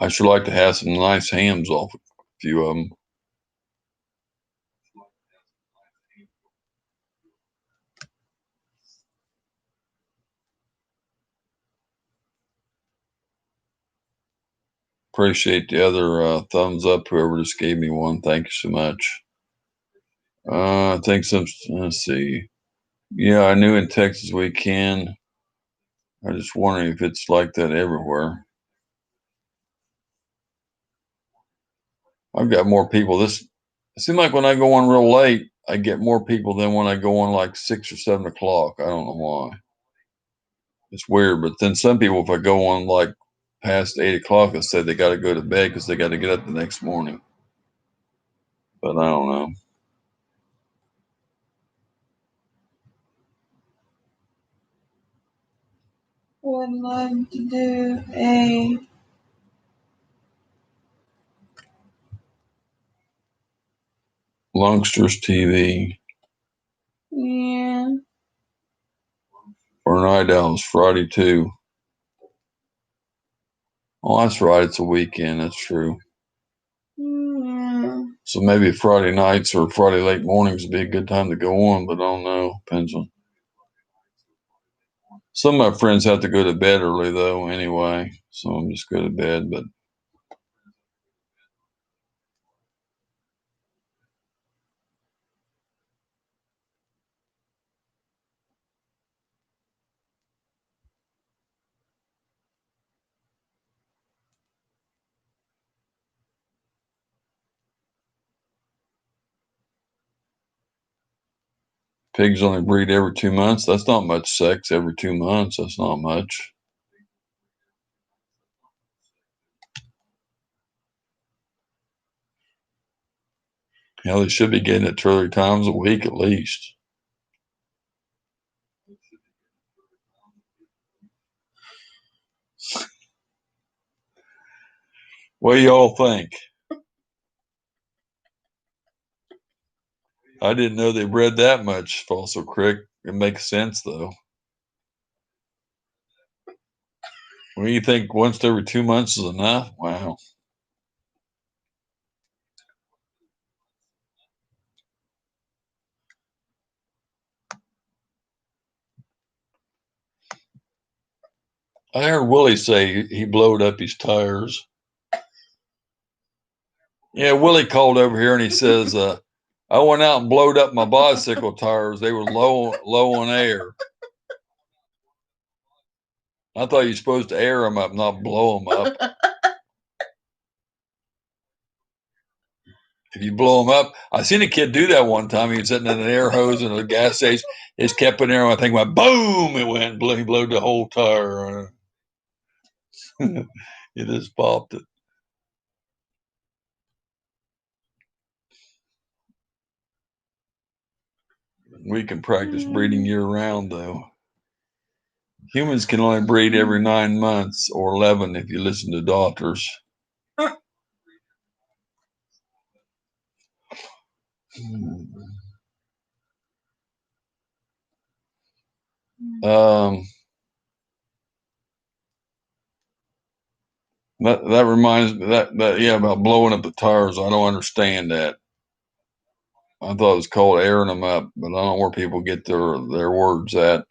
I sure like to have some nice hams off a few of them. Appreciate the other thumbs up, whoever just gave me one. Thank you so much. I think let's see. Yeah, I knew in Texas we can. I'm just wondering if it's like that everywhere. I've got more people. It seems like when I go on real late, I get more people than when I go on like 6 or 7 o'clock. I don't know why. It's weird. But then some people, if I go on like past 8 o'clock, they say they got to go to bed because they got to get up the next morning. But I don't know. Would like to do a Longsters TV. Yeah. Or Night Owls Friday too. Oh, that's right. It's a weekend. That's true. Yeah. So maybe Friday nights or Friday late mornings would be a good time to go on, but I don't know. Depends on. Some of my friends have to go to bed early though, anyway. So I'm just go to bed. But pigs only breed every 2 months. That's not much sex every 2 months. That's not much. They should be getting it 2 or 3 times a week at least. What do y'all think? I didn't know they bred that much, Fossil Creek. It makes sense though. What do you think? Once every 2 months is enough? Wow. I heard Willie say he blowed up his tires. Yeah, Willie called over here and he says, I went out and blowed up my bicycle tires. They were low on air. I thought you're supposed to air them up, not blow them up. If you blow them up, I seen a kid do that one time. He was sitting in an air hose in a gas station. He just kept in there. And I think went boom. It went. He blew the whole tire. It just popped it. We can practice breeding year round, though. Humans can only breed every 9 months or 11 if you listen to doctors. That reminds me that yeah, about blowing up the tires. I don't understand that. I thought it was called airing them up, but I don't know where people get their words at.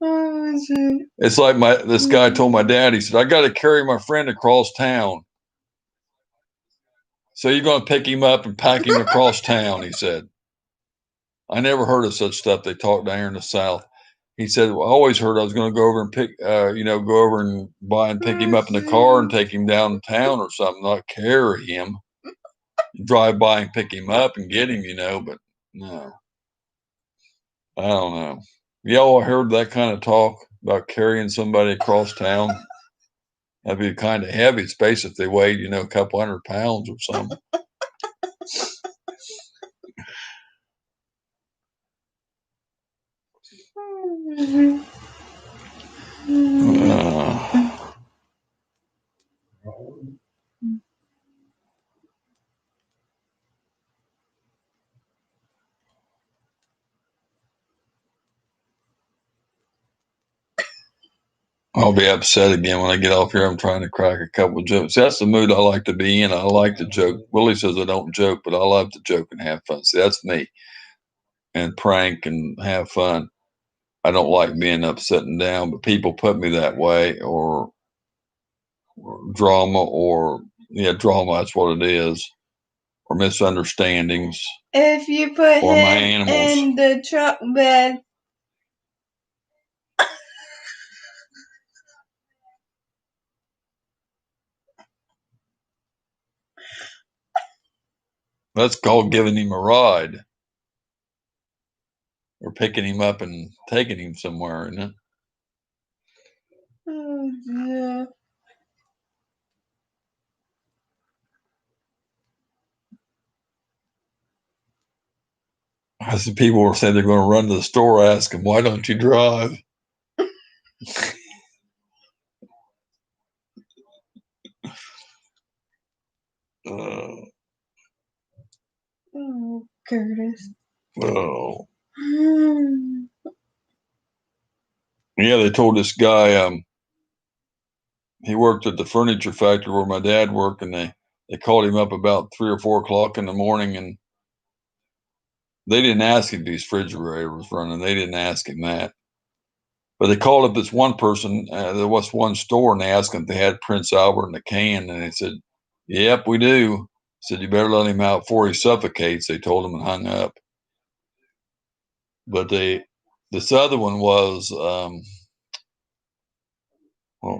It's like this guy told my dad. He said, "I got to carry my friend across town." So you're going to pick him up and pack him across town? He said. I never heard of such stuff. They talk down here in the South. He said, well, I always heard I was going to go over and go over and buy and pick him up in the car and take him downtown or something, not carry him. Drive by and pick him up and get him, but no. I don't know. Y'all heard that kind of talk about carrying somebody across town? That'd be kind of heavy, especially if they weighed, a couple 100 pounds or something. I'll be upset again when I get off here. I'm trying to crack a couple of jokes. That's the mood I like to be in. I like to joke. Willie says I don't joke, but I love to joke and have fun. See, that's me. And prank and have fun. I don't like being upset and down, but people put me that way, or drama, or drama. That's what it is, or misunderstandings, If you put or my him animals. in the truck bed, That's called giving him a ride, or picking him up and taking him somewhere, isn't it? oh dear. I see people were saying they're going to run to the store, ask him, "Why don't you drive?" Uh, Oh, Curtis. oh, yeah. They told this guy he worked at the furniture factory where my dad worked, and they called him up about 3 or 4 o'clock in the morning, and they didn't ask him if his refrigerator was running. They didn't ask him that. But they called up this one person. There was one store, and they asked him if they had Prince Albert in a can, and they said, "Yep, we do." Said, "You better let him out before he suffocates." They told him and hung up. But this other one was, well,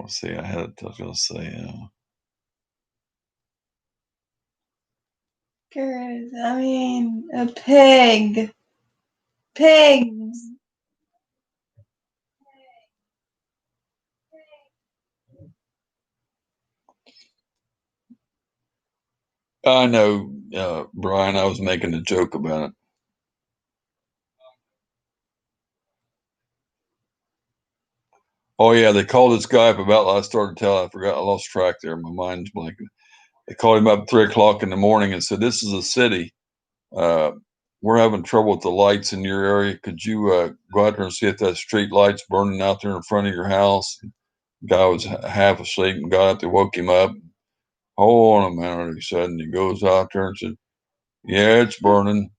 let's see, I was going to say, Curtis, I mean, a pig. Pigs. I know, Brian, I was making a joke about it. Oh yeah, they called this guy up about. I started telling. I forgot. I lost track there. My mind's blanking. They called him up 3 o'clock in the morning and said, "This is a city. Uh, we're having trouble with the lights in your area. Could you go out there and see if that street light's burning out there in front of your house?" The guy was half asleep and got up. They woke him up. Hold on a minute, he said, and he goes out there and said, "Yeah, it's burning."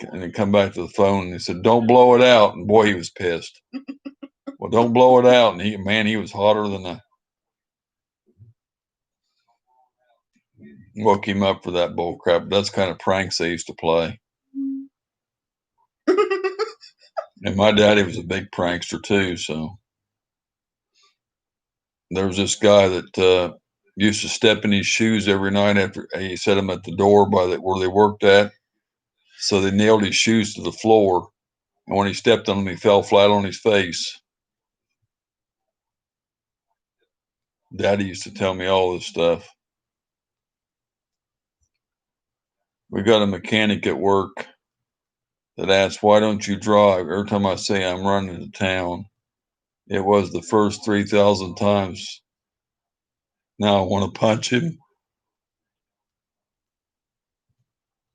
And he come back to the phone and he said, "Don't blow it out." And boy, he was pissed. Well, don't blow it out. And he was hotter than a. Woke him up for that bull crap. That's kind of pranks they used to play. And my daddy was a big prankster too. So there was this guy that used to step in his shoes every night after he set them at the door where they worked at. So they nailed his shoes to the floor. And when he stepped on them, he fell flat on his face. Daddy used to tell me all this stuff. We got a mechanic at work that asks, "Why don't you drive?" Every time I say I'm running to town, it was the first 3,000 times. Now I want to punch him.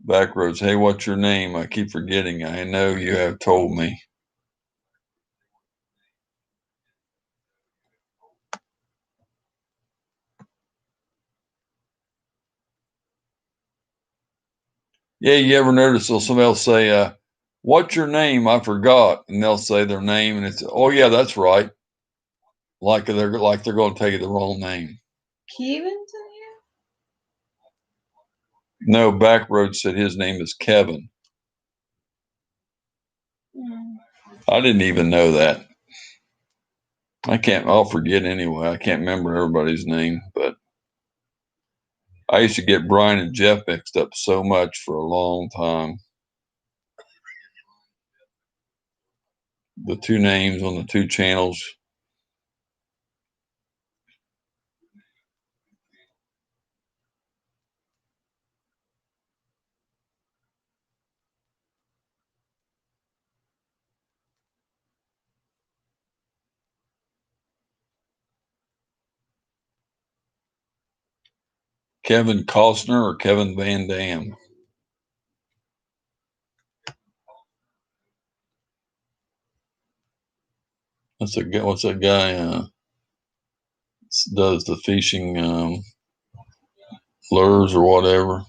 Backroads, hey, what's your name? I keep forgetting. I know you have told me. Yeah, you ever notice somebody else say, "What's your name?" I forgot. And they'll say their name, and it's, "Oh, yeah, that's right." Like they're going to tell you the wrong name. Kevin's in here? No, Backroads said his name is Kevin. Mm. I didn't even know that. I'll forget anyway. I can't remember everybody's name, but I used to get Brian and Jeff mixed up so much for a long time. The two names on the two channels. Kevin Costner or Kevin Van Dam? What's that guy does the fishing lures or whatever?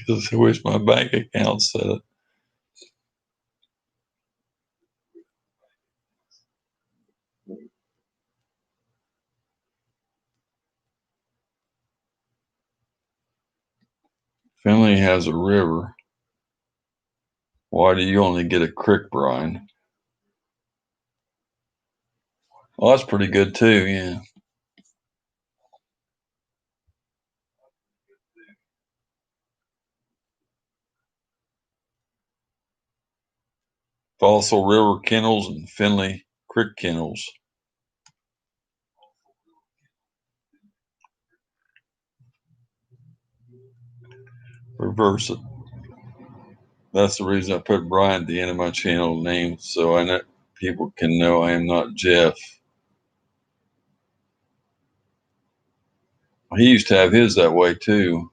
I wish my bank account said it. Finley has a river. Why do you only get a creek, Brian? Well, that's pretty good too, yeah. Fossil River Kennels and Finley Creek Kennels. Reverse it. That's the reason I put Brian at the end of my channel name, so I know people can know I am not Jeff. He used to have his that way too.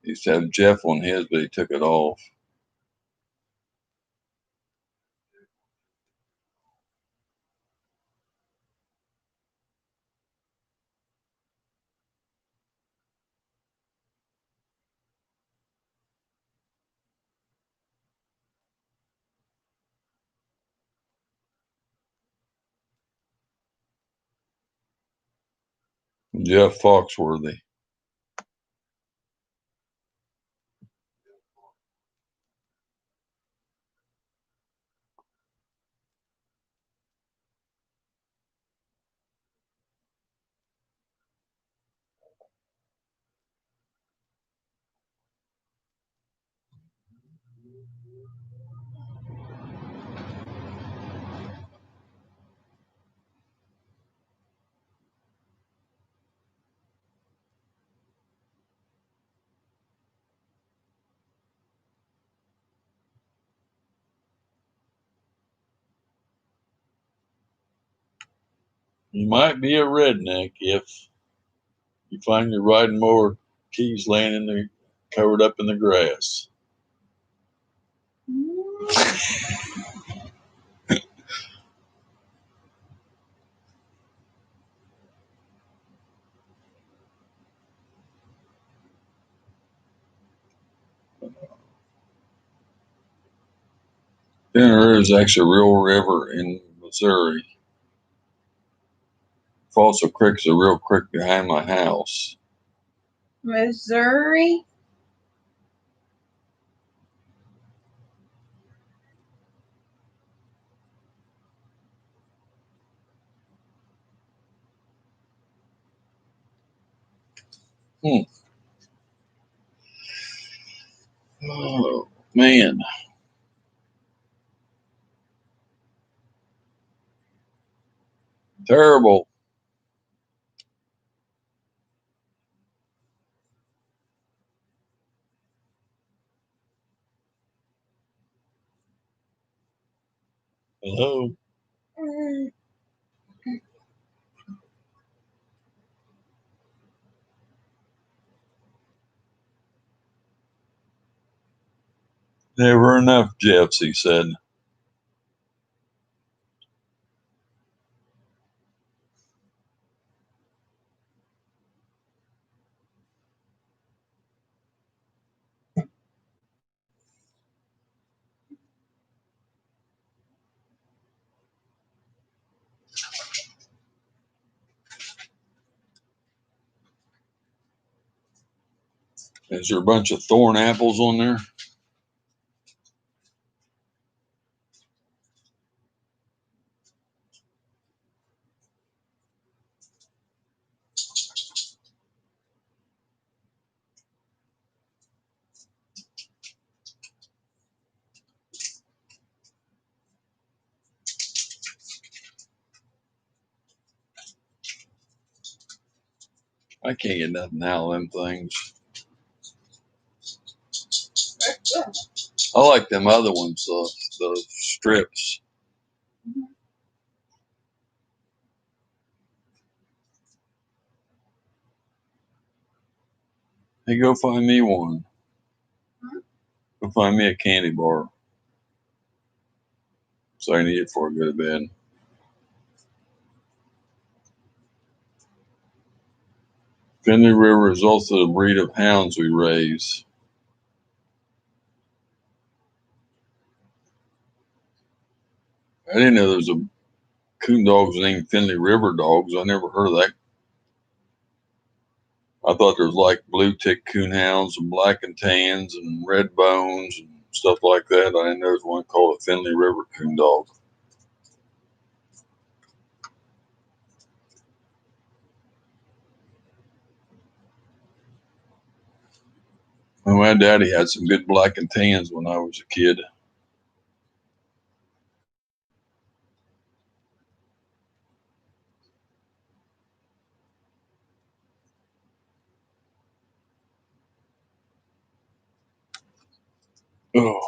He used to have Jeff on his, but he took it off. Jeff Foxworthy. You might be a redneck if you find your riding mower keys laying in the covered up in the grass. There is actually a real river in Missouri. Fossil Creek is a real creek behind my house. Missouri? Oh, man. Terrible. Hello. Mm. Never enough Jeffs, he said. Is there a bunch of thorn apples on there? I can't get nothing out of them things. I like them other ones, the strips. Hey, go find me one. Go find me a candy bar. So I can eat it before I go to bed. Finley River is also the breed of hounds we raise. I didn't know there was a coon dogs named Finley River dogs. I never heard of that. I thought there was like blue tick coon hounds and black and tans and red bones and stuff like that. I didn't know there was one called a Finley River coon dog. Well, my daddy had some good black and tans when I was a kid. Oh,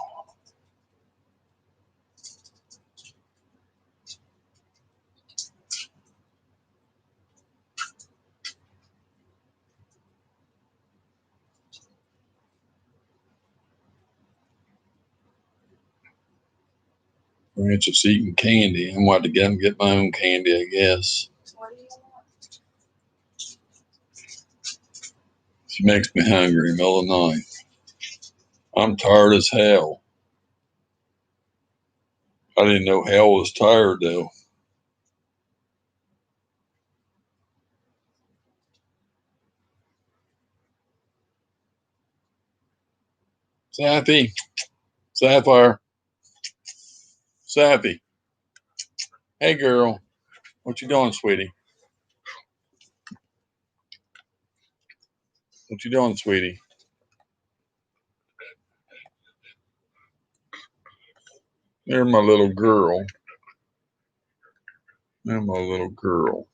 we're just eating candy. I'm about to get my own candy, I guess. What do you want? She makes me hungry in the middle of the night. I'm tired as hell. I didn't know hell was tired though. Sappy, Sapphire, Sappy. Hey girl, what you doing, sweetie? What you doing, sweetie? There's my little girl. There's my little girl.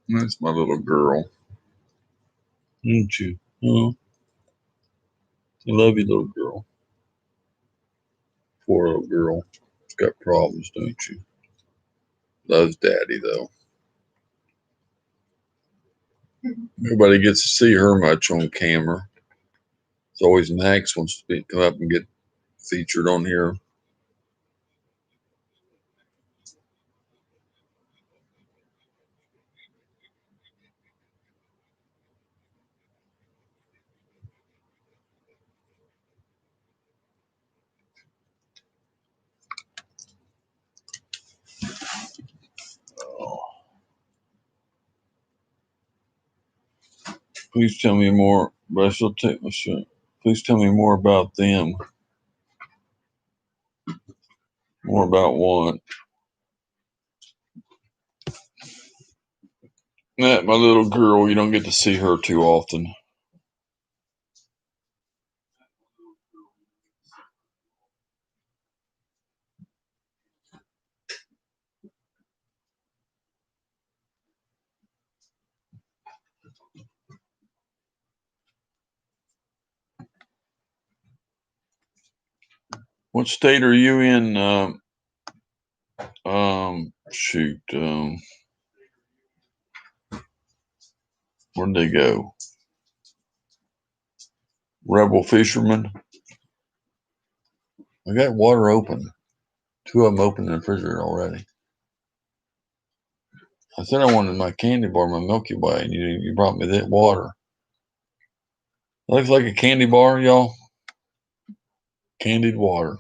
That's my little girl. Ain't you? Oh, I love you, little girl. Poor little girl. She's got problems, don't you? Loves daddy, though. Nobody gets to see her much on camera. It's always Max wants to come up and get featured on here. Oh, please tell me more. But I shall take my shot. Please tell me more about them. More about what? That my little girl. You don't get to see her too often. What state are you in? Shoot. Where'd they go? Rebel Fisherman. I got water open. Two of them open in the refrigerator already. I said I wanted my candy bar, my Milky Way, and you brought me that water. It looks like a candy bar, y'all. Candied water.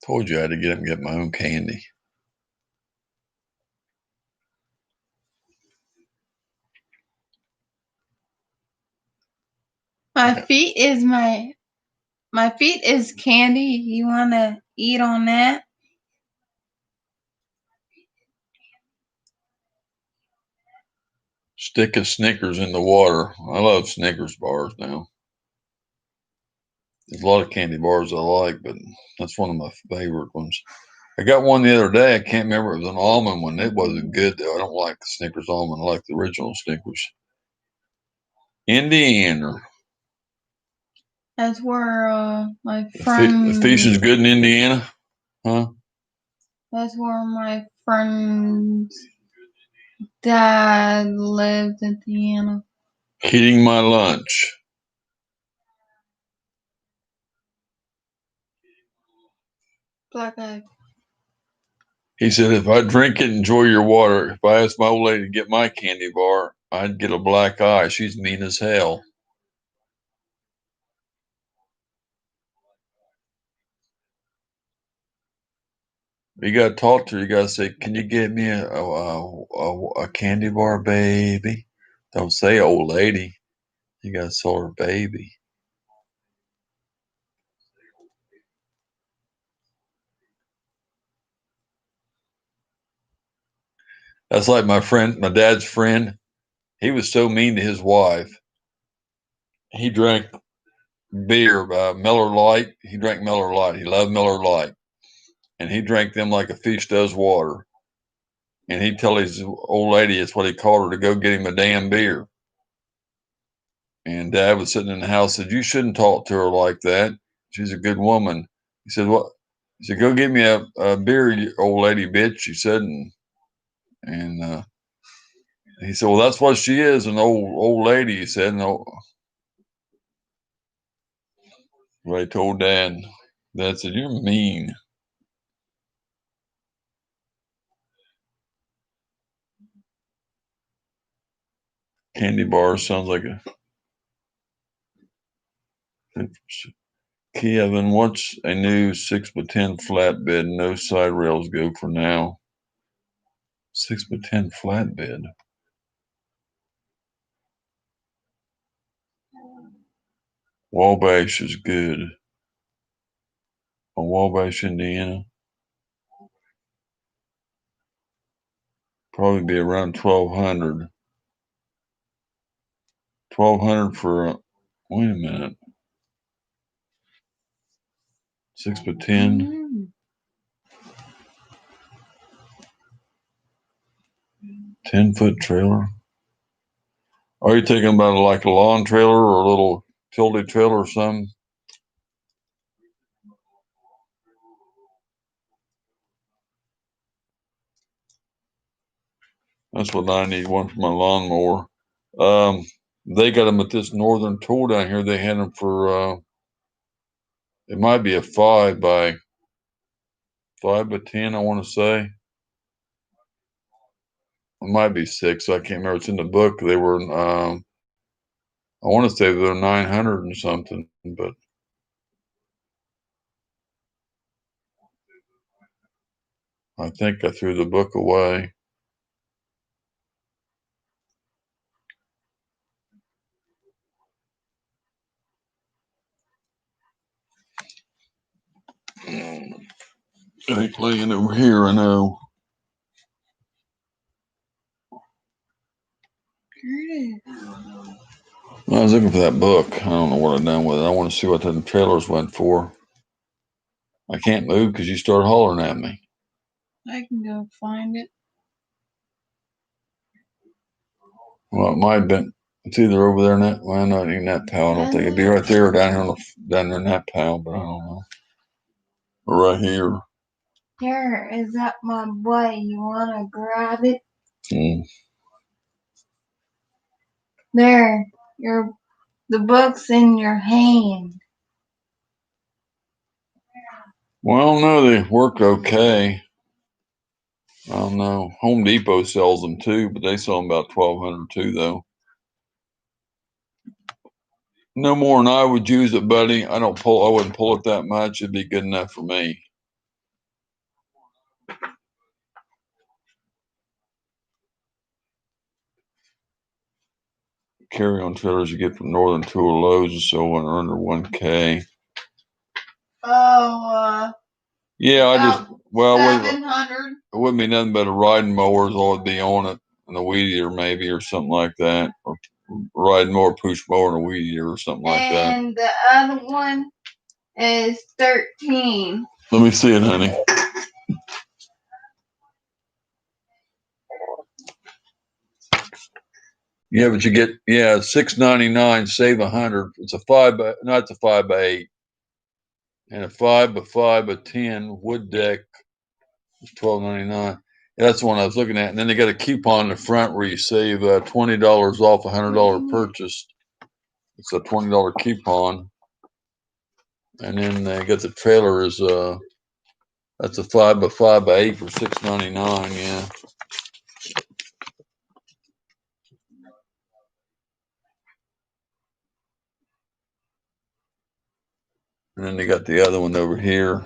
Told you I had to get up and get my own candy. My feet is candy. You wanna eat on that? Stick of Snickers in the water. I love Snickers bars now. There's a lot of candy bars I like, but that's one of my favorite ones. I got one the other day. I can't remember. It was an almond one. It wasn't good, though. I don't like the Snickers almond. I like the original Snickers. Indiana. That's where my friend. Fish is good in Indiana, huh? That's where my friend's dad lived in Indiana. Eating my lunch. Black egg. He said, if I drink it, enjoy your water. If I asked my old lady to get my candy bar, I'd get a black eye. She's mean as hell. You got to talk to her. You got to say, can you get me a candy bar, baby? Don't say old lady. You got to tell her baby. That's like my dad's friend. He was so mean to his wife. He drank beer, Miller Lite. He drank Miller Lite. He loved Miller Lite. And he drank them like a fish does water. And he'd tell his old lady, it's what he called her, to go get him a damn beer. And Dad was sitting in the house, said, you shouldn't talk to her like that. She's a good woman. He said, what? He said, go get me a beer, you old lady bitch. He said, and he said, well, that's what she is, an old lady. He said, no. Well, I told Dad. Dad said, you're mean. Candy bar sounds like a Kevin, what's a new 6x10 flatbed? No side rails go for now. 6x10 flatbed. Wabash is good. On Wabash, Indiana. Probably be around 1,200. 1,200 for wait a minute. 6x10. 10-foot trailer. Are you thinking about like a lawn trailer or a little tilted trailer or something? That's what I need, one for my lawnmower. They got them at this Northern Tool down here. They had them for, it might be a 5x10, I want to say. It might be 6. I can't remember. It's in the book. They were, I want to say they're 900 and something, but I think I threw the book away. It ain't laying over here, I know. I was looking for that book. I don't know what I've done with it. I want to see what the trailers went for. I can't move because you start hollering at me. I can go find it. Well, it might have been. It's either over there in that. Well, not in that pile. I don't think it'd be right there or down there in that pile, but I don't know. Or right here. Here is that my boy. You wanna grab it? There, the book's in your hand. Well, no, they work okay. I don't know. Home Depot sells them too, but they sell them about 1,200 too, though. No more than I would use it, buddy. I wouldn't pull it that much. It'd be good enough for me. Carry-on trailers you get from Northern Tool Lowe's and so on are under 1K. Oh, yeah, 700. it wouldn't be nothing but a riding mower is all it'd be on it. and a weed eater maybe, or something like that, or riding more push mower and a weed eater or something like that. And the other one is 13. Let me see it, honey. Yeah, but you get $6.99, save $100. It's a 5x, not the 5x8, and a 5x5x10 wood deck is $12.99. Yeah, that's the one I was looking at. And then they got a coupon in the front where you save $20 off a $100 purchase. It's a $20 coupon, and then they got the trailer is that's a 5x5x8 for $6.99. Yeah. And then they got the other one over here.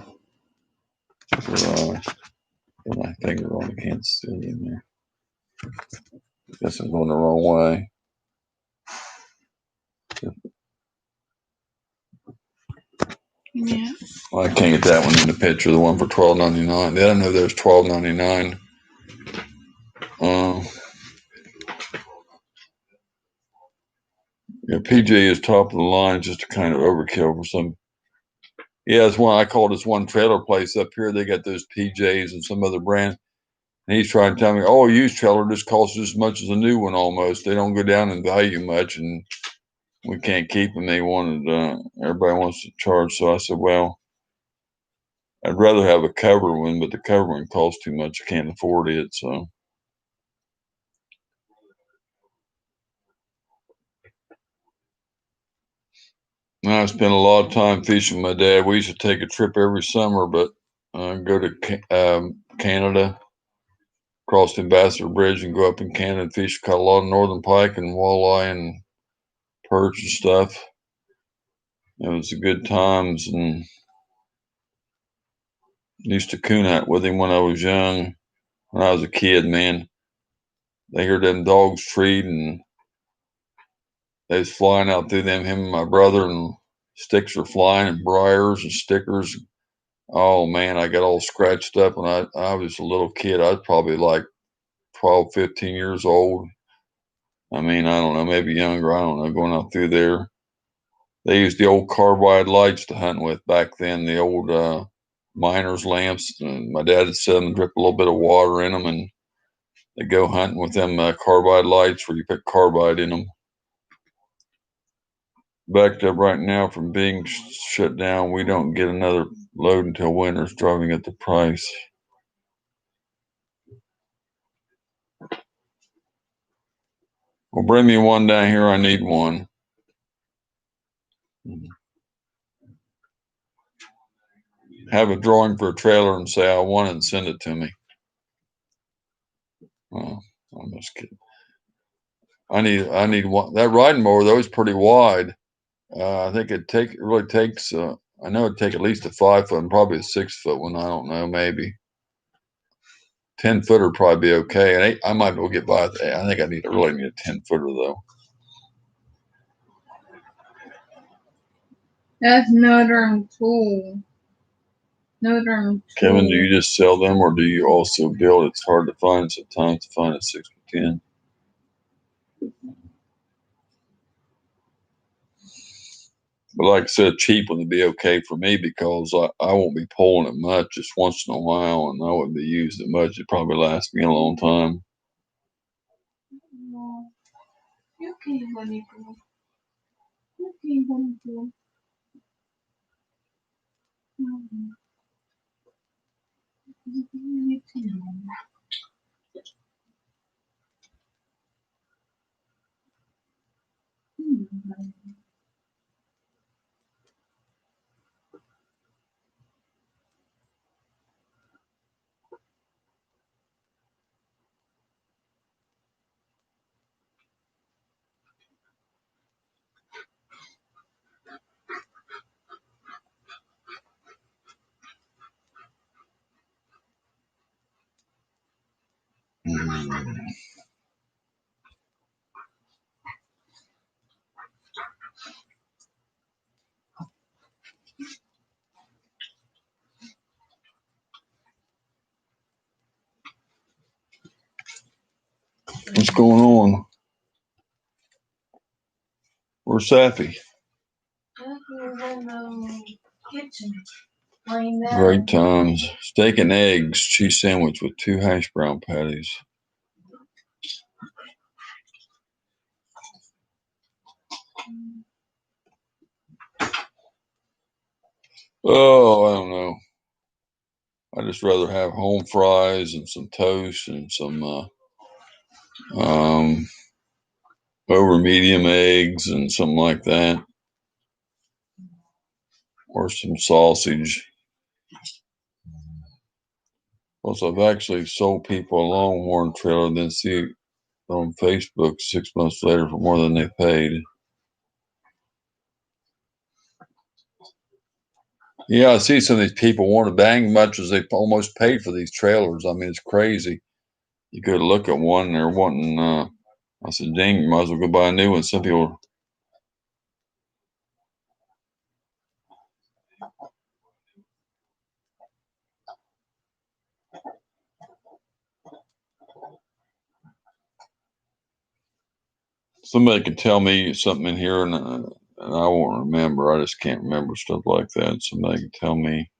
For, put my finger on it, can't see in there. Guess I'm going the wrong way. Yeah. Well, I can't get that one in the picture. The one for $12.99. They don't know there's $12.99. Yeah, PJ is top of the line, just a kind of overkill for some. Yeah, it's one I call this one trailer place up here. They got those PJs and some other brand. And he's trying to tell me, oh, a used trailer just costs as much as a new one almost. They don't go down in value much, and we can't keep them. They wanted, everybody wants to charge. So I said, well, I'd rather have a cover one, but the cover one costs too much. I can't afford it. So I spent a lot of time fishing with my dad. We used to take a trip every summer, but go to Canada, cross the Ambassador Bridge, and go up in Canada and fish. Caught a lot of northern pike and walleye and perch and stuff. It was good times, and used to coon hunt with him when I was young. When I was a kid, man, they hear them dogs treat, and they was flying out through them. Him and my brother, and sticks were flying, and briars and stickers. Oh man, I got all scratched up when I was a little kid. I was probably like 12, 15 years old. I mean, I don't know, maybe younger. I don't know, going out through there. They used the old carbide lights to hunt with back then, the old miner's lamps. And my dad had set them, drip a little bit of water in them, and they go hunting with them carbide lights where you put carbide in them. Backed up right now from being shut down. We don't get another load until winter's, driving at the price. Well, bring me one down here. I need one. Have a drawing for a trailer and say I want it and send it to me. Well, I'm just kidding. I need one. That riding mower though is pretty wide. I think it really takes. I know it'd take at least a 5 foot and probably a 6 foot one. I don't know, maybe 10 footer would probably be okay. And I might be able to get by with that. I think I really need a 10 footer though. That's Northern Tool. Northern Tool. Kevin, do you just sell them or do you also build? It's hard to find sometimes to find a 6x10. But like I said, cheap one would be okay for me because I won't be pulling it much, just once in a while, and I wouldn't be using it much. It probably lasts me a long time. No, you can't let me go. You can't let me go. What's going on? Where's Sappy? He's in the kitchen. Laying down. Great times. Steak and eggs, cheese sandwich with 2 hash brown patties. Oh, I don't know. I just rather have home fries and some toast and some over medium eggs and something like that, or some sausage. Plus, I've actually sold people a Longhorn trailer and then see it on Facebook 6 months later for more than they paid. Yeah, I see some of these people want to dang much as they almost paid for these trailers. I mean, it's crazy. You could look at one, they're wanting, I said, dang, you might as well go buy a new one. Some people, somebody could tell me something in here and I won't remember. I just can't remember stuff like that. Somebody can tell me.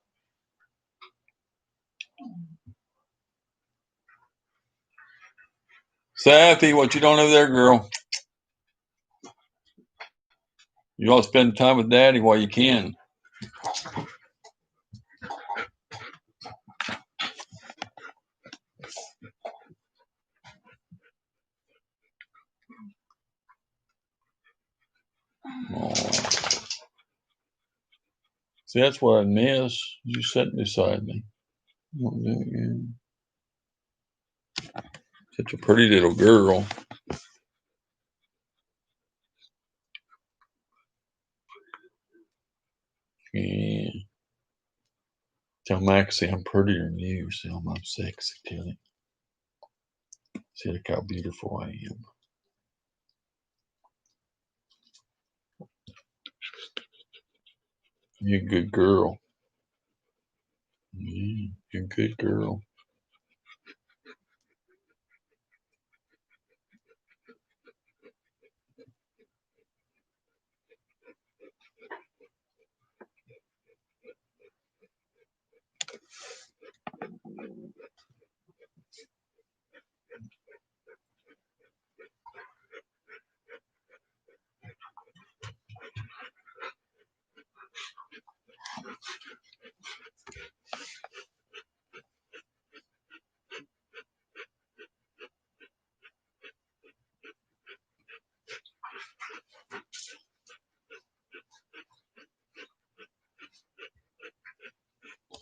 Sappy, what you doing over there, girl? You ought to spend time with Daddy while you can. Oh. See, that's what I miss. You sitting beside me. Won't do it again. Such a pretty little girl. Yeah. Tell Maxie I'm prettier than you. Tell him I'm sexy. Tell him. See, look how beautiful I am. You're a good girl. Yeah, you're a good girl.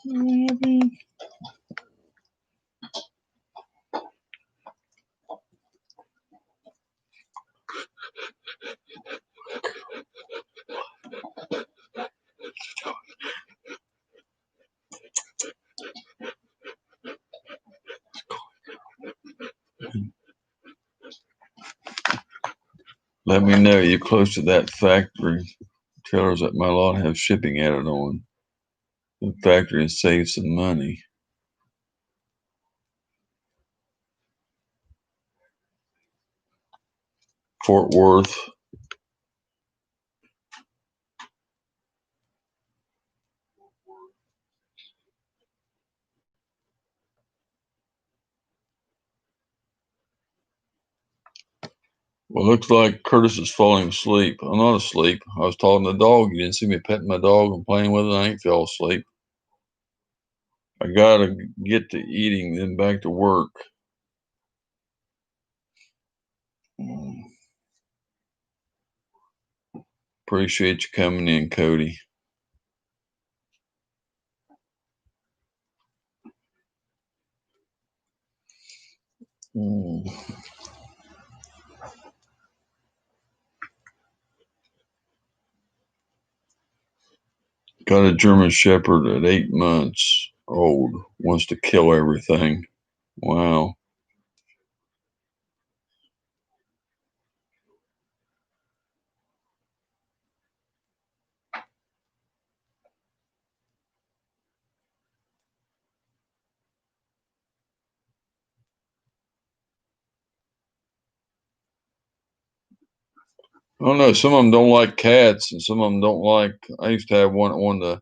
Maybe. Let me know you're close to that factory. Trailers at my lot have shipping added on. The factory has saved some money. Fort Worth. Well, looks like Curtis is falling asleep. I'm not asleep. I was talking to the dog. You didn't see me petting my dog and playing with it. I ain't fell asleep. I gotta get to eating, then back to work. Appreciate you coming in, Cody. Got a German Shepherd at 8 months old. Wants to kill everything. Wow. I don't know. Some of them don't like cats, and some of them don't like. I used to have one of the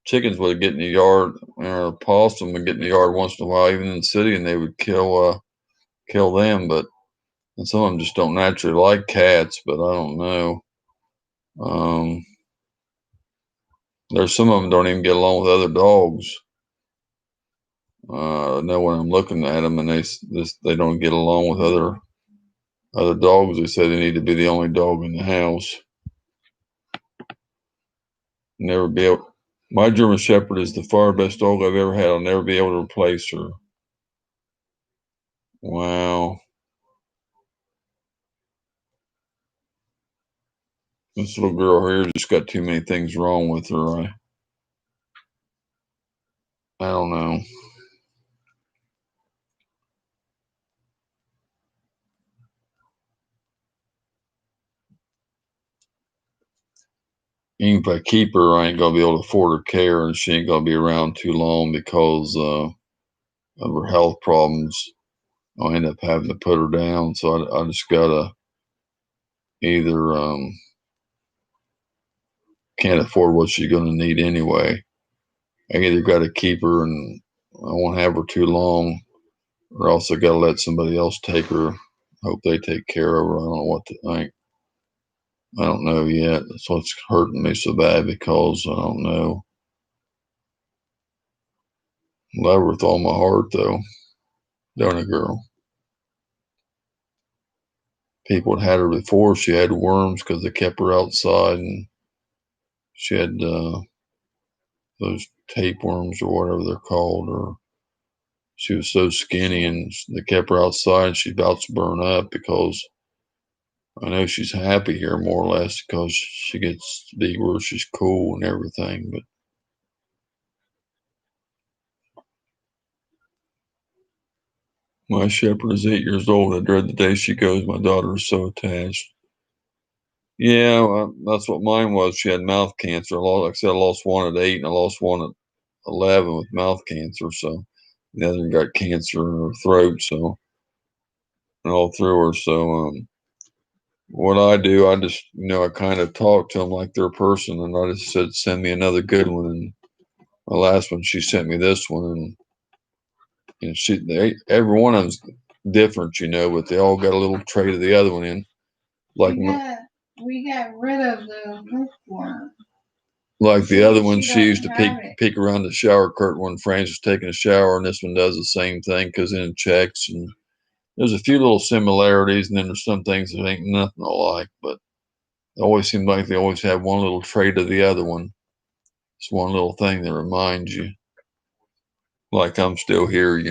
chickens would get in the yard, or a possum would get in the yard once in a while, even in the city, and they would kill them. But and some of them just don't naturally like cats. But I don't know. Um, there's some of them don't even get along with other dogs. I know when I'm looking at them, and they don't get along with other dogs. They say they need to be the only dog in the house. Never be able. My German Shepherd is the far best dog I've ever had. I'll never be able to replace her. Wow. This little girl here just got too many things wrong with her. I don't know. Even if I keep her, I ain't gonna be able to afford her care, and she ain't gonna be around too long because of her health problems. I'll end up having to put her down. So I just gotta either can't afford what she's gonna need anyway. I either gotta keep her and I won't have her too long, or else I gotta let somebody else take her. Hope they take care of her. I don't know what to think. I don't know yet. That's what's hurting me so bad because I don't know. Love her with all my heart, though. Don't it, girl? People had her before. She had worms because they kept her outside, and she had those tapeworms or whatever they're called. Or she was so skinny, and they kept her outside. She's about to burn up because I know she's happy here more or less because she gets to be where she's cool and everything. But my shepherd is 8 years old. I dread the day she goes. My daughter is so attached. Yeah, well, that's what mine was. She had mouth cancer. Like I said, I lost one at 8, and I lost one at 11 with mouth cancer. So the other one got cancer in her throat. So and all through her. So what I do, I just I kind of talk to them like they're a person, and I just said, send me another good one. And my last one, she sent me this one, and every one of them's different, but they all got a little trait of the other one in. Like we got rid of the bookworm. Like the other one, she used to peek around the shower curtain when Francis was taking a shower, and this one does the same thing because then it checks. And there's a few little similarities, and then there's some things that ain't nothing alike, but it always seems like they always have one little trait of the other one. It's one little thing that reminds you, like I'm still here.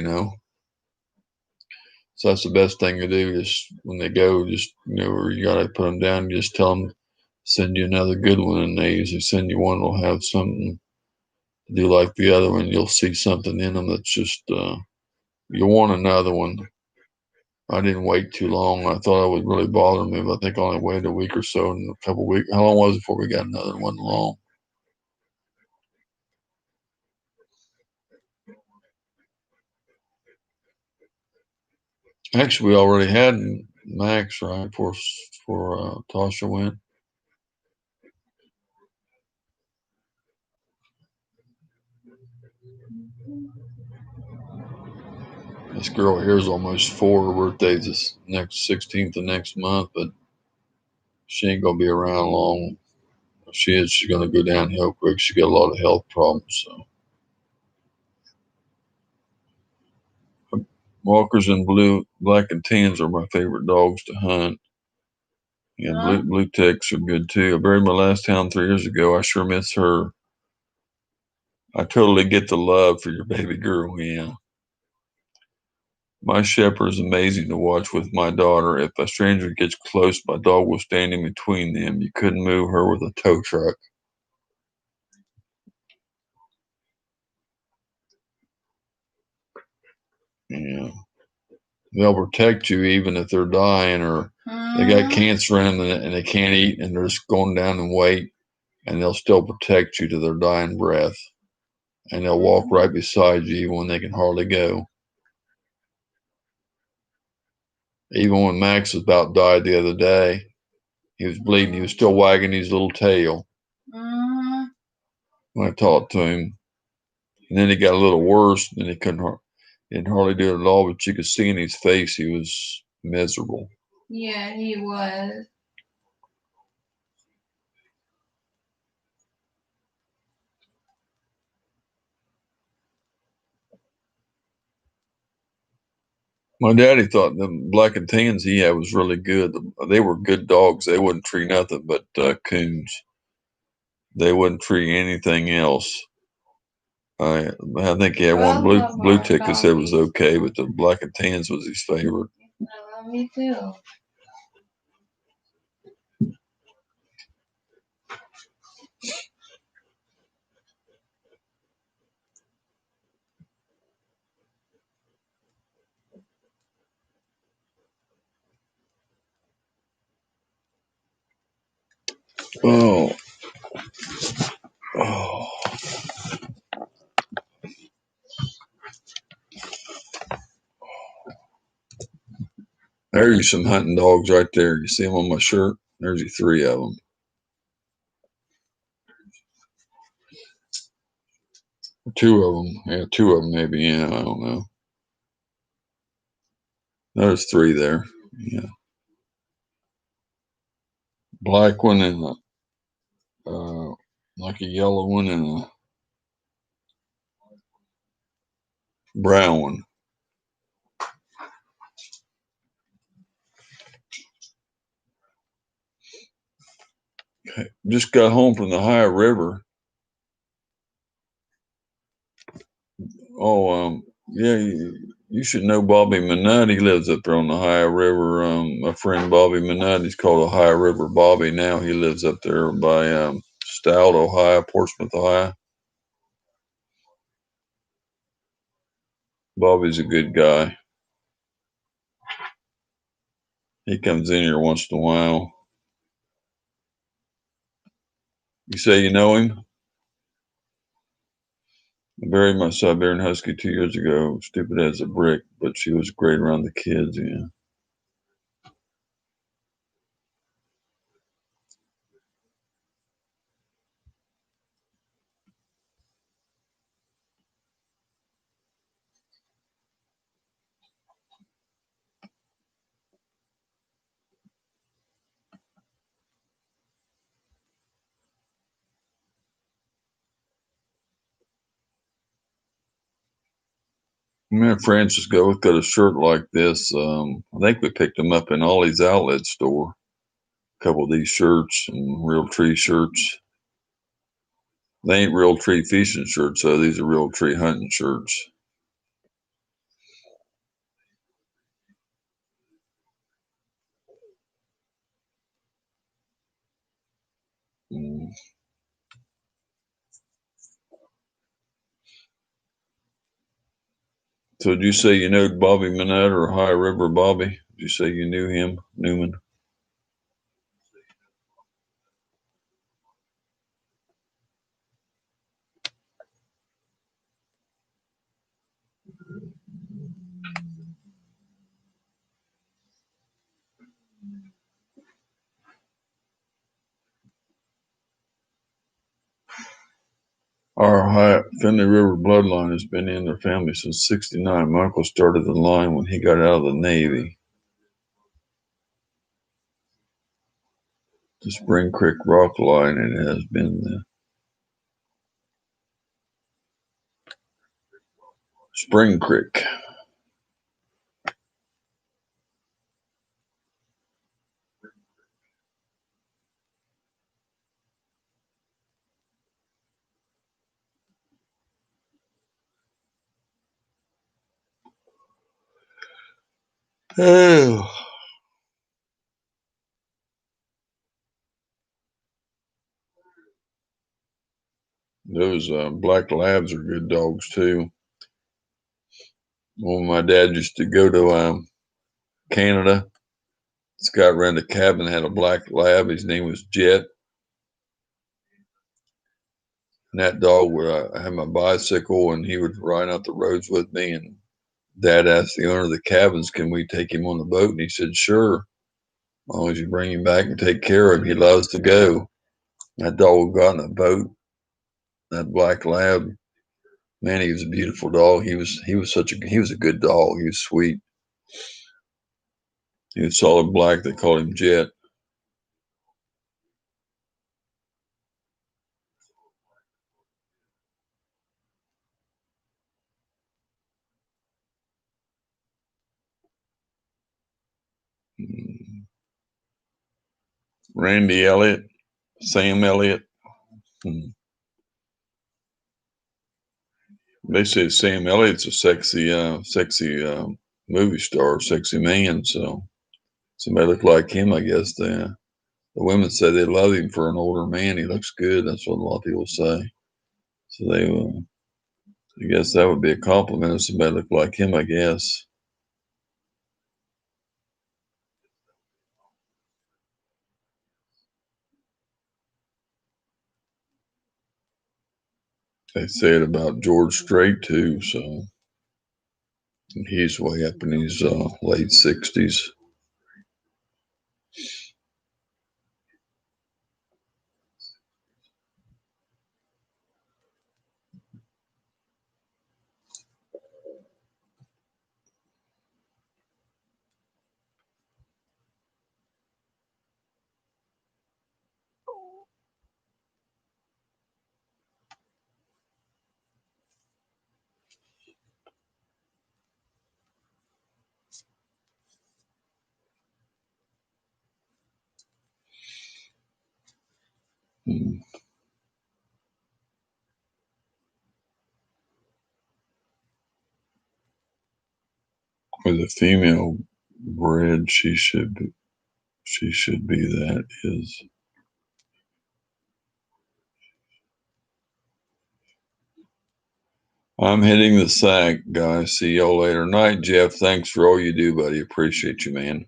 So that's the best thing to do. Just when they go, just where you gotta put them down, just tell them send you another good one, and they usually send you one that'll have something to do like the other one. You'll see something in them that's just you want another one. I didn't wait too long. I thought it would really bother me, but I think I only waited a week or so. And a couple of weeks. How long was it before we got another one? Long. Actually, we already had Max right before Tasha went. This girl here is almost 4. Her birthday's this next 16th of next month, but she ain't gonna be around long. If she is, she's gonna go downhill quick. She got a lot of health problems. So walkers and black and tans are my favorite dogs to hunt. Yeah, blue ticks are good too. I buried my last hound 3 years ago. I sure miss her. I totally get the love for your baby girl. Yeah. My shepherd is amazing to watch with my daughter. If a stranger gets close, my dog will stand in between them. You couldn't move her with a tow truck. Yeah. They'll protect you even if they're dying or they got cancer in them and they can't eat and they're just going down in weight, and they'll still protect you to their dying breath. And they'll walk right beside you even when they can hardly go. Even when Max was about died the other day, He was bleeding. He was still wagging his little tail Mm-hmm. when I talked to him. And then he got a little worse. Then he didn't hardly do it at all. But you could see in his face he was miserable. Yeah, he was. My daddy thought the black and tans he had was really good. They were good dogs. They wouldn't treat nothing but coons. They wouldn't treat anything else. I think he had I one love blue our tick that said was doggies. okay, but the black and tans was his favorite. I love me too. Oh, oh. There's some hunting dogs right there. You see them on my shirt? There's 3 of them. 2 of them. Yeah, 2 of them maybe. Yeah, I don't know. There's 3 there. Yeah, black one and like a yellow one and a brown one. Just got home from the Ohio River. Oh, yeah, you should know Bobby Minot. He lives up there on the Ohio River. My friend Bobby Minot, he's called Ohio River Bobby now. He lives up there by Stout, Ohio, Portsmouth, Ohio. Bobby's a good guy. He comes in here once in a while. You say you know him? I buried my Siberian Husky 2 years ago. Stupid as a brick, but she was great around the kids. Yeah. Me and Francisco got a shirt like this. I think we picked them up in Ollie's outlet store. A couple of these shirts and Real Tree shirts. They ain't Real Tree fishing shirts, so these are Real Tree hunting shirts. Mm. So did you say you know Bobby Minot or High River Bobby? Did you say you knew him, Newman? Our Finley River bloodline has been in their family since '69. My uncle started the line when he got out of the Navy. The Spring Creek Rock Line, it has been the Spring Creek. Oh, those black labs are good dogs too. When my dad used to go to Canada, this guy ran the cabin had a black lab. His name was Jet. And that dog would have my bicycle and he would ride out the roads with me. And Dad asked the owner of the cabins, can we take him on the boat? And he said, sure. long as you bring him back and take care of him, he loves to go. That dog got in a boat. That black lab, man, he was a beautiful dog. He was a good dog. He was sweet. He was solid black. They called him Jet. Randy Elliott, Sam Elliott. They say Sam Elliott's a sexy movie star, sexy man. So somebody look like him, I guess. The women say they love him for an older man. He looks good. That's what a lot of people say. So I guess that would be a compliment if somebody looked like him, I guess. They say it about George Strait too. So he's way up in his late 60s. Hmm. With a female bred, she should be that is. I'm hitting the sack, guys. See y'all later. Night, Jeff. Thanks for all you do, buddy. Appreciate you, man.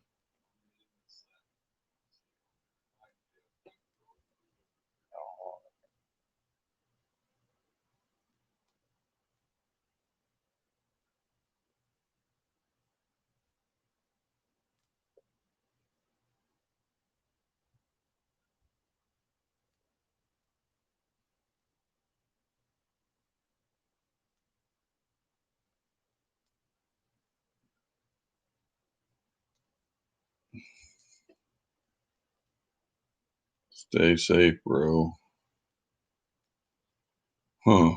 Stay safe, bro. Huh.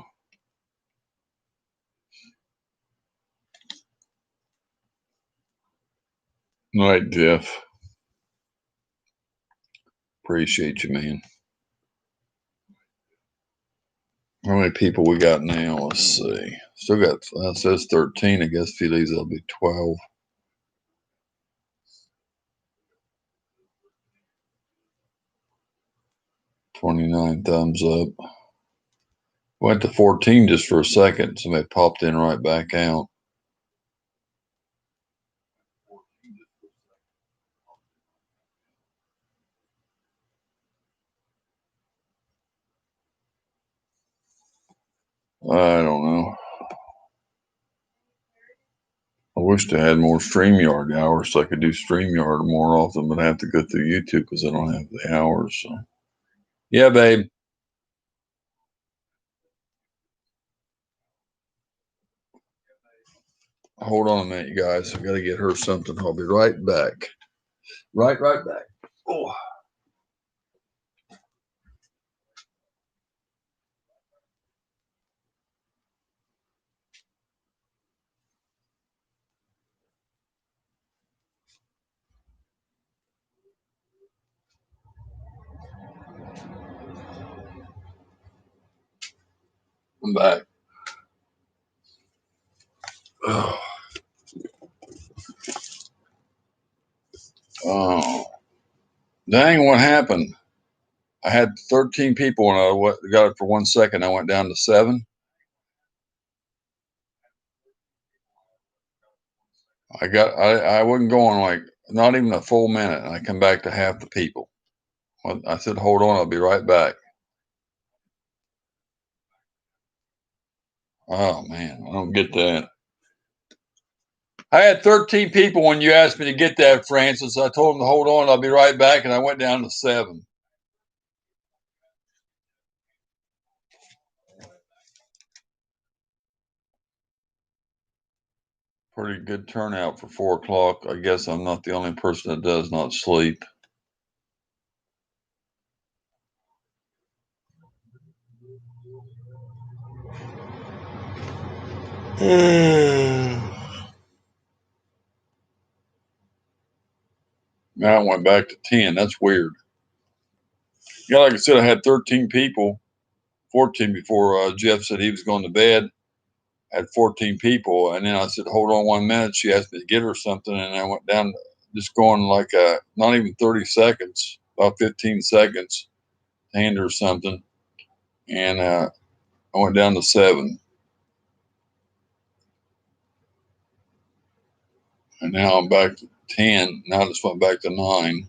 Night, Jeff. Appreciate you, man. How many people we got now? Let's see. Still got, it says 13. I guess a few days that'll be 12. 29 thumbs up. Went to 14 just for a second. Somebody popped in right back out. I don't know. I wish I had more StreamYard hours so I could do StreamYard more often, but I have to go through YouTube because I don't have the hours. So. Yeah, babe. Hold on a minute, you guys. I got to get her something. I'll be right back. Right back. Oh. I'm back. Oh. Oh. Dang, what happened? I had 13 people and I got it for 1 second. I went down to 7. I wasn't going like not even a full minute. And I come back to half the people. I said, hold on, I'll be right back. Oh man, I don't get that. I had 13 people when you asked me to get that, Francis. I told them to hold on. I'll be right back. And I went down to 7. Pretty good turnout for 4 o'clock. I guess I'm not the only person that does not sleep. Now I went back to 10. That's weird. Yeah, like I said, I had 13 people, 14 before Jeff said he was going to bed. I had 14 people, and then I said, "Hold on 1 minute." She asked me to get her something, and I went down, just going like not even 30 seconds, about 15 seconds, to hand her something, and I went down to 7, and now I'm back to 10. Now I just went back to 9.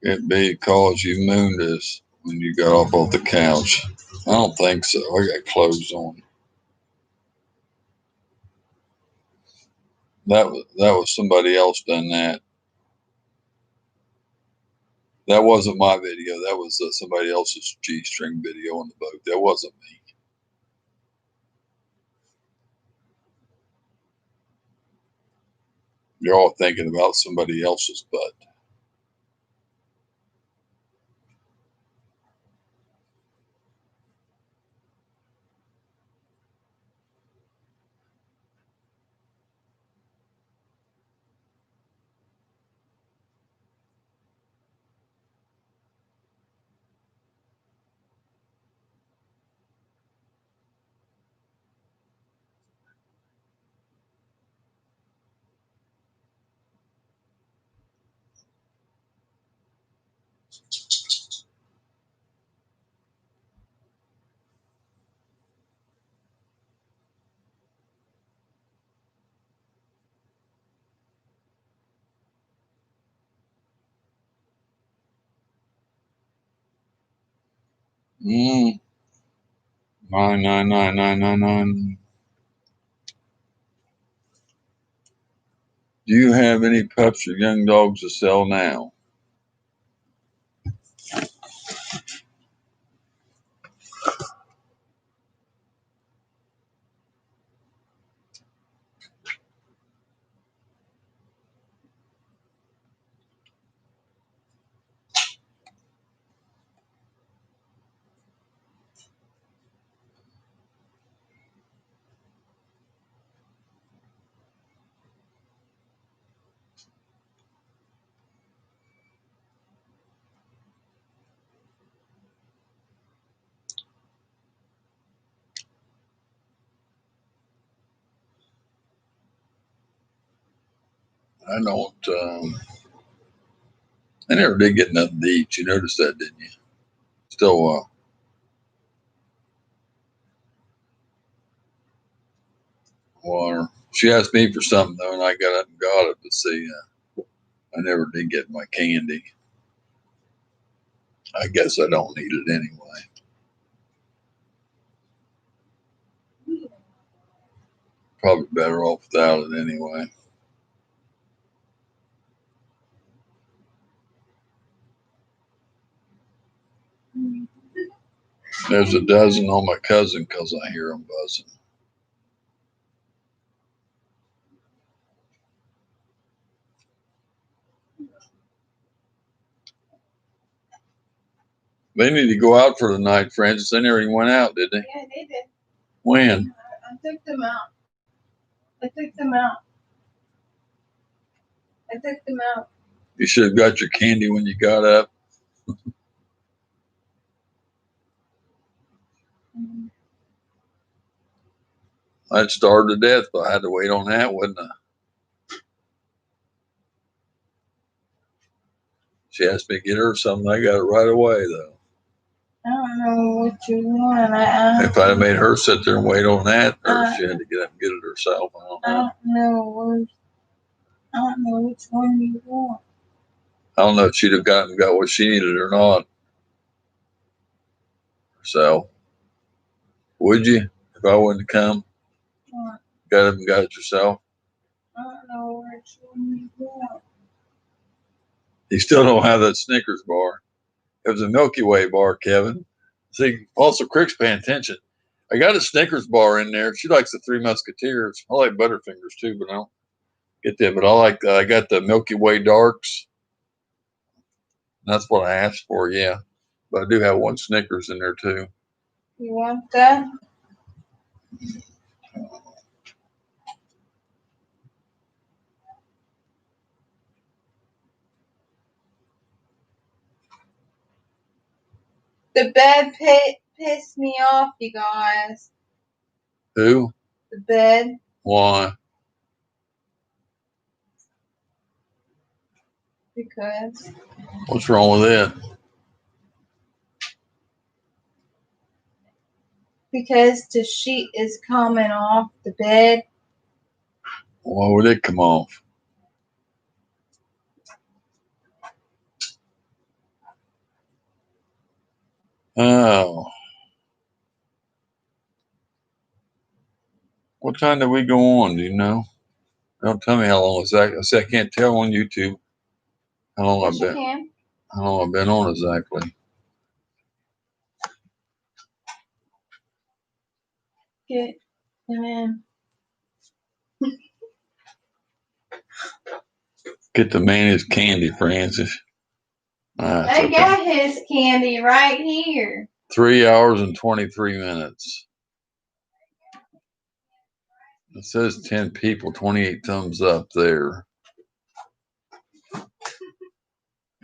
It be because you mooned us when you got off the couch. I don't think so. I got clothes on. That was somebody else done that. That wasn't my video. That was somebody else's G-string video on the boat. That wasn't me. You're all thinking about somebody else's butt. Mm. 99999. Do you have any pups or young dogs to sell now? I don't. I never did get nothing to eat. You noticed that, didn't you? Still, water. She asked me for something though, and I got up and got it. But see, I never did get my candy. I guess I don't need it anyway. Probably better off without it anyway. There's a dozen on my cousin because I hear them buzzing. They need to go out for the night, Francis. They never even went out, did they? Yeah, they did. When? I took them out. I took them out. I took them out. You should have got your candy when you got up. I'd starved to death, but I had to wait on that, wouldn't I? She asked me to get her something. I got it right away, though. I don't know what you want. If I'd have made her sit there and wait on that, or if she Uh, had to get up and get it herself, I don't I know. don't know. I don't know which one you want. I don't know if she'd have got what she needed or not. yourself. Would you if I wouldn't come? What? Got it yourself? I don't know which one you want. You still don't have that Snickers bar. It was a Milky Way bar, Kevin. See, also Crick's paying attention. I got a Snickers bar in there. She likes the Three Musketeers. I like Butterfingers too, but I don't get that. But I got the Milky Way Darks. That's what I asked for, yeah. But I do have one Snickers in there too. You want that? The bed pissed me off, you guys. Who? The bed. Why? Because. What's wrong with it? Because the sheet is coming off the bed. Why would it come off? Oh. What time did we go on? Do you know? Don't tell me how long exactly. I said I can't tell on YouTube how long Yes, I've you been. can. How long I've been on exactly? Get him in. Get the man his candy, Francis. I Okay. got his candy right here. 3 hours and 23 minutes. It says 10 people, 28 thumbs up there.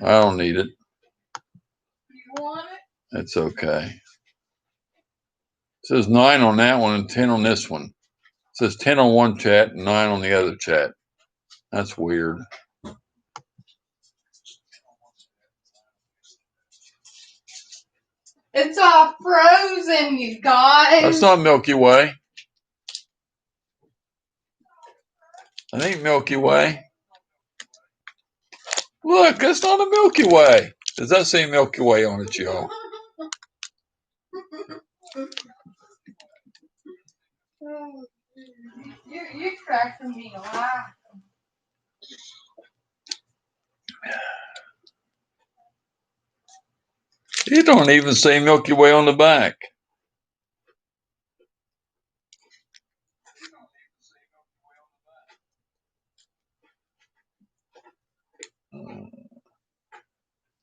I don't need it. You want it? It's okay. It says 9 on that one and 10 on this one. It says 10 on one chat and 9 on the other chat. That's weird. It's all frozen, you guys. That's not Milky Way. That ain't Milky Way. Look, that's not a Milky Way. Does that say Milky Way on it, y'all? You're cracking me laugh. It don't even say Milky Way on the back.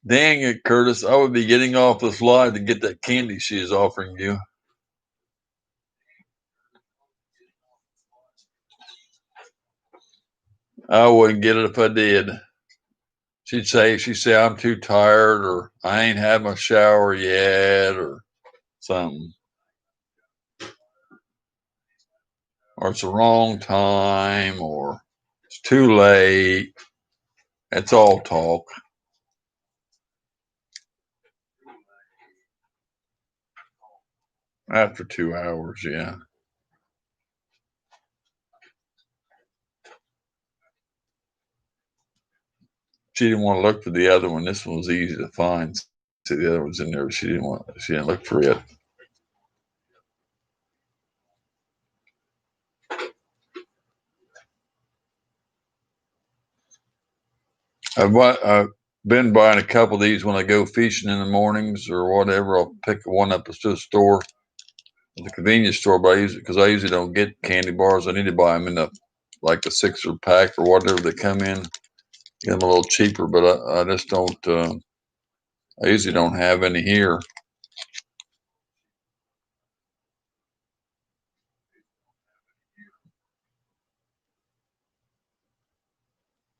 Dang it, Curtis. I would be getting off this live to get that candy she is offering you. I wouldn't get it if I did. She'd say I'm too tired, or I ain't had my shower yet, or something. Or it's the wrong time, or it's too late. It's all talk. After 2 hours, yeah. She didn't want to look for the other one. This one was easy to find. See, the other one's in there, but she didn't look for it. I've been buying a couple of these when I go fishing in the mornings or whatever. I'll pick one up at the store, at the convenience store, but I use it because I usually don't get candy bars. I need to buy them in like a 6er pack or whatever they come in. Get them a little cheaper, but I just don't. I usually don't have any here.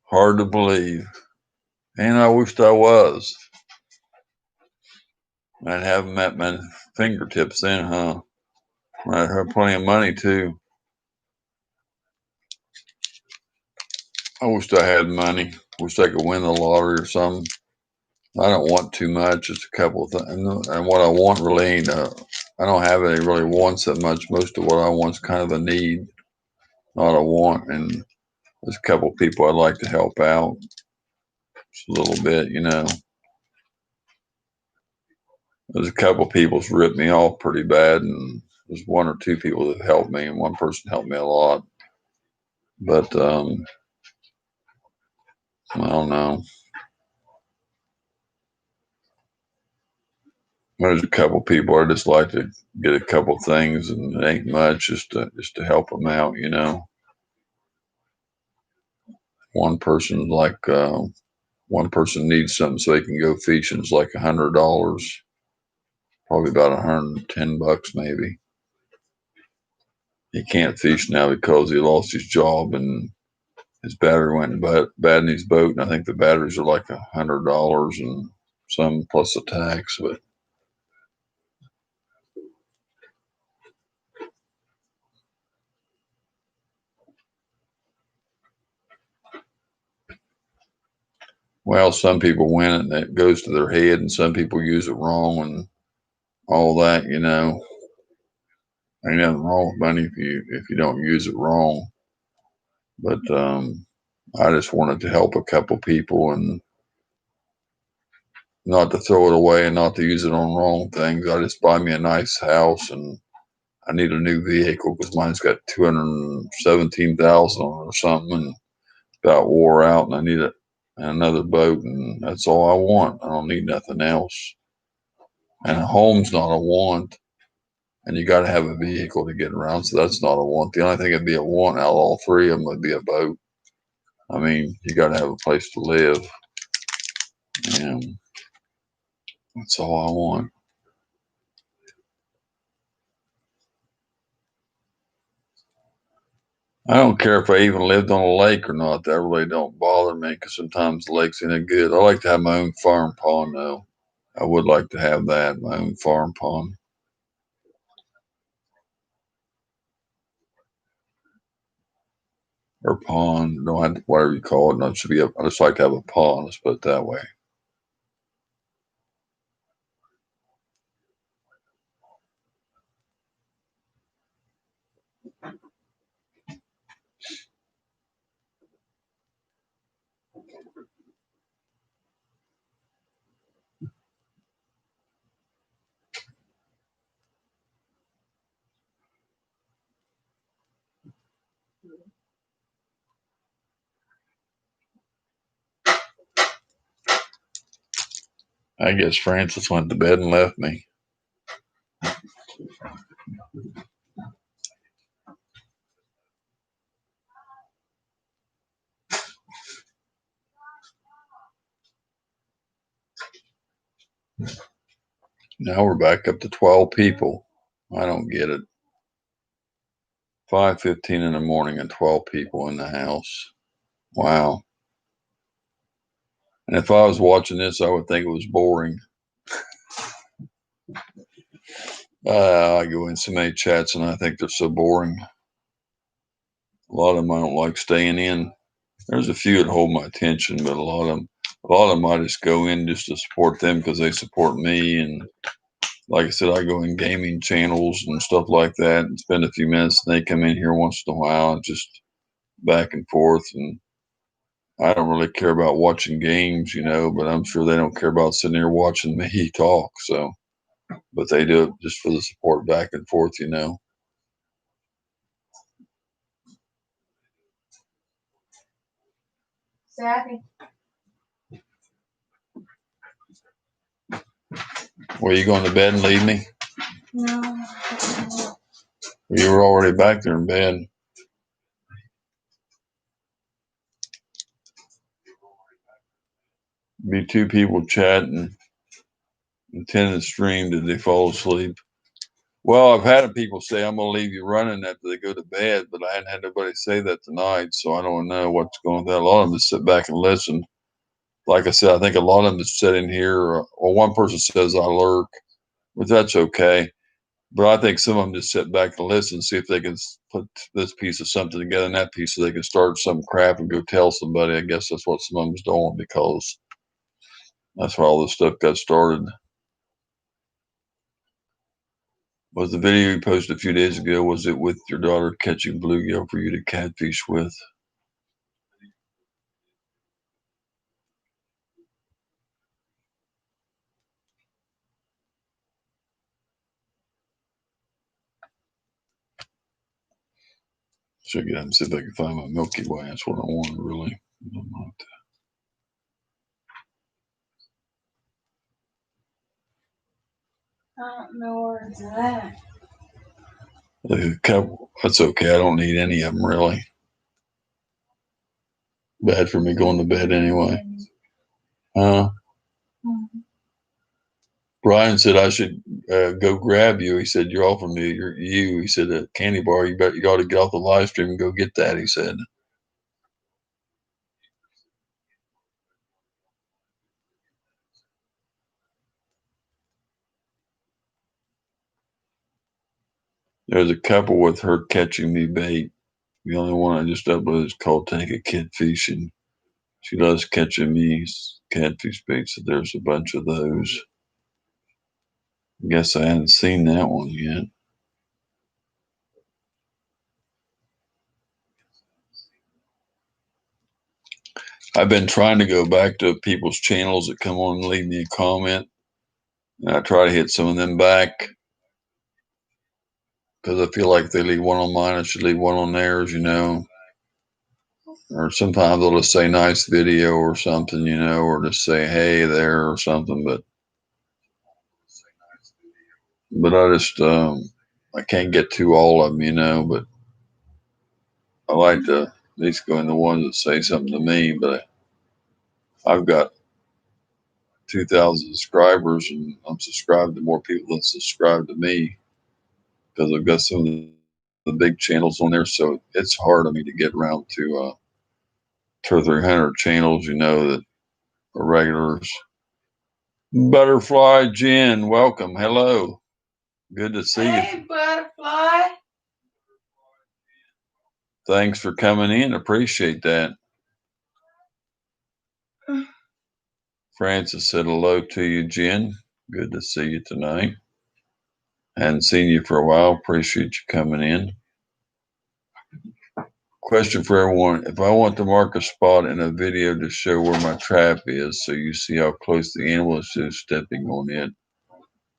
Hard to believe, and I wished I was. I'd have them at my fingertips then, huh? I'd have plenty of money too. I wished I had money. Wish I could win the lottery or something. I don't want too much, just a couple of things. And what I want really ain't, I don't have any really wants that much. Most of what I want is kind of a need, not a want. And there's a couple of people I'd like to help out just a little bit, There's a couple people that's ripped me off pretty bad, and there's one or two people that helped me, and one person helped me a lot. But I don't know. There's a couple people I just like to get a couple things, and it ain't much, just to help them out, you know. One person like one person needs something so he can go fishing. It's like $100, probably about $110 maybe. He can't fish now because he lost his job and his battery went bad in his boat, and I think the batteries are like $100 and some plus the tax. But well, some people win it and it goes to their head, and some people use it wrong and all that. You know, ain't nothing wrong with money if you don't use it wrong. But I just wanted to help a couple people and not to throw it away and not to use it on wrong things. I just buy me a nice house, and I need a new vehicle because mine's got 217,000 on it or something, and about wore out, and I need another boat, and that's all I want. I don't need nothing else. And a home's not a want, and you got to have a vehicle to get around, so that's not a want. The only thing that'd be a want out of all three of them would be a boat. I mean, you got to have a place to live, and that's all I want. I don't care if I even lived on a lake or not. That really don't bother me because sometimes the lakes ain't good. I like to have my own farm pond though. I would like to have that, my own farm pond or pond. Don't have to, whatever you call it. No, it should be. I just like to have a pond. Let's put it that way. I guess Francis went to bed and left me. Now we're back up to 12 people. I don't get it. 5:15 in the morning and 12 people in the house. Wow. And if I was watching this, I would think it was boring. I go in so many chats and I think they're so boring. A lot of them I don't like staying in. There's a few that hold my attention, but a lot of them I just go in just to support them because they support me. And like I said, I go in gaming channels and stuff like that and spend a few minutes. And they come in here once in a while, just back and forth. And I don't really care about watching games, but I'm sure they don't care about sitting here watching me talk. So, but they do it just for the support back and forth. Savvy. Were you going to bed and leave me? No. You were already back there in bed. Be two people chatting and 10 in the stream. Did they fall asleep? Well, I've had people say I'm going to leave you running after they go to bed, but I hadn't had nobody say that tonight, so I don't know what's going on with that. A lot of them just sit back and listen. Like I said, I think a lot of them just sit in here, or one person says I lurk, but that's okay. But I think some of them just sit back and listen, see if they can put this piece of something together and that piece so they can start some crap and go tell somebody. I guess that's what some of them's doing because that's why all this stuff got started. Was the video you posted a few days ago, was it with your daughter catching bluegill for you to catfish with? Should get up and see if I can find my Milky Way. That's what I wanted, really. I don't know where it's at. A couple. That's okay. I don't need any of them, really. Bad for me going to bed anyway. Huh? Mm-hmm. Brian said I should go grab you. He said, you're offering me you. He said, a candy bar, you ought to get off the live stream and go get that, he said. There's a couple with her catching me bait. The only one I just uploaded is called Take a Kid Fishing. She loves catching me catfish bait, so there's a bunch of those. I guess I hadn't seen that one yet. I've been trying to go back to people's channels that come on and leave me a comment. And I try to hit some of them back because I feel like if they leave one on mine, I should leave one on theirs, Or sometimes they'll just say nice video or something, or just say hey there or something. But I just I can't get to all of them, But I like to at least go in the ones that say something to me. But I've got 2,000 subscribers, and I'm subscribed to more people than subscribe to me because I've got some of the big channels on there. So it's hard on me to get around to 200 or 300 channels, that are regulars. Butterfly Jen, welcome. Hello. Good to see you. Hey, Butterfly. Thanks for coming in. Appreciate that. Francis said hello to you, Jen. Good to see you tonight. Hadn't seen you for a while. Appreciate you coming in. Question for everyone. If I want to mark a spot in a video to show where my trap is so you see how close the animal is to stepping on it,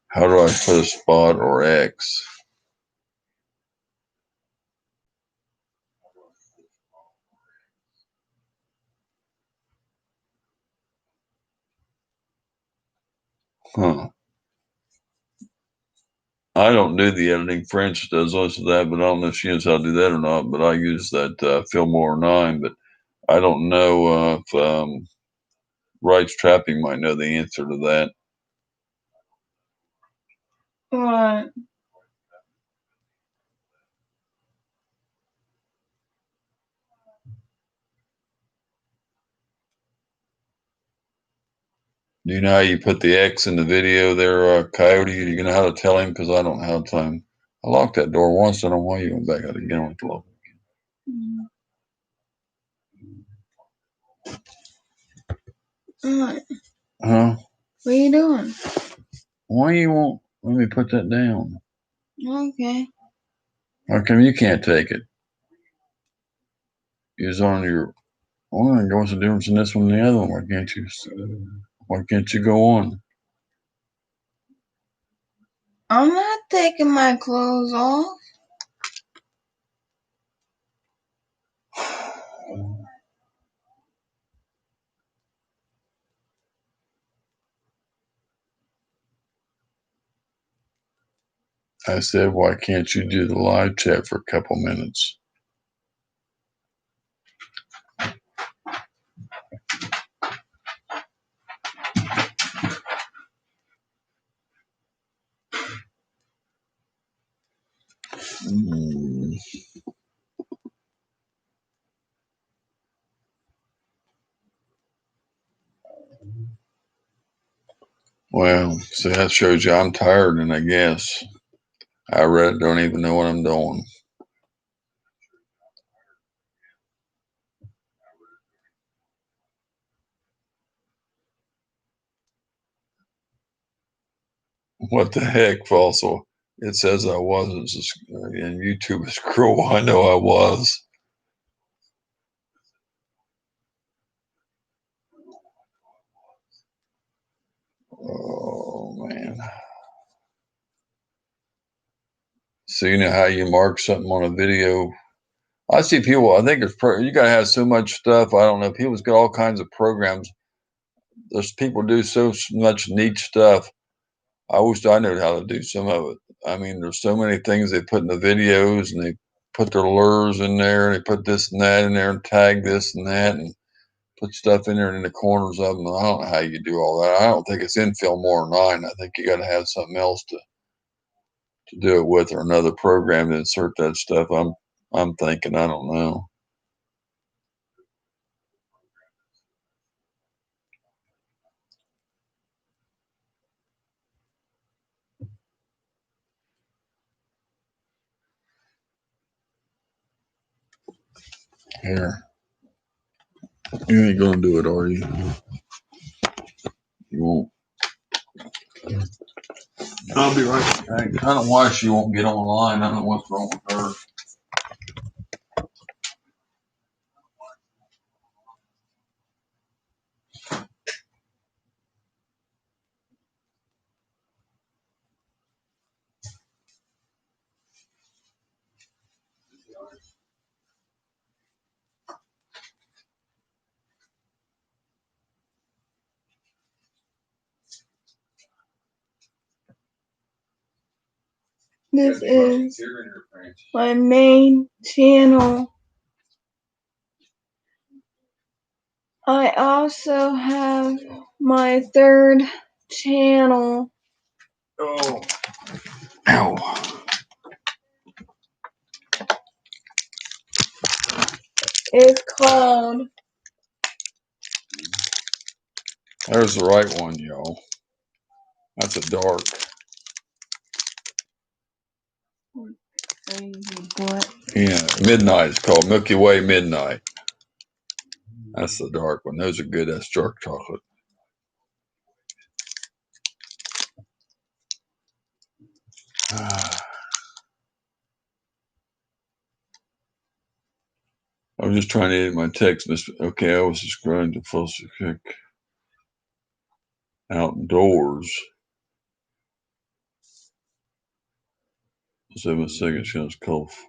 how do I put a spot or X? Huh. I don't do the editing. Francis does most of that, but I don't know if she knows how to do that or not. But I use that Fillmore 9, but I don't know if Wright's Trapping might know the answer to that. What? Do you know how you put the X in the video there, Coyote? Do you know how to tell him? Because I don't know how to tell him. I locked that door once. I don't know why you went back out again with the lock. What? Huh? What are you doing? Why you won't let me put that down? Okay. How come you can't take it? It's on your. Well, what's the difference in this one and the other one? Why can't you? Why can't you go on? I'm not taking my clothes off. I said, why can't you do the live chat for a couple minutes? Well, see, that shows you I'm tired, and I guess I really don't even know what I'm doing. What the heck, Fossil? It says I wasn't, and YouTube is cruel. I know I was. Oh, man. So you know how you mark something on a video? I see people. I think it's you gotta have so much stuff. I don't know. People's got all kinds of programs. There's people do so much neat stuff. I wish I knew how to do some of it. I mean, there's so many things they put in the videos, and they put their lures in there, and they put this and that in there, and tag this and that, and put stuff in there and in the corners of them. I don't know how you do all that. I don't think it's in Filmora 9. I think you got to have something else to do it with, or another program to insert that stuff. I'm thinking. I don't know. Here, you ain't gonna do it, are you? You won't. I'll be right back. I don't know why she won't get online. I don't know what's wrong with her. This is my main channel. I also have my third channel. Oh, ow. It's called There's the right one, y'all. That's a dark. Yeah, Midnight is called Milky Way Midnight. That's the dark one. Those are good. That's dark chocolate. I was just trying to edit my text. Okay, I was subscribed to Foster Cook Outdoors. 7 seconds, just cough.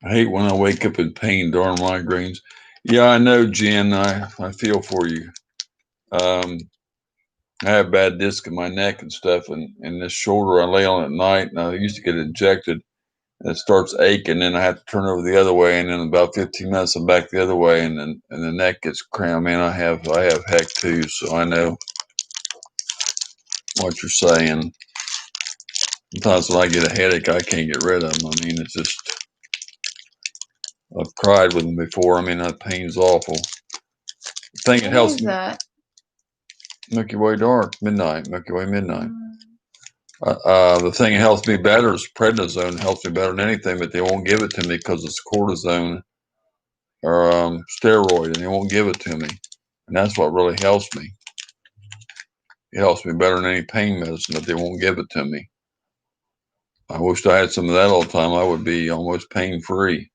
I hate when I wake up in pain, darn migraines. Yeah, I know, Jen. I feel for you. I have bad disc in my neck and stuff, and this shoulder I lay on at night, and I used to get injected, and it starts aching, and I have to turn over the other way, and in about 15 minutes I'm back the other way, and then the neck gets cramped. Man, I have heck too, so I know what you're saying. Sometimes when I get a headache, I can't get rid of them. I mean, it's just, I've cried with them before. I mean, that pain's awful. The thing that helps me, that? Milky Way Dark, Midnight, Milky Way Midnight. The thing that helps me better is prednisone. Helps me better than anything, but they won't give it to me because it's cortisone or steroid, and they won't give it to me. And that's what really helps me. It helps me better than any pain medicine, but they won't give it to me. I wished I had some of that all the time. I would be almost pain free.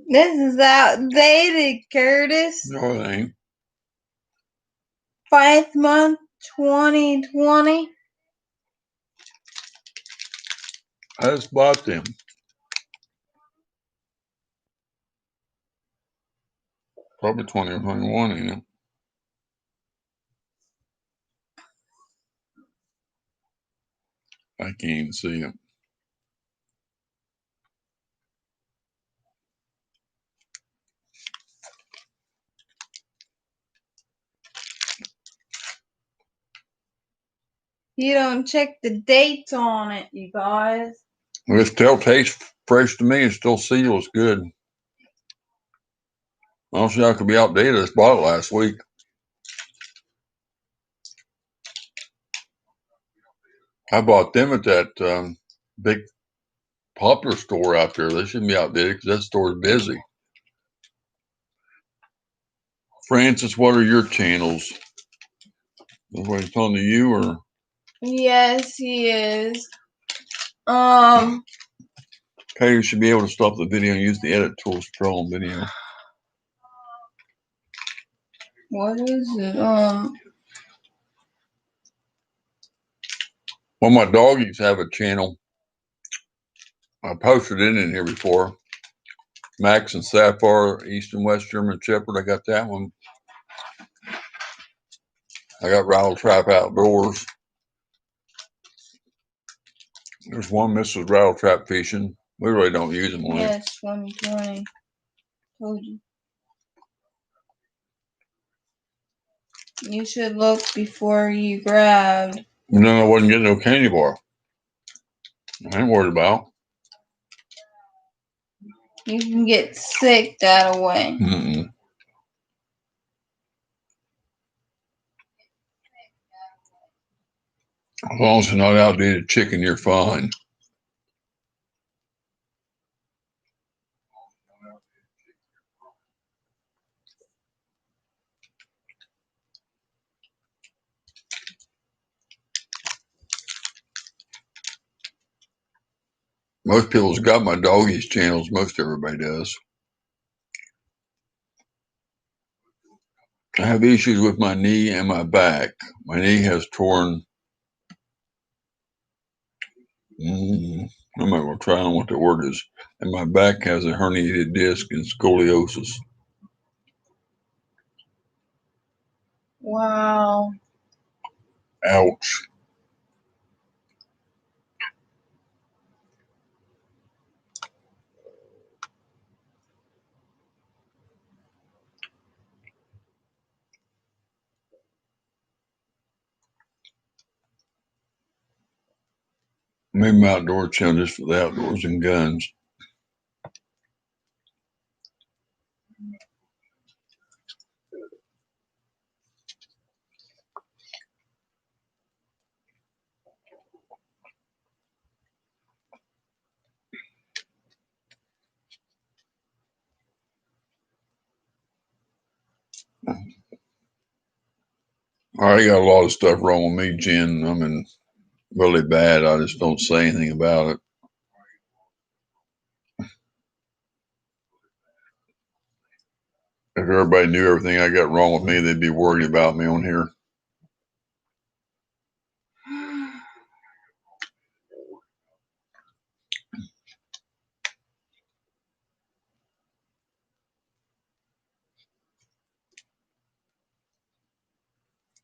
This is outdated, Curtis. No, it ain't. 5th month, 2020. I just bought them. Probably 20 or 21, ain't it? I can't even see it. You don't check the dates on it, you guys. It still tastes fresh to me. It still seals good. I don't see how it could be outdated. I just bought it last week. I bought them at that big Popular store out there. They shouldn't be outdated because that store's busy. Francis, what are your channels? Everybody talking to you or? Yes, he is. Okay, you should be able to stop the video and use the edit tools to draw on video. What is it? Well, my doggies have a channel. I posted it in here before. Max and Sapphire, East and West German Shepherd. I got that one. I got Rattle Trap Outdoors. There's one Mrs. Rattle Trap Fishing. We really don't use them much. Yes, 2020. Told you. You should look before you grab. No, I wasn't getting no candy bar. I ain't worried about. You can get sick that way. Mm-mm. As long as it's not outdated chicken, you're fine. Most people's got my doggies channels. Most everybody does. I have issues with my knee and my back. My knee has torn. I'm not going to try on what the word is. And my back has a herniated disc and scoliosis. Wow. Ouch. Made my outdoor channel just for the outdoors and guns. I already got a lot of stuff wrong with me, Jen. I mean, really bad. I just don't say anything about it. If everybody knew everything I got wrong with me, they'd be worried about me on here.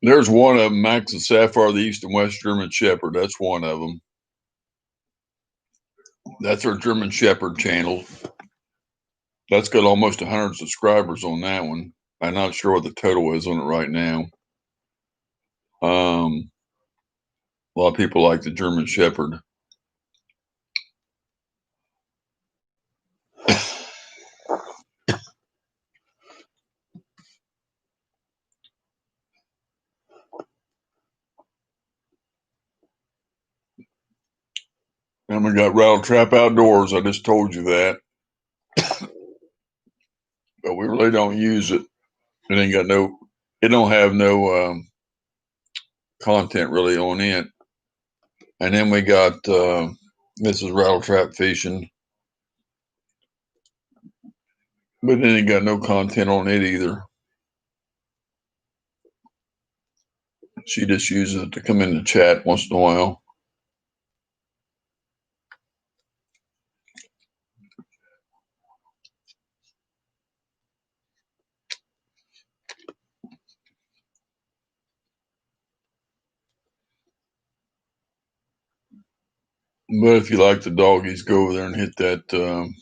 There's one of them, Max and Sapphire, the East and West German Shepherd. That's one of them. That's our German Shepherd channel. That's got almost 100 subscribers on that one. I'm not sure what the total is on it right now. A lot of people like the German Shepherd. And we got Rattle Trap Outdoors. I just told you that. But we really don't use it. It ain't got no, it don't have no content really on it. And then we got this is Rattle Trap Fishing. But it ain't got no content on it either. She just uses it to come in the chat once in a while. But if you like the doggies, go over there and hit that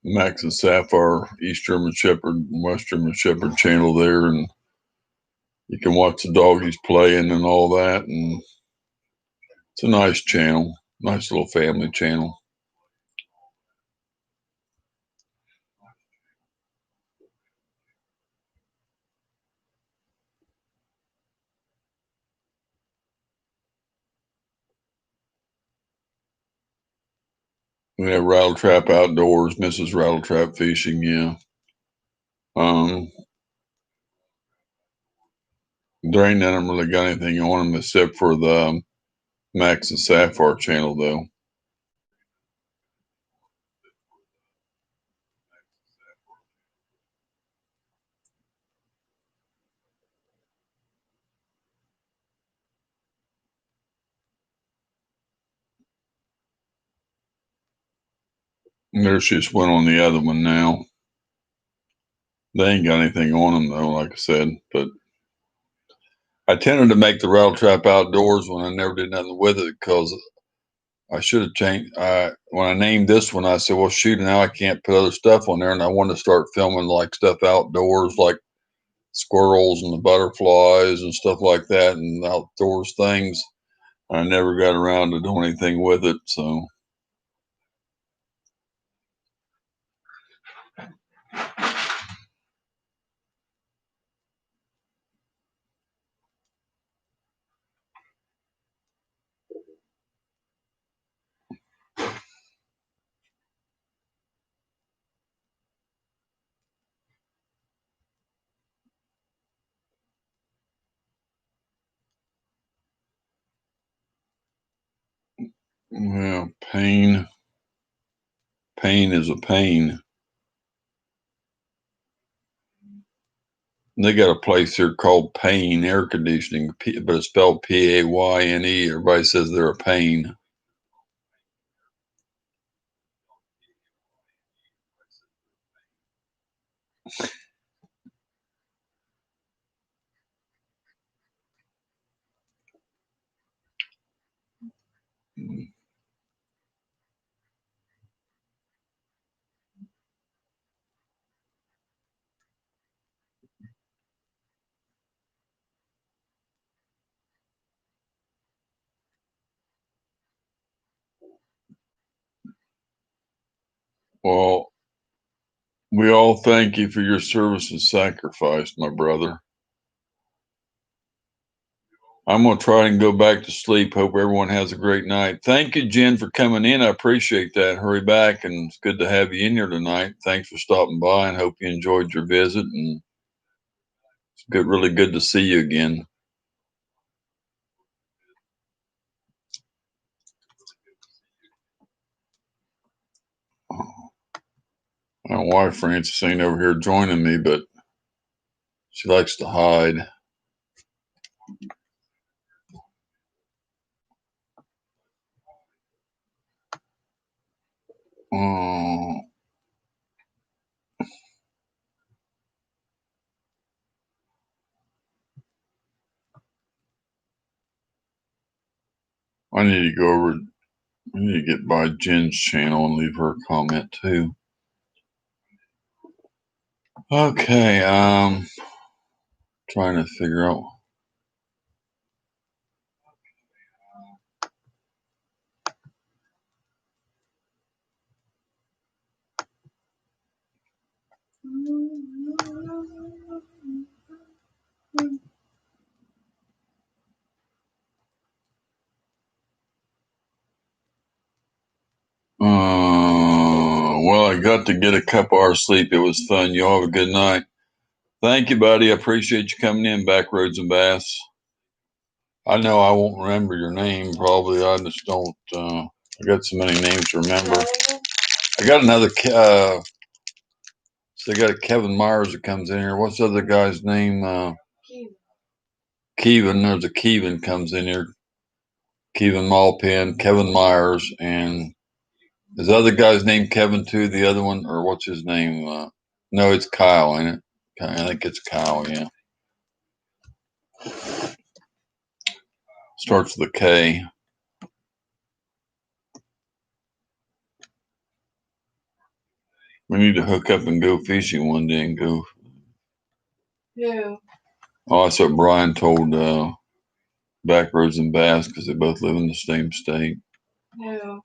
Max and Sapphire East German Shepherd and West German Shepherd channel there, and you can watch the doggies playing and all that. And it's a nice channel, nice little family channel. We have Rattle Trap Outdoors, Mrs. Rattle Trap Fishing, yeah. There ain't none of them really got anything on them except for the Max and Sapphire channel, though. And there's just one on the other one now. They ain't got anything on them, though, like I said. But I tended to make the Rattle Trap Outdoors when I never did nothing with it because I should have changed. When I named this one, I said, well, shoot, now I can't put other stuff on there. And I wanted to start filming like stuff outdoors, like squirrels and the butterflies and stuff like that and outdoors things. I never got around to doing anything with it. So, yeah, pain. Pain is a pain. They got a place here called Payne Air Conditioning, but it's spelled Payne. Everybody says they're a pain. Well, we all thank you for your service and sacrifice, my brother. I'm going to try and go back to sleep. Hope everyone has a great night. Thank you, Jen, for coming in. I appreciate that. Hurry back, and it's good to have you in here tonight. Thanks for stopping by, and hope you enjoyed your visit. And it's good, really good to see you again. My wife Frances ain't over here joining me, but she likes to hide. Oh, I need to go over. I need to get by Jen's channel and leave her a comment too. Okay, trying to figure out. Well, I got to get a couple hours sleep. It was fun. You all have a good night. Thank you, buddy. I appreciate you coming in, Backroads and Bass. I know I won't remember your name, probably. I just don't. I got so many names to remember. I got another. So they got a Kevin Myers that comes in here. What's the other guy's name? Kevin. There's a Kevin comes in here. Kevin Malpin, Kevin Myers, and is the other guy's name Kevin too? The other one, or what's his name? No, it's Kyle, ain't it? I think it's Kyle. Yeah, starts with a K. We need to hook up and go fishing one day and go. Who? Oh, that's what Brian told Backroads and Bass because they both live in the same state. Who?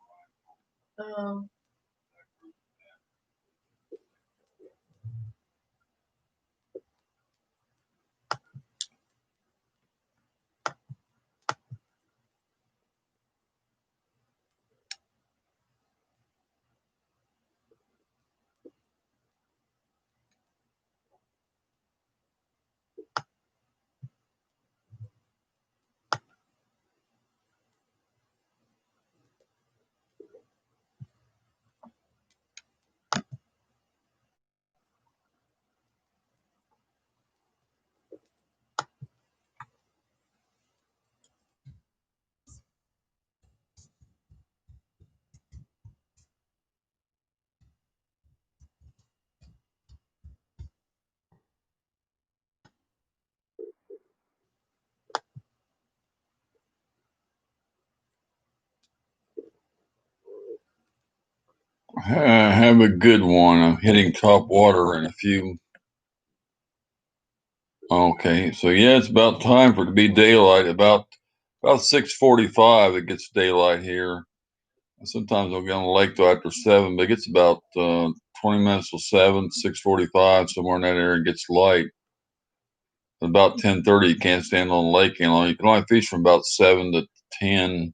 Have a good one. I'm hitting top water in a few. Okay, so yeah, it's about time for it to be daylight. About 6:45, it gets daylight here. Sometimes I'll get on the lake till after 7, but it gets about 20 minutes till 7, 6:45, somewhere in that area. It gets light. About 10:30, you can't stand on the lake any longer. You can only fish from about 7 to 10,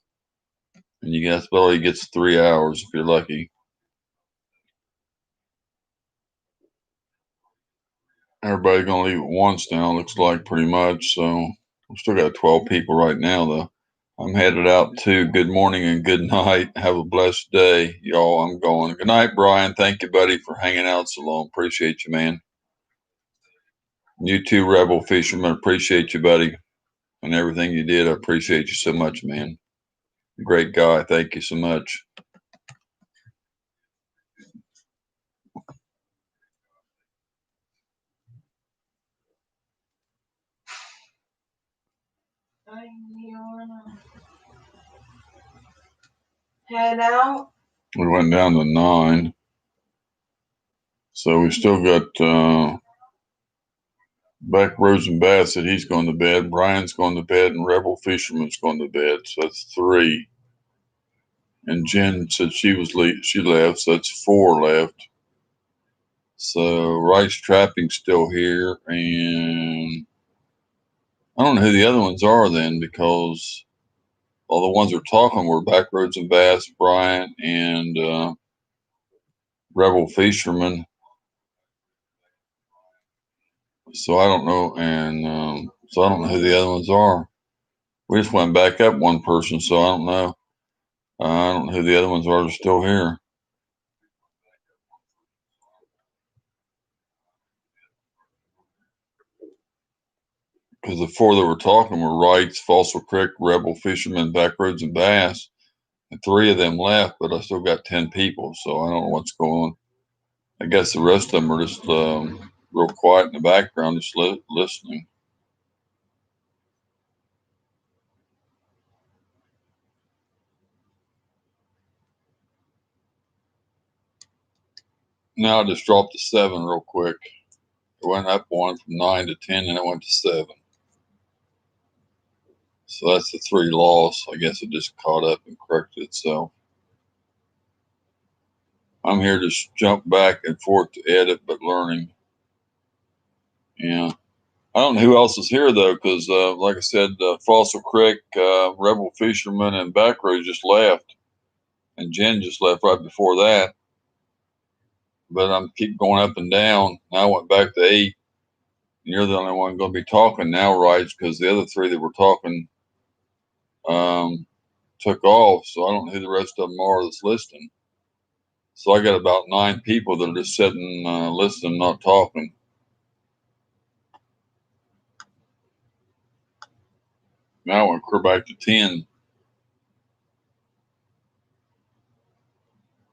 and you guess well, he gets 3 hours if you're lucky. Everybody's gonna leave at once now. Looks like pretty much. So we still got 12 people right now though. I'm headed out too. Good morning and good night. Have a blessed day, y'all. I'm going. Good night, Brian. Thank you, buddy, for hanging out so long. Appreciate you, man. You too, Rebel Fisherman. Appreciate you, buddy, and everything you did. I appreciate you so much, man. Great guy. Thank you so much. You wanna head out? We went down to 9, so we still got Beck Rose and Bass said he's going to bed. Brian's going to bed, and Rebel Fisherman's going to bed. So that's 3. And Jen said she left, so that's 4 left. So Rice Trapping's still here, and I don't know who the other ones are then, because all the ones that are talking were Backroads and Bass, Brian, and Rebel Fisherman. So I don't know, and so I don't know who the other ones are. We just went back up one person, so I don't know. I don't know who the other ones are. They're still here. Because the 4 that were talking were Wrights, Fossil Creek, Rebel Fisherman, Backroads, and Bass. And 3 of them left, but I still got 10 people, so I don't know what's going on. I guess the rest of them are just real quiet in the background, just listening. Now I just dropped to 7 real quick. It went up one from 9 to 10, and it went to 7. So that's the 3 loss. I guess it just caught up and corrected itself. I'm here to jump back and forth to edit, but learning. Yeah. I don't know who else is here though, because like I said, Fossil Creek, Rebel Fisherman, and Backroads just left, and Jen just left right before that. But I'm keep going up and down. Now I went back to 8. And you're the only one going to be talking now, right? Because the other 3 that were talking um, took off, so I don't know who the rest of them are that's listening. So I got about 9 people that are just sitting, listening, not talking. Now we're back to 10.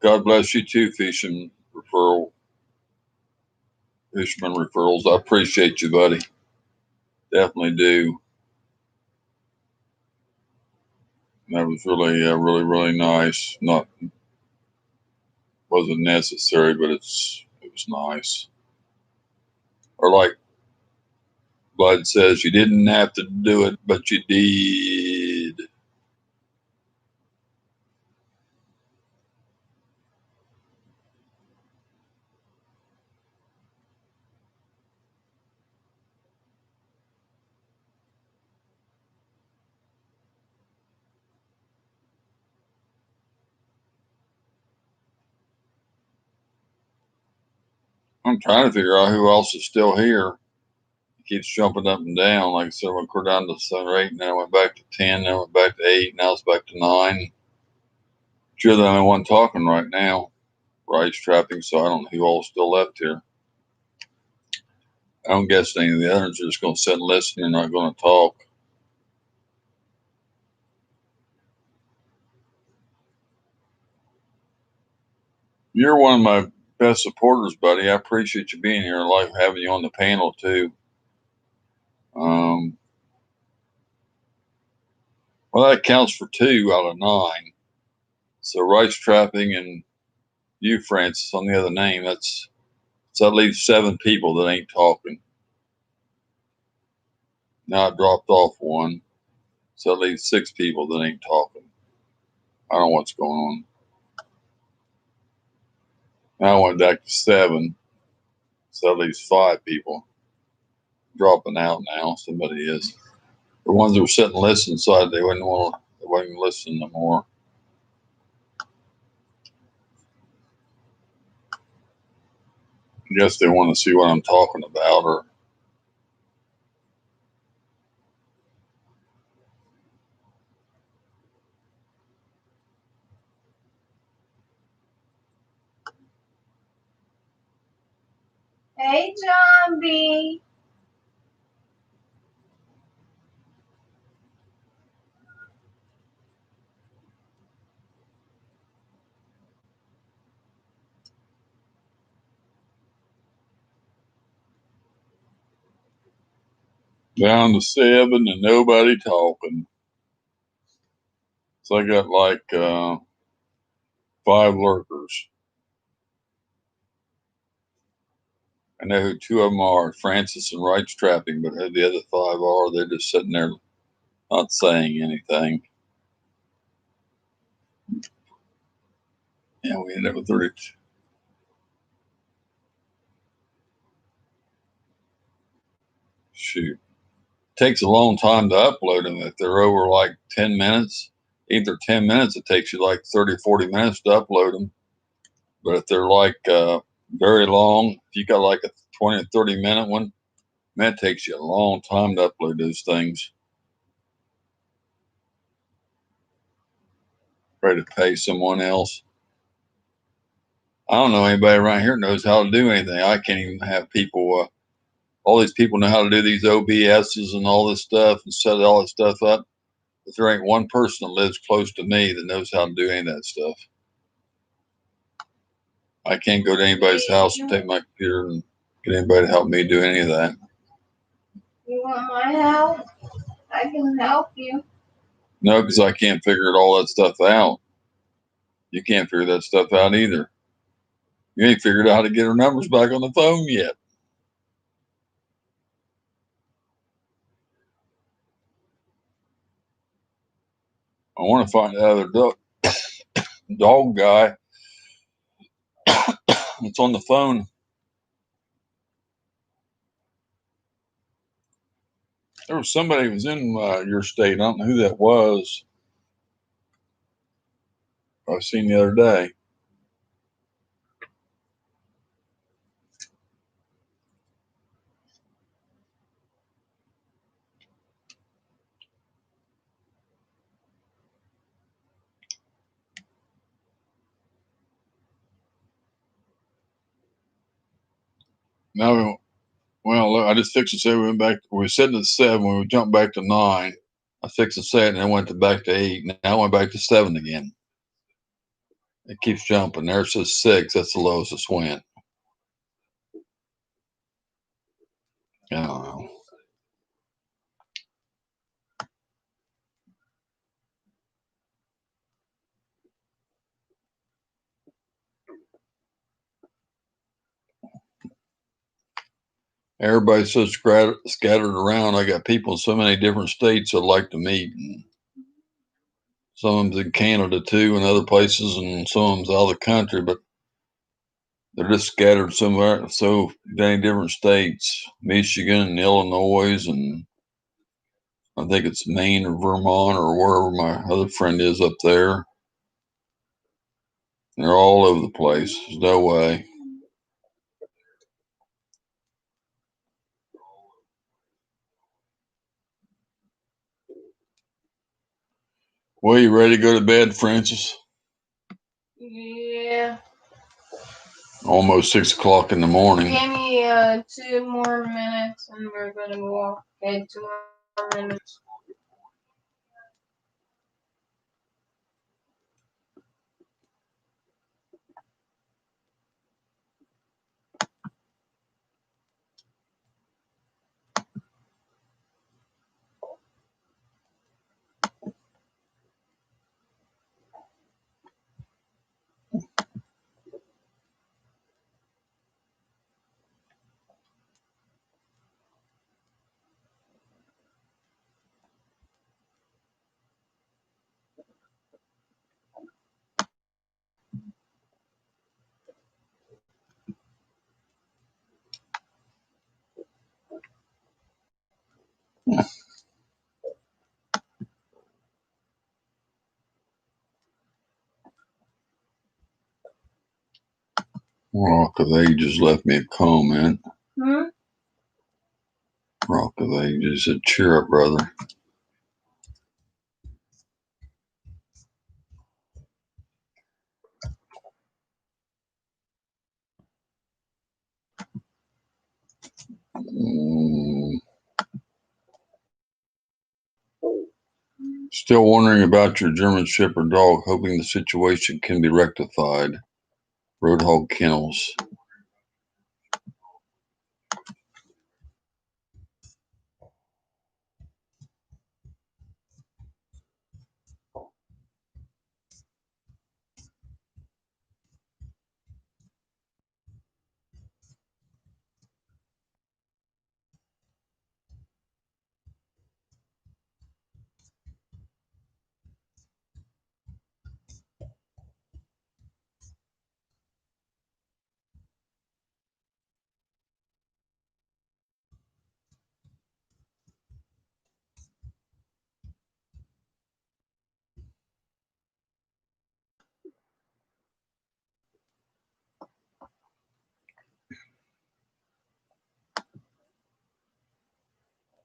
God bless you too, fisherman referrals. I appreciate you, buddy. Definitely do. That was really, really, really nice. Wasn't necessary, but it was nice. Or like Bud says, you didn't have to do it, but you did. I'm trying to figure out who else is still here. It keeps jumping up and down. Like I said, we're down to 7 or 8, and then I went back to 10, then I went back to 8, now it's back to 9. But you're the only one talking right now. Rice trapping, so I don't know who all still left here. I don't guess any of the others are just going to sit and listen and not going to talk. You're one of my best supporters, buddy. I appreciate you being here. I like having you on the panel too. Well, that counts for 2 out of 9. So rice trapping and you, Francis, on the other name. That's at least 7 people that ain't talking. Now I dropped off one. So at least 6 people that ain't talking. I don't know what's going on. Now I went back to 7. So at least 5 people dropping out now. Somebody is. The ones that were sitting listening side, they wouldn't listen no more. I guess they want to see what I'm talking about, or Hey, John B. down to 7 and nobody talking. So I got like 5 lurkers. I know who 2 of them are, Francis and Wright's Trapping, but who the other 5 are, they're just sitting there not saying anything. Yeah, we ended up with 30. Shoot. Takes a long time to upload them. If they're over like 10 minutes, either 10 minutes, it takes you like 30, 40 minutes to upload them. But if they're like very long, if you got like a 20 or 30-minute one, man, it takes you a long time to upload those things. Try to pay someone else. I don't know anybody around here knows how to do anything. I can't even have people, all these people know how to do these OBSs and all this stuff and set all this stuff up. But there ain't one person that lives close to me that knows how to do any of that stuff. I can't go to anybody's house and take my computer and get anybody to help me do any of that. You want my help? I can help you. No, because I can't figure all that stuff out. You can't figure that stuff out either. You ain't figured out how to get her numbers back on the phone yet. I want to find that other dog guy that's on the phone. There was somebody who was in your state. I don't know who that was. I seen the other day. Now, well, look, I just fixed to say we went back. We were sitting at 7. We jumped back to 9. I fixed to say it, and then went back to 8. Now I went back to 7 again. It keeps jumping. There it says 6. That's the lowest it's went. I don't know. Everybody's so scattered around. I got people in so many different states I'd like to meet. And some of them's in Canada too, and other places, and some of them's out of the country, but they're just scattered somewhere. So many different states, Michigan and Illinois, and I think it's Maine or Vermont or wherever my other friend is up there. They're all over the place. There's no way. Well, you ready to go to bed, Francis? Yeah. Almost 6 o'clock in the morning. Give me 2 more minutes and we're gonna go. Okay, 2 more minutes. Rock of Ages left me a comment. Hmm? Rock of Ages said, cheer up, brother. Still wondering about your German Shepherd dog, hoping the situation can be rectified. Roadhog Kennels.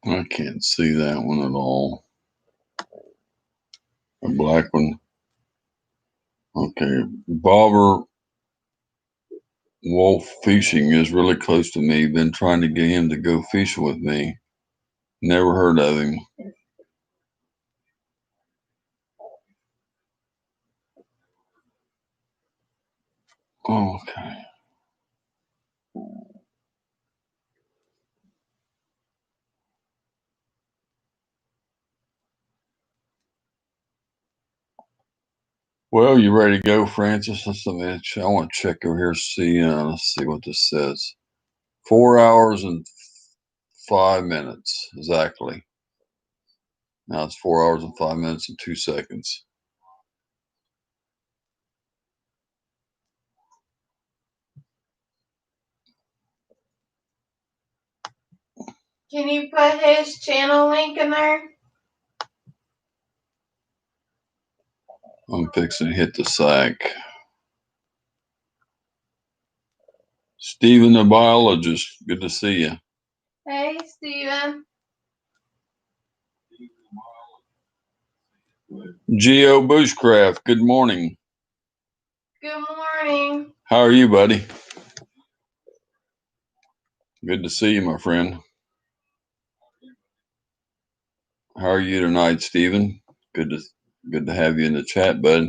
I can't see that one at all. A black one. Okay. Bobber Wolf Fishing is really close to me. Been trying to get him to go fishing with me. Never heard of him. Okay. Well, you ready to go, Francis? I want to check over here. Let's see what this says. 4 hours and 5 minutes exactly. Now it's 4 hours and 5 minutes and 2 seconds. Can you put his channel link in there? I'm fixing to hit the sack. Stephen, the biologist. Good to see you. Hey, Steven. Geo Bushcraft. Good morning. Good morning. How are you, buddy? Good to see you, my friend. How are you tonight, Stephen? Good to have you in the chat, bud.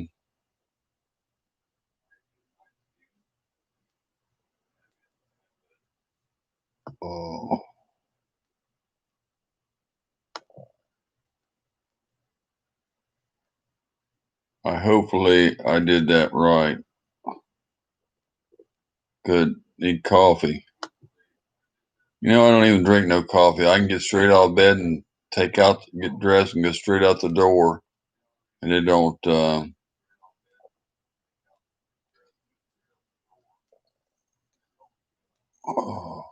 Oh. Hopefully I did that right. Good. Need coffee. You know, I don't even drink no coffee. I can get straight out of bed and get dressed and go straight out the door. And it don't, oh,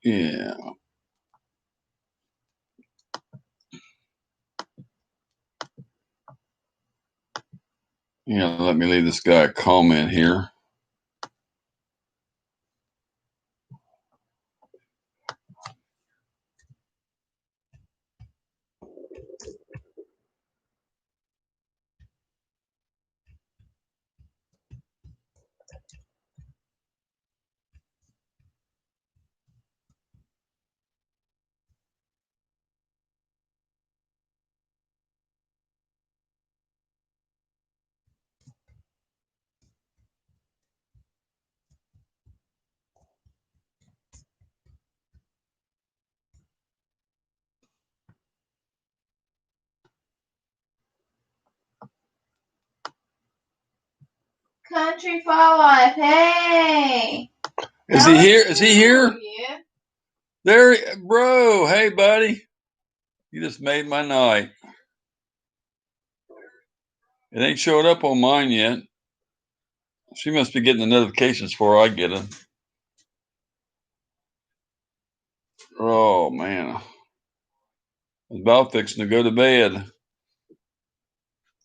yeah. Yeah, let me leave this guy a comment here. Country Fall Life. Hey. Is he here? Is he here? Yeah. There, bro. Hey, buddy. You just made my night. It ain't showed up on mine yet. She must be getting the notifications before I get them. Oh, man. I was about fixing to go to bed.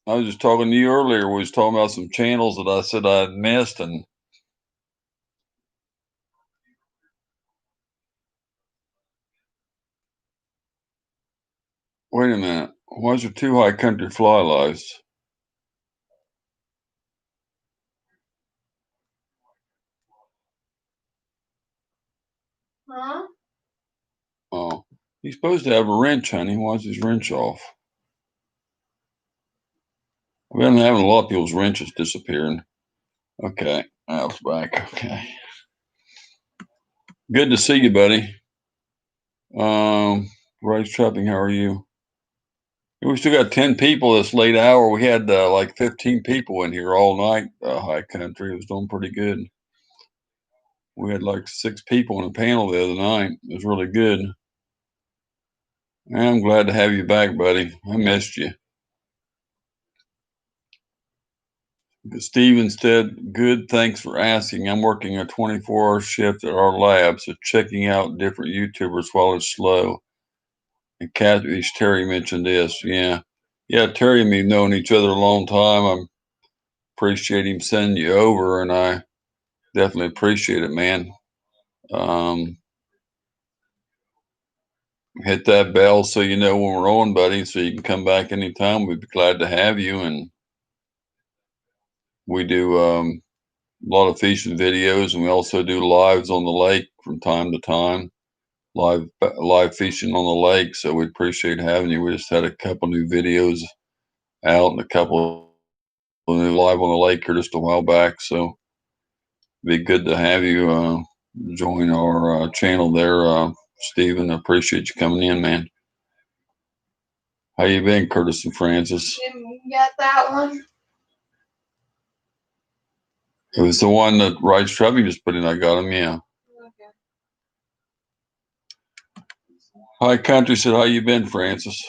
I was just talking to you earlier. We was talking about some channels that I said I had missed, and wait a minute. Why is there two high country fly lives? Huh? Oh, he's supposed to have a wrench, honey. Why is his wrench off? I've been having a lot of people's wrenches disappearing. Okay, I was back. Okay, good to see you, buddy. Rice Trapping, how are you? We still got 10 people this late hour. We had like 15 people in here all night. High country, it was doing pretty good. We had like 6 people on the panel the other night. It was really good. I'm glad to have you back, buddy. I missed you. Steven said, good, thanks for asking. I'm working a 24-hour shift at our lab, so checking out different YouTubers while it's slow. And Kathy Terry mentioned this. Yeah. Yeah, Terry and me known each other a long time. I appreciate him sending you over, and I definitely appreciate it, man. Um, hit that bell so you know when we're on, buddy, so you can come back anytime. We'd be glad to have you. And we do a lot of fishing videos, and we also do lives on the lake from time to time. Live fishing on the lake. So we appreciate having you. We just had a couple new videos out and a couple of new live on the lake here just a while back. So be good to have you join our channel there, Stephen. I appreciate you coming in, man. How you been, Curtis and Francis? You got that one? It was the one that Rice Trubby just put in. I got him, yeah. Okay. Hi, Country said, how you been, Francis?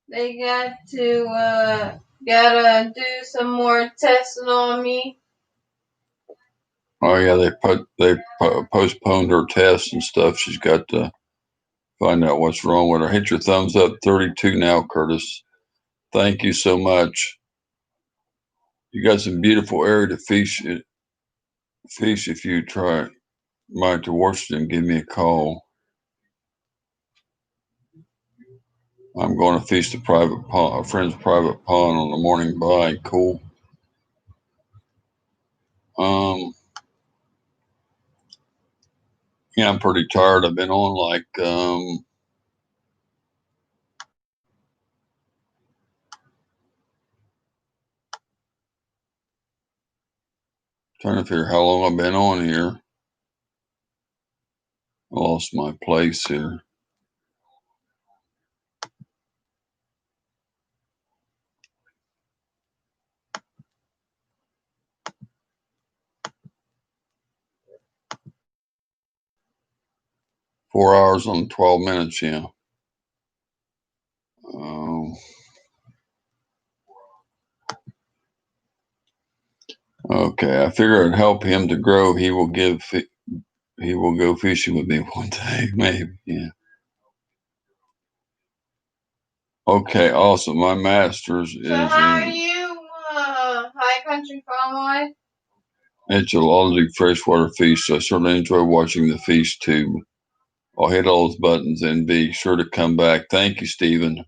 They gotta do some more testing on me. Oh yeah, they postponed her test and stuff. She's got to find out what's wrong with her. Hit your thumbs up, 32 now, Curtis. Thank you so much. You got some beautiful area to fish. Fish if you try Mike to Washington. Give me a call. I'm going to fish the private pond, a friend's private pond on the morning by. Cool. Yeah, I'm pretty tired. I've been on like trying to figure how long I've been on here. I lost my place here. Four hours on 12 minutes, yeah. Okay, I figure I'd help him to grow. He will go fishing with me one day, maybe. Yeah. Okay, awesome. My master's is So how are in you, High Country Farm Wife? etymology freshwater fish. So I certainly enjoy watching the fish too. I'll hit all those buttons and be sure to come back. Thank you, Stephen.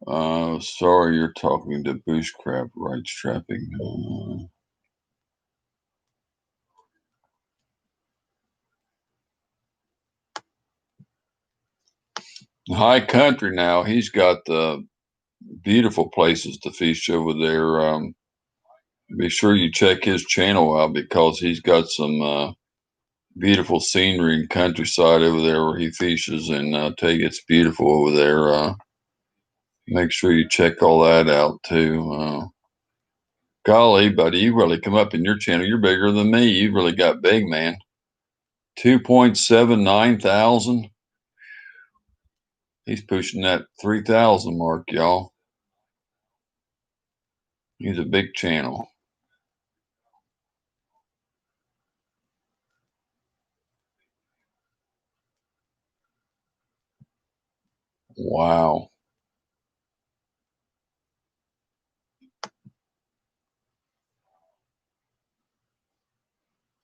Sorry, you're talking to Bushcraft Rights Trapping. High Country now. He's got the beautiful places to fish over there. Be sure you check his channel out because he's got some beautiful scenery and countryside over there where he fishes, and I tell you, it's beautiful over there. Make sure you check all that out too. Golly, buddy, you really come up in your channel. You're bigger than me. You really got big, man. 2.79 thousand. He's pushing that 3,000 mark, y'all. He's a big channel. Wow.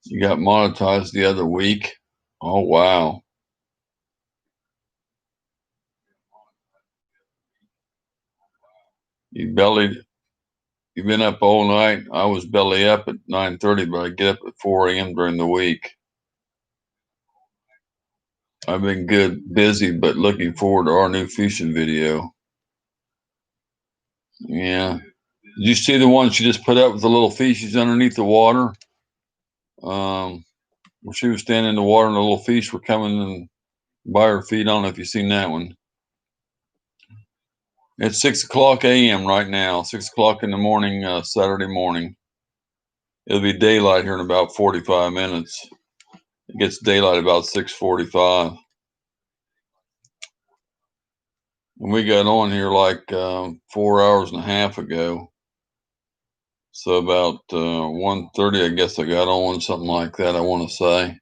You got monetized the other week. Oh, wow. You've been up all night. I was belly up at 9:30, but I get up at 4 a.m. during the week. I've been busy, but looking forward to our new fishing video. Yeah. Did you see the one she just put up with the little fishes underneath the water? Where she was standing in the water and the little fish were coming and by her feet. I don't know if you've seen that one. It's 6:00 a.m. right now, 6:00 in the morning, Saturday morning. It'll be daylight here in about 45 minutes. It gets daylight about 6:45. And we got on here like 4 hours and a half ago. So about 1:30, I guess I got on, something like that, I want to say.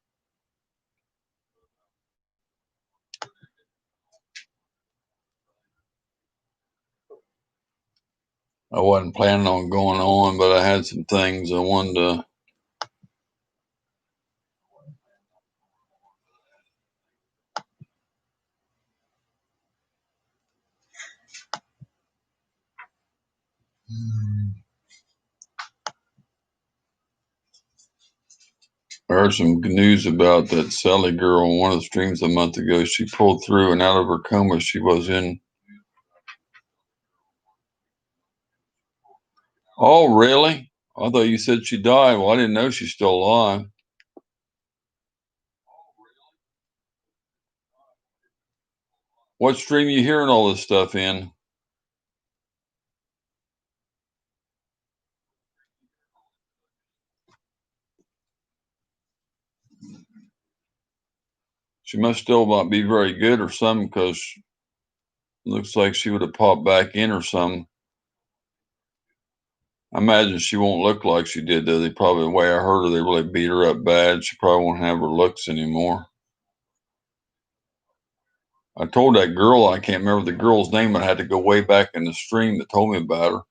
I wasn't planning on going on, but I had some things I wanted to. I heard some news about that Sally girl on one of the streams a month ago. She pulled through and out of her coma she was in. Oh, really? I thought you said she died. Well, I didn't know she's still alive. What stream you hearing all this stuff in? She must still not be very good or something, because looks like she would have popped back in or something. I imagine she won't look like she did, though. The way I heard her, they really beat her up bad. She probably won't have her looks anymore. I told that girl, I can't remember the girl's name, I had to go way back in the stream that told me about her.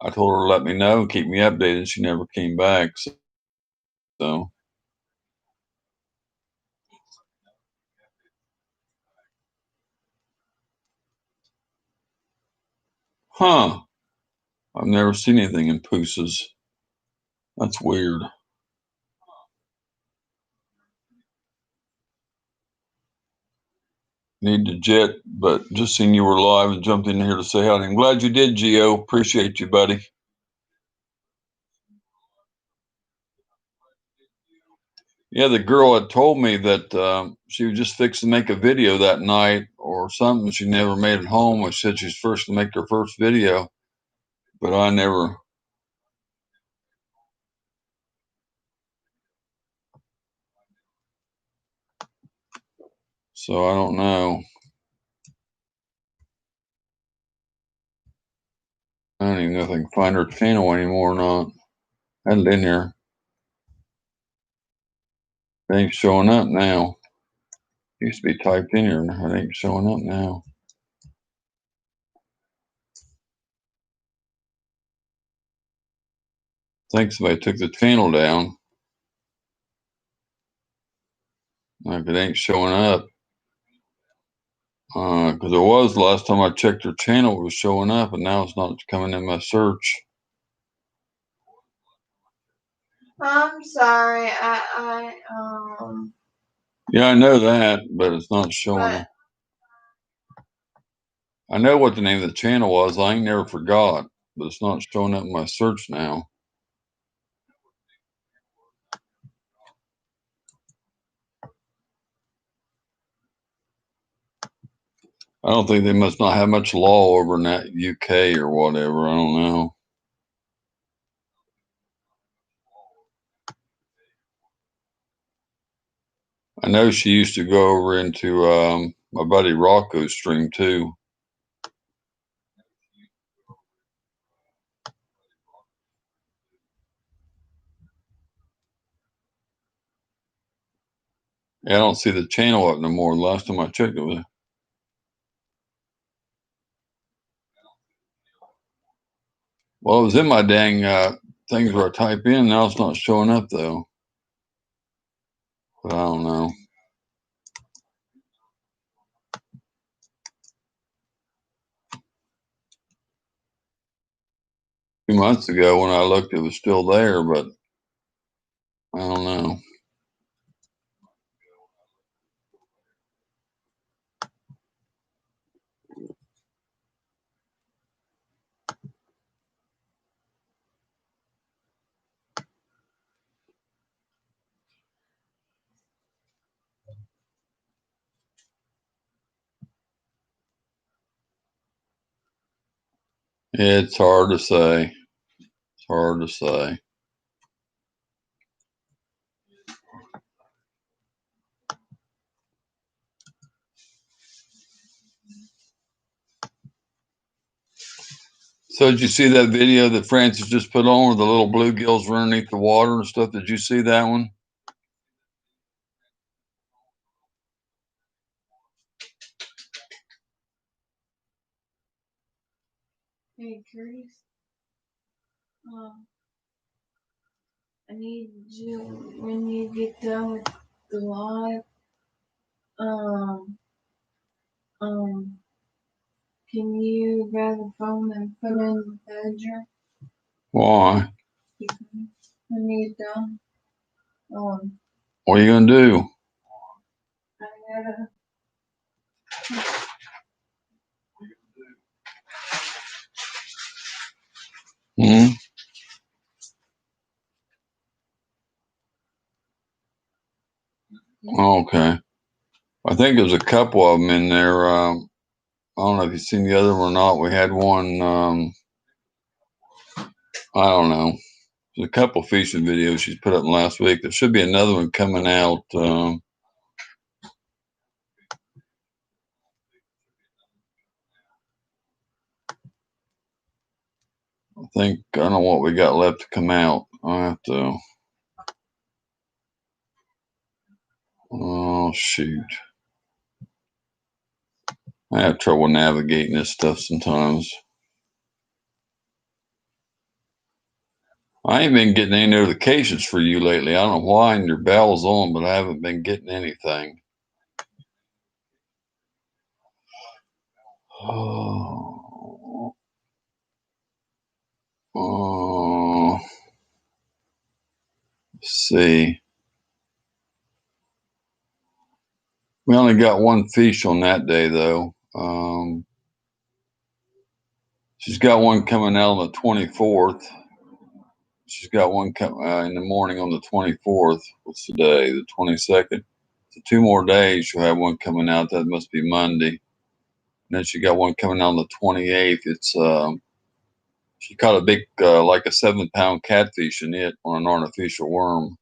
I told her to let me know and keep me updated, and she never came back. So, huh. I've never seen anything in Poosas. That's weird. Need to jet, but just seen you were live and jumped in here to say hi. I'm glad you did, Gio. Appreciate you, buddy. Yeah, the girl had told me that she was just fixing to make a video that night or something. She never made it home. She said she's first to make her first video, but I never. So I don't know. I don't even know if I can find her channel anymore or not. I hadn't been here. It ain't showing up now. It used to be typed in here. It ain't showing up now. I think somebody took the channel down. If it ain't showing up, because it was last time I checked her channel, it was showing up, and now it's not coming in my search. I'm sorry. Yeah, I know that, but it's not showing up. I know what the name of the channel was. I ain't never forgot, but it's not showing up in my search now. I don't think they must not have much law over in that UK or whatever. I don't know. I know she used to go over into my buddy Rocco's stream too. Yeah, I don't see the channel up no more. Last time I checked, it was. Well, it was in my dang things where I type in. Now it's not showing up though. But I don't know. A few months ago when I looked, it was still there, but I don't know. It's hard to say. It's hard to say. So did you see that video that Francis just put on where the little bluegills were underneath the water and stuff? Did you see that one? Hey, Curtis. I need you, when you get done with the live, can you grab the phone and put in the pager? Why? When you're done, What are you gonna do? I gotta. Hmm? Okay. I think there's a couple of them in there. I don't know if you've seen the other one or not. We had one. I don't know. There's a couple fishing videos she's put up last week. There should be another one coming out. I think I don't know what we got left to come out. I have to. Oh shoot! I have trouble navigating this stuff sometimes. I ain't been getting any notifications for you lately. I don't know why, and your bell's on, but I haven't been getting anything. Oh, let's see. We only got one fish on that day, though. She's got one coming out on the 24th. She's got one in the morning on the 24th. What's the day? The 22nd. So 2 more days, she'll have one coming out. That must be Monday. And then she got one coming out on the 28th. It's she caught a big, like a 7-pound catfish in it on an artificial worm.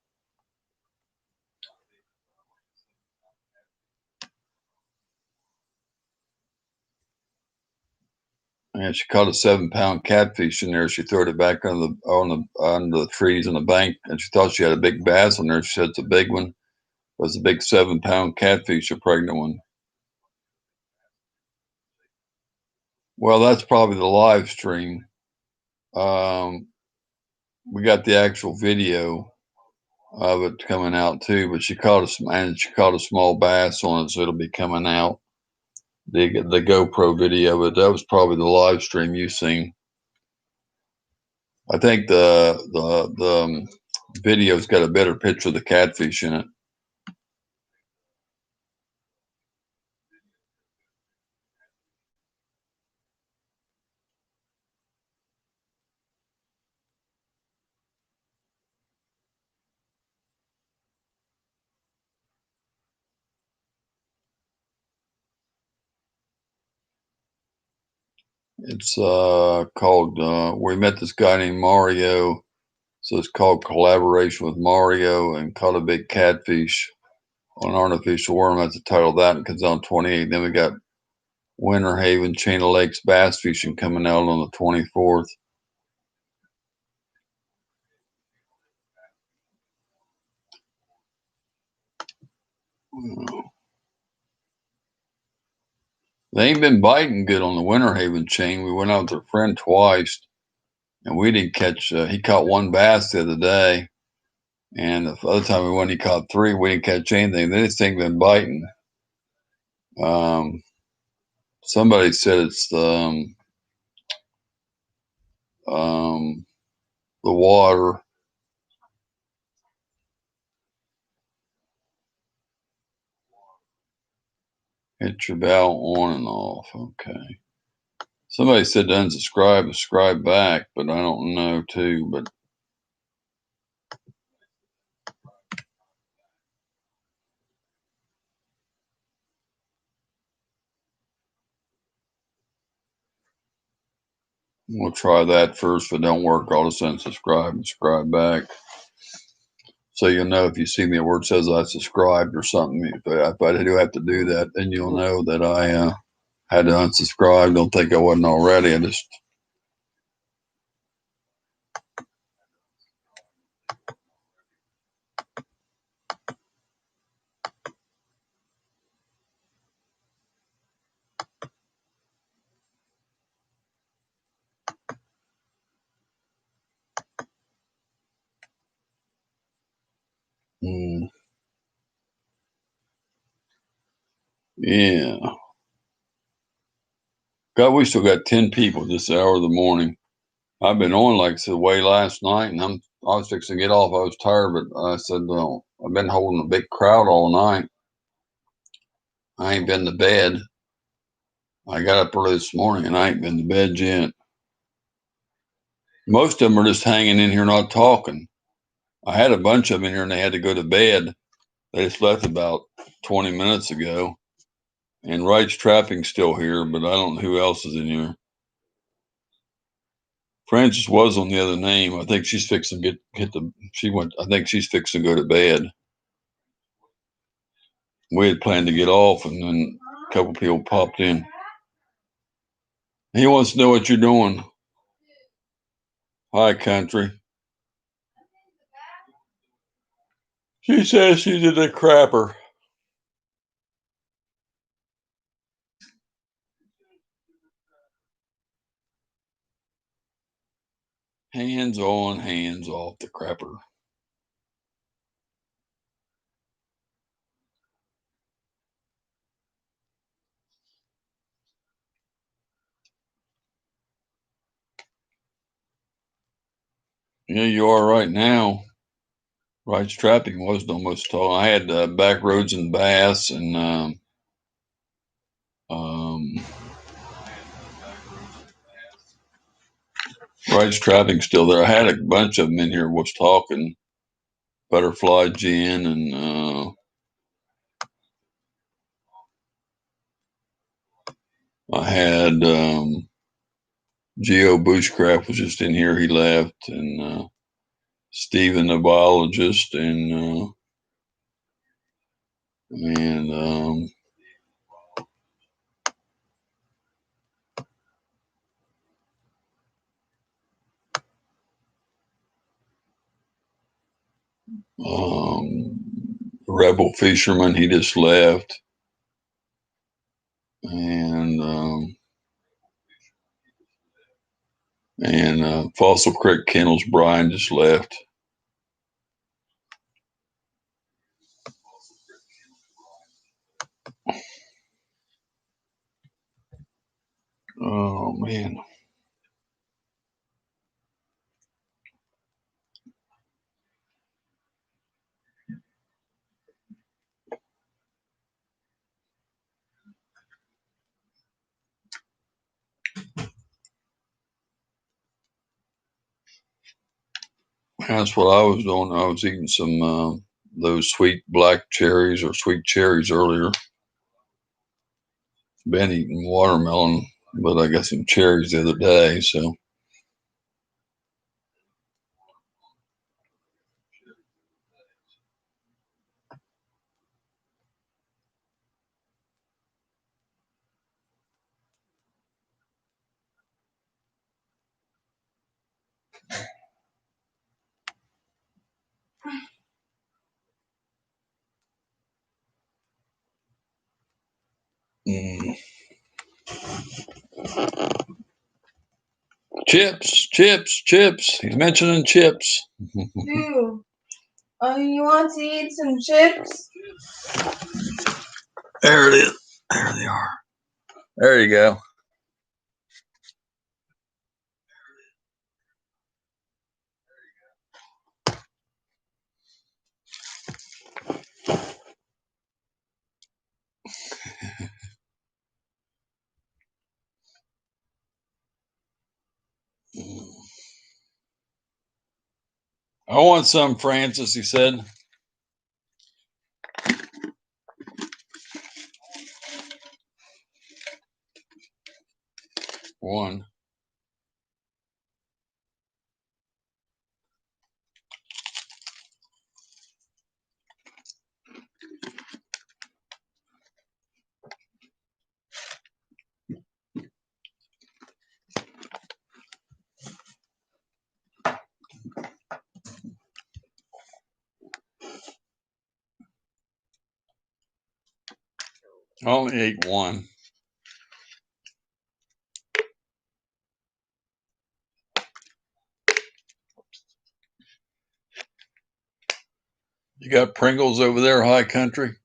And she caught a 7-pound catfish in there. She threw it back under the trees on the bank, and she thought she had a big bass on there. She said it's a big one. It was a big 7-pound catfish, a pregnant one. Well, that's probably the live stream. We got the actual video of it coming out too, but she caught a small bass on it, so it'll be coming out. The GoPro video, but that was probably the live stream you seen. I think the video's got a better picture of the catfish in it. It's called. We met this guy named Mario, so it's called Collaboration with Mario, and caught a big catfish. on artificial worm. That's the title of that. It comes on 28. Then we got Winter Haven Chain of Lakes bass fishing coming out on the 24th. They ain't been biting good on the Winter Haven chain. We went out with a friend twice, and we didn't catch. He caught one bass the other day, and the other time we went, he caught three. We didn't catch anything. This thing been biting. Somebody said it's the water. Hit your bow on and off. Okay. Somebody said to unsubscribe, subscribe back, but I don't know too. But we'll try that first. If it don't work, I'll just unsubscribe and subscribe back. So you'll know if you see me where it says I subscribed or something. If I do have to do that, then you'll know that I had to unsubscribe. Don't think I wasn't already. I just yeah. God, we still got 10 people this hour of the morning. I've been on like I said way last night, and I was fixing to get off. I was tired, but I said, well, I've been holding a big crowd all night. I ain't been to bed. I got up early this morning, and I ain't been to bed yet. Most of them are just hanging in here, not talking. I had a bunch of them in here, and they had to go to bed. They just left about 20 minutes ago. And Wright's Trapping's still here, but I don't know who else is in here. Francis was on the other name. I think she's fixing to I think she's fixing to go to bed. We had planned to get off, and then a couple people popped in. He wants to know what you're doing. Hi, country. She says she's in the crapper. Hands on, hands off the crapper. Yeah, you are right now. Wright's Trapping was almost tall. I had Back Roads and Bass and Wright's Trapping still there. I had a bunch of them in here was talking. Butterfly Gin and I had Geo Bushcraft was just in here. He left, and Stephen the biologist, and Rebel Fisherman. He just left, and Fossil Creek Kennels. Brian just left. Oh man. That's what I was doing. I was eating some those sweet black cherries or sweet cherries earlier. Been eating watermelon, but I got some cherries the other day, so. Mm. Chips. He's mentioning chips. Ew. Oh, you want to eat some chips? There it is. There they are. There you go. I want some, Francis, he said. One. I only ate one. You got Pringles over there, High Country?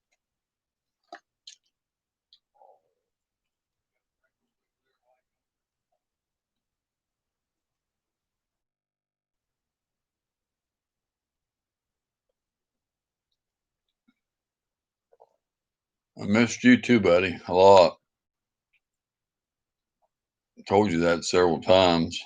I missed you too, buddy, a lot. Told you that several times.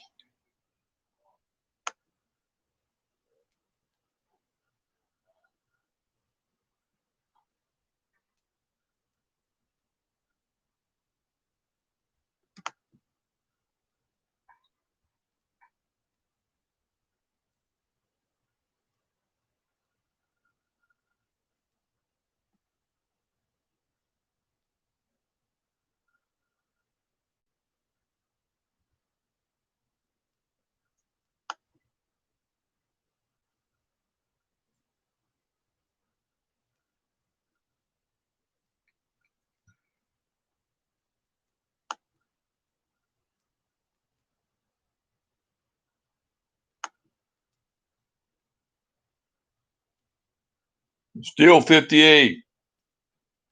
Steel 58.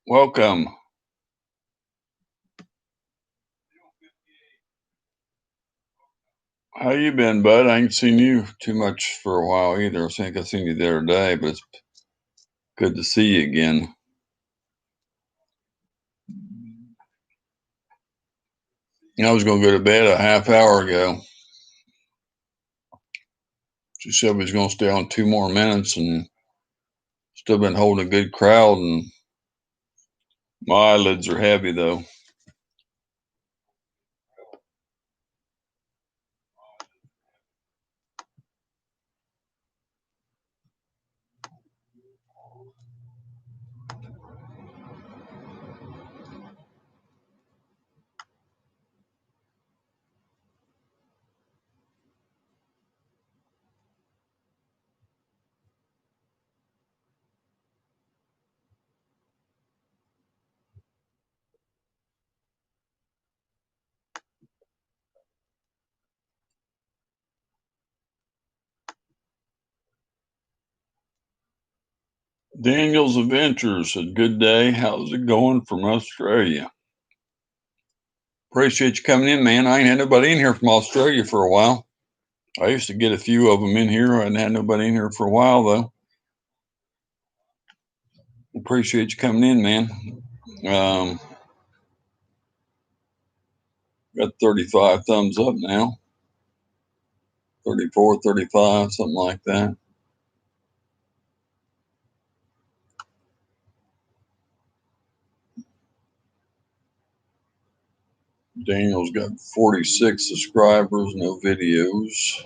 Welcome. How you been, bud? I ain't seen you too much for a while either. I think I seen you the other day, but it's good to see you again. I was going to go to bed a half hour ago. She said we was going to stay on 2 more minutes, and still been holding a good crowd, and my eyelids are heavy though. Daniel's Adventures said, good day. How's it going from Australia? Appreciate you coming in, man. I ain't had nobody in here from Australia for a while. I used to get a few of them in here. I hadn't had nobody in here for a while, though. Appreciate you coming in, man. Got 35 thumbs up now. 34, 35, something like that. Daniel's got 46 subscribers, no videos.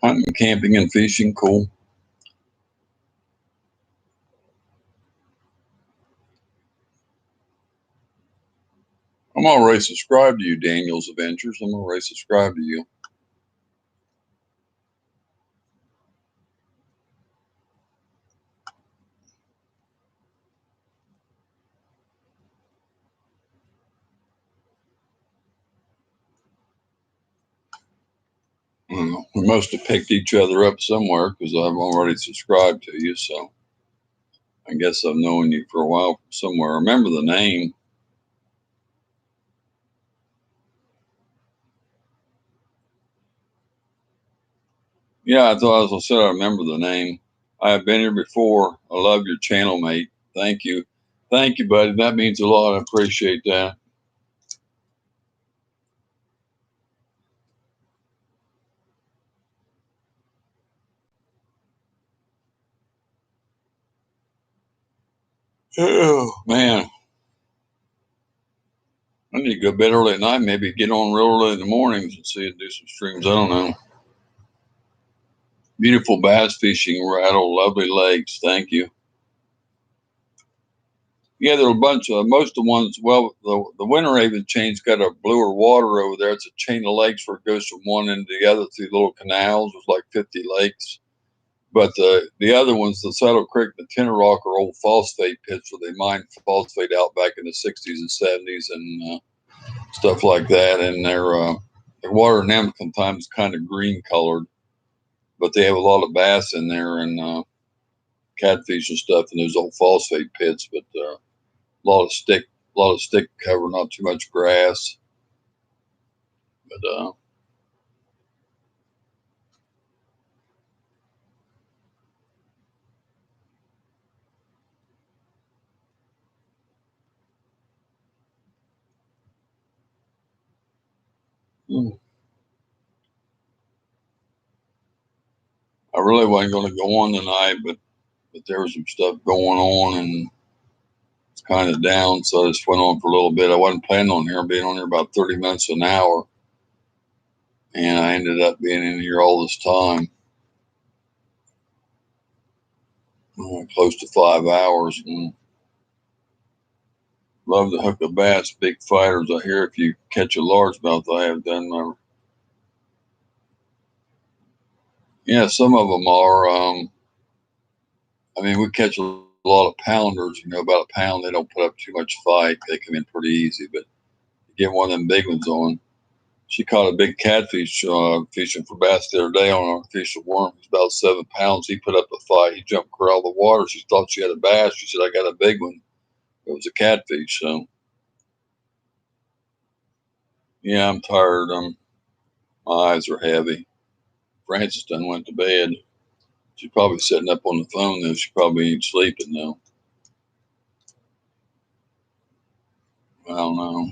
Hunting, camping, and fishing, cool. I'm already subscribed to you, Daniel's Adventures. I'm already subscribed to you. We must have picked each other up somewhere because I've already subscribed to you. So I guess I've known you for a while from somewhere. I remember the name. Yeah, I thought, as I said, I remember the name. I have been here before. I love your channel, mate. Thank you. Thank you, buddy. That means a lot. I appreciate that. Oh, man. I need to go to bed early at night, maybe get on real early in the mornings and see and do some streams. I don't know. Beautiful bass fishing, Rattle, lovely lakes. Thank you. Yeah, there are a bunch of most of the ones. Well, the Winter Haven chain's got a bluer water over there. It's a chain of lakes where it goes from one end to the other through little canals. There's like 50 lakes. But the other ones, the Saddle Creek and the Tenor Rock, are old phosphate pits where they mined phosphate out back in the 60s and 70s and stuff like that. And their water in them sometimes kind of green colored, but they have a lot of bass in there and catfish and stuff in those old phosphate pits. But a lot of stick cover, not too much grass. But I really wasn't going to go on tonight, but there was some stuff going on and it's kind of down, so I just went on for a little bit. I wasn't planning on being on here about 30 minutes to an hour, and I ended up being in here all this time, close to 5 hours. And love to hook a bass, big fighters. I hear if you catch a largemouth, I have done my. Yeah, some of them are. I mean, we catch a lot of pounders. About a pound. They don't put up too much fight. They come in pretty easy, but you get one of them big ones on. She caught a big catfish fishing for bass the other day on an artificial worm. He was about 7 pounds. He put up a fight. He jumped across the water. She thought she had a bass. She said, "I got a big one." It was a catfish. So yeah, I'm tired. My eyes are heavy. Francis done went to bed. She's probably sitting up on the phone though. She probably ain't sleeping though. I don't know.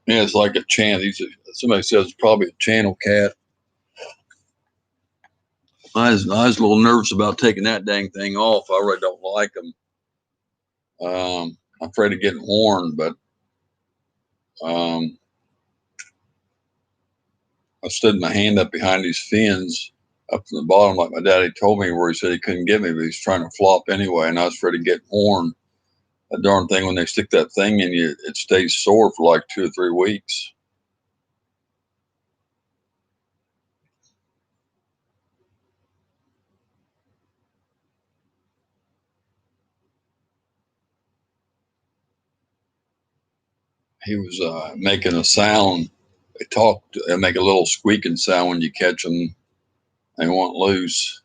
Yeah, it's like a channel. Somebody says it's probably a channel cat. I was a little nervous about taking that dang thing off. I really don't like them. I'm afraid of getting horned, but I stood my hand up behind these fins up to the bottom, like my daddy told me, where he said he couldn't get me, but he's trying to flop anyway, and I was afraid of getting horned. That darn thing, when they stick that thing in you, it stays sore for like 2 or 3 weeks. He was making a sound. They make a little squeaking sound when you catch them. They want loose.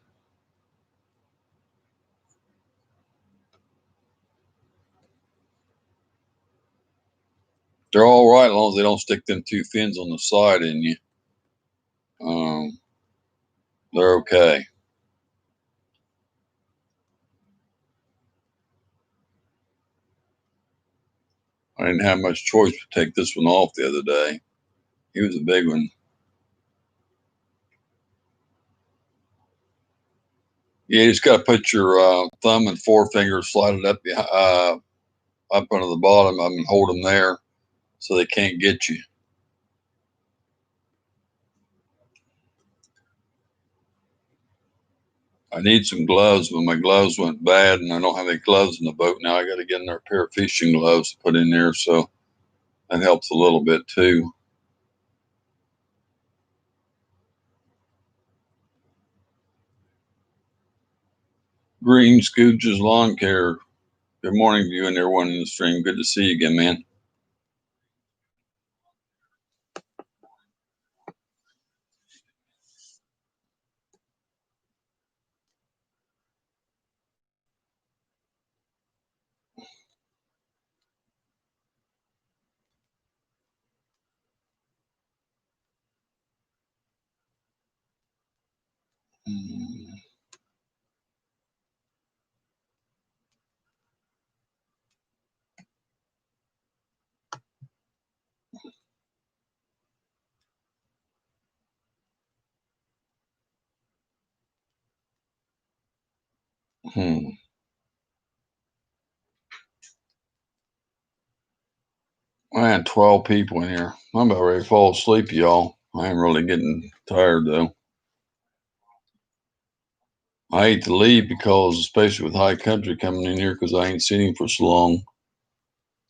They're all right as long as they don't stick them 2 fins on the side in you. They're okay. I didn't have much choice to take this one off the other day. He was a big one. Yeah, you just got to put your thumb and forefinger, slide it up under the bottom. I mean, hold them there so they can't get you. I need some gloves, but my gloves went bad, and I don't have any gloves in the boat now. I got to get another pair of fishing gloves to put in there, so that helps a little bit too. Green Scooch's Lawn Care. Good morning to you and everyone in the stream. Good to see you again, man. Hmm. I had 12 people in here. I'm about ready to fall asleep, y'all. I am really getting tired, though. I hate to leave because, especially with High Country coming in here, because I ain't seen him for so long.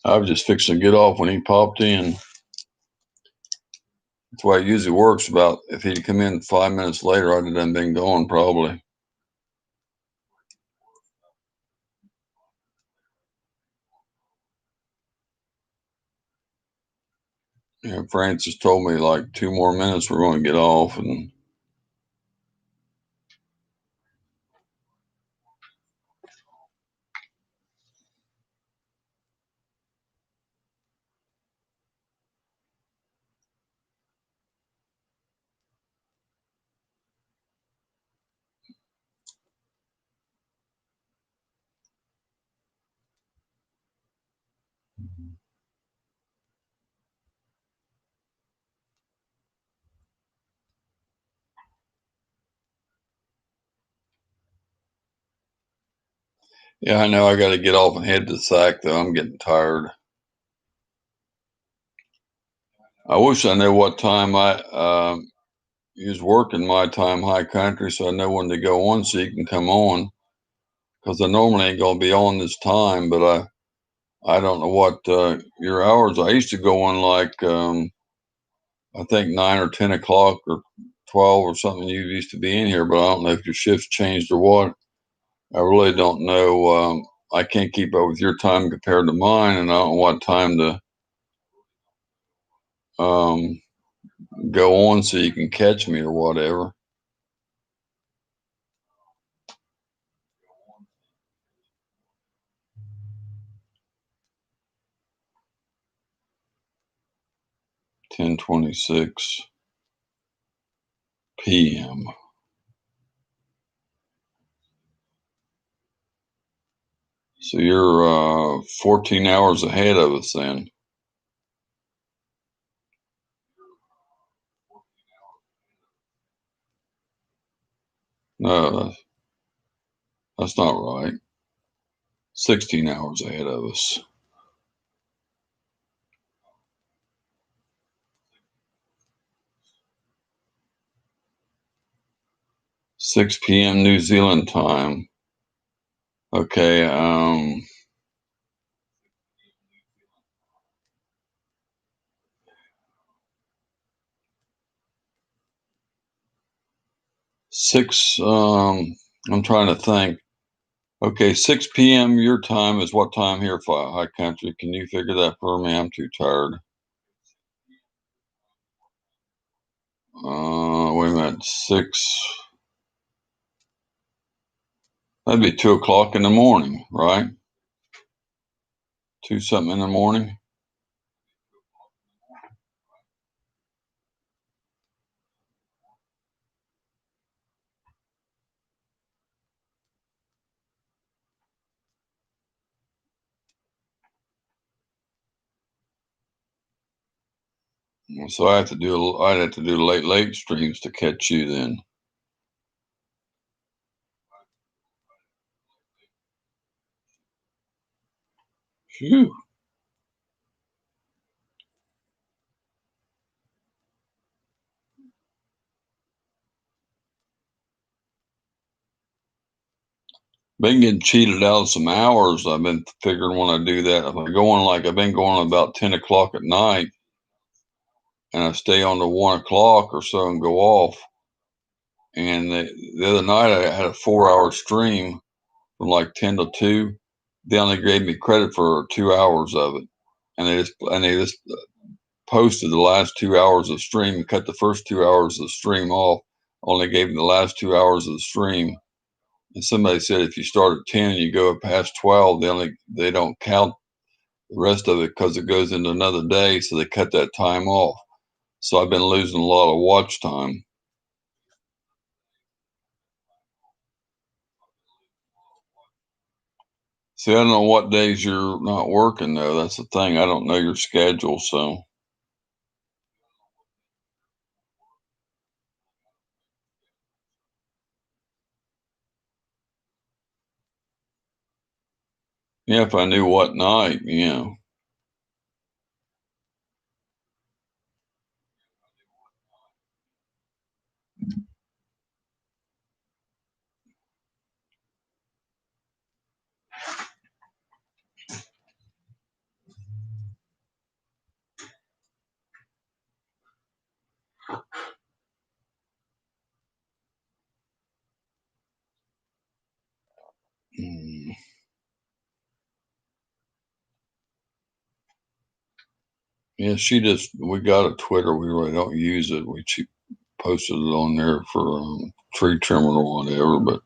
I was just fixing to get off when he popped in. That's why it usually works. About if he'd come in 5 minutes later, I'd have done been gone probably. Yeah, Francis told me like 2 more minutes we're going to get off, and 'Yeah, I know I got to get off and head to the sack though. I'm getting tired. I wish I knew what time I use working my time, High Country, so I know when to go on so you can come on. Because I normally ain't gonna be on this time, but I don't know what your hours. I used to go on like I think 9 or 10 o'clock or 12 or something. You used to be in here, but I don't know if your shifts changed or what. I really don't know. I can't keep up with your time compared to mine, and I don't know what time to um, go on so you can catch me or whatever. Ten 26 p.m. So you're 14 hours ahead of us then. No, that's not right. 16 hours ahead of us. 6 p.m. New Zealand time. Okay. 6. I'm trying to think. Okay, 6 p.m. your time is what time here for High Country? Can you figure that for me? I'm too tired. Wait a minute. 6. That'd be 2 o'clock in the morning, right? 2 something in the morning. So I have to do. I'd have to do late streams to catch you then. Phew. been getting cheated out of some hours. I've been figuring when I do that, if I go on, like I've been going about 10 o'clock at night and I stay on to 1 o'clock or so and go off. And the other night I had a 4 hour stream from like 10 to 2. They only gave me credit for 2 hours of it. And they just posted the last 2 hours of stream and cut the first 2 hours of the stream off. Only gave me the last 2 hours of the stream. And somebody said if you start at 10 and you go past 12, they don't count the rest of it because it goes into another day. So they cut that time off. So I've been losing a lot of watch time. See, I don't know what days you're not working though. That's the thing. I don't know your schedule, so yeah. If I knew what night, yeah. Mm. Yeah, we got a Twitter. We really don't use it. She posted it on there for tree trimming or whatever, but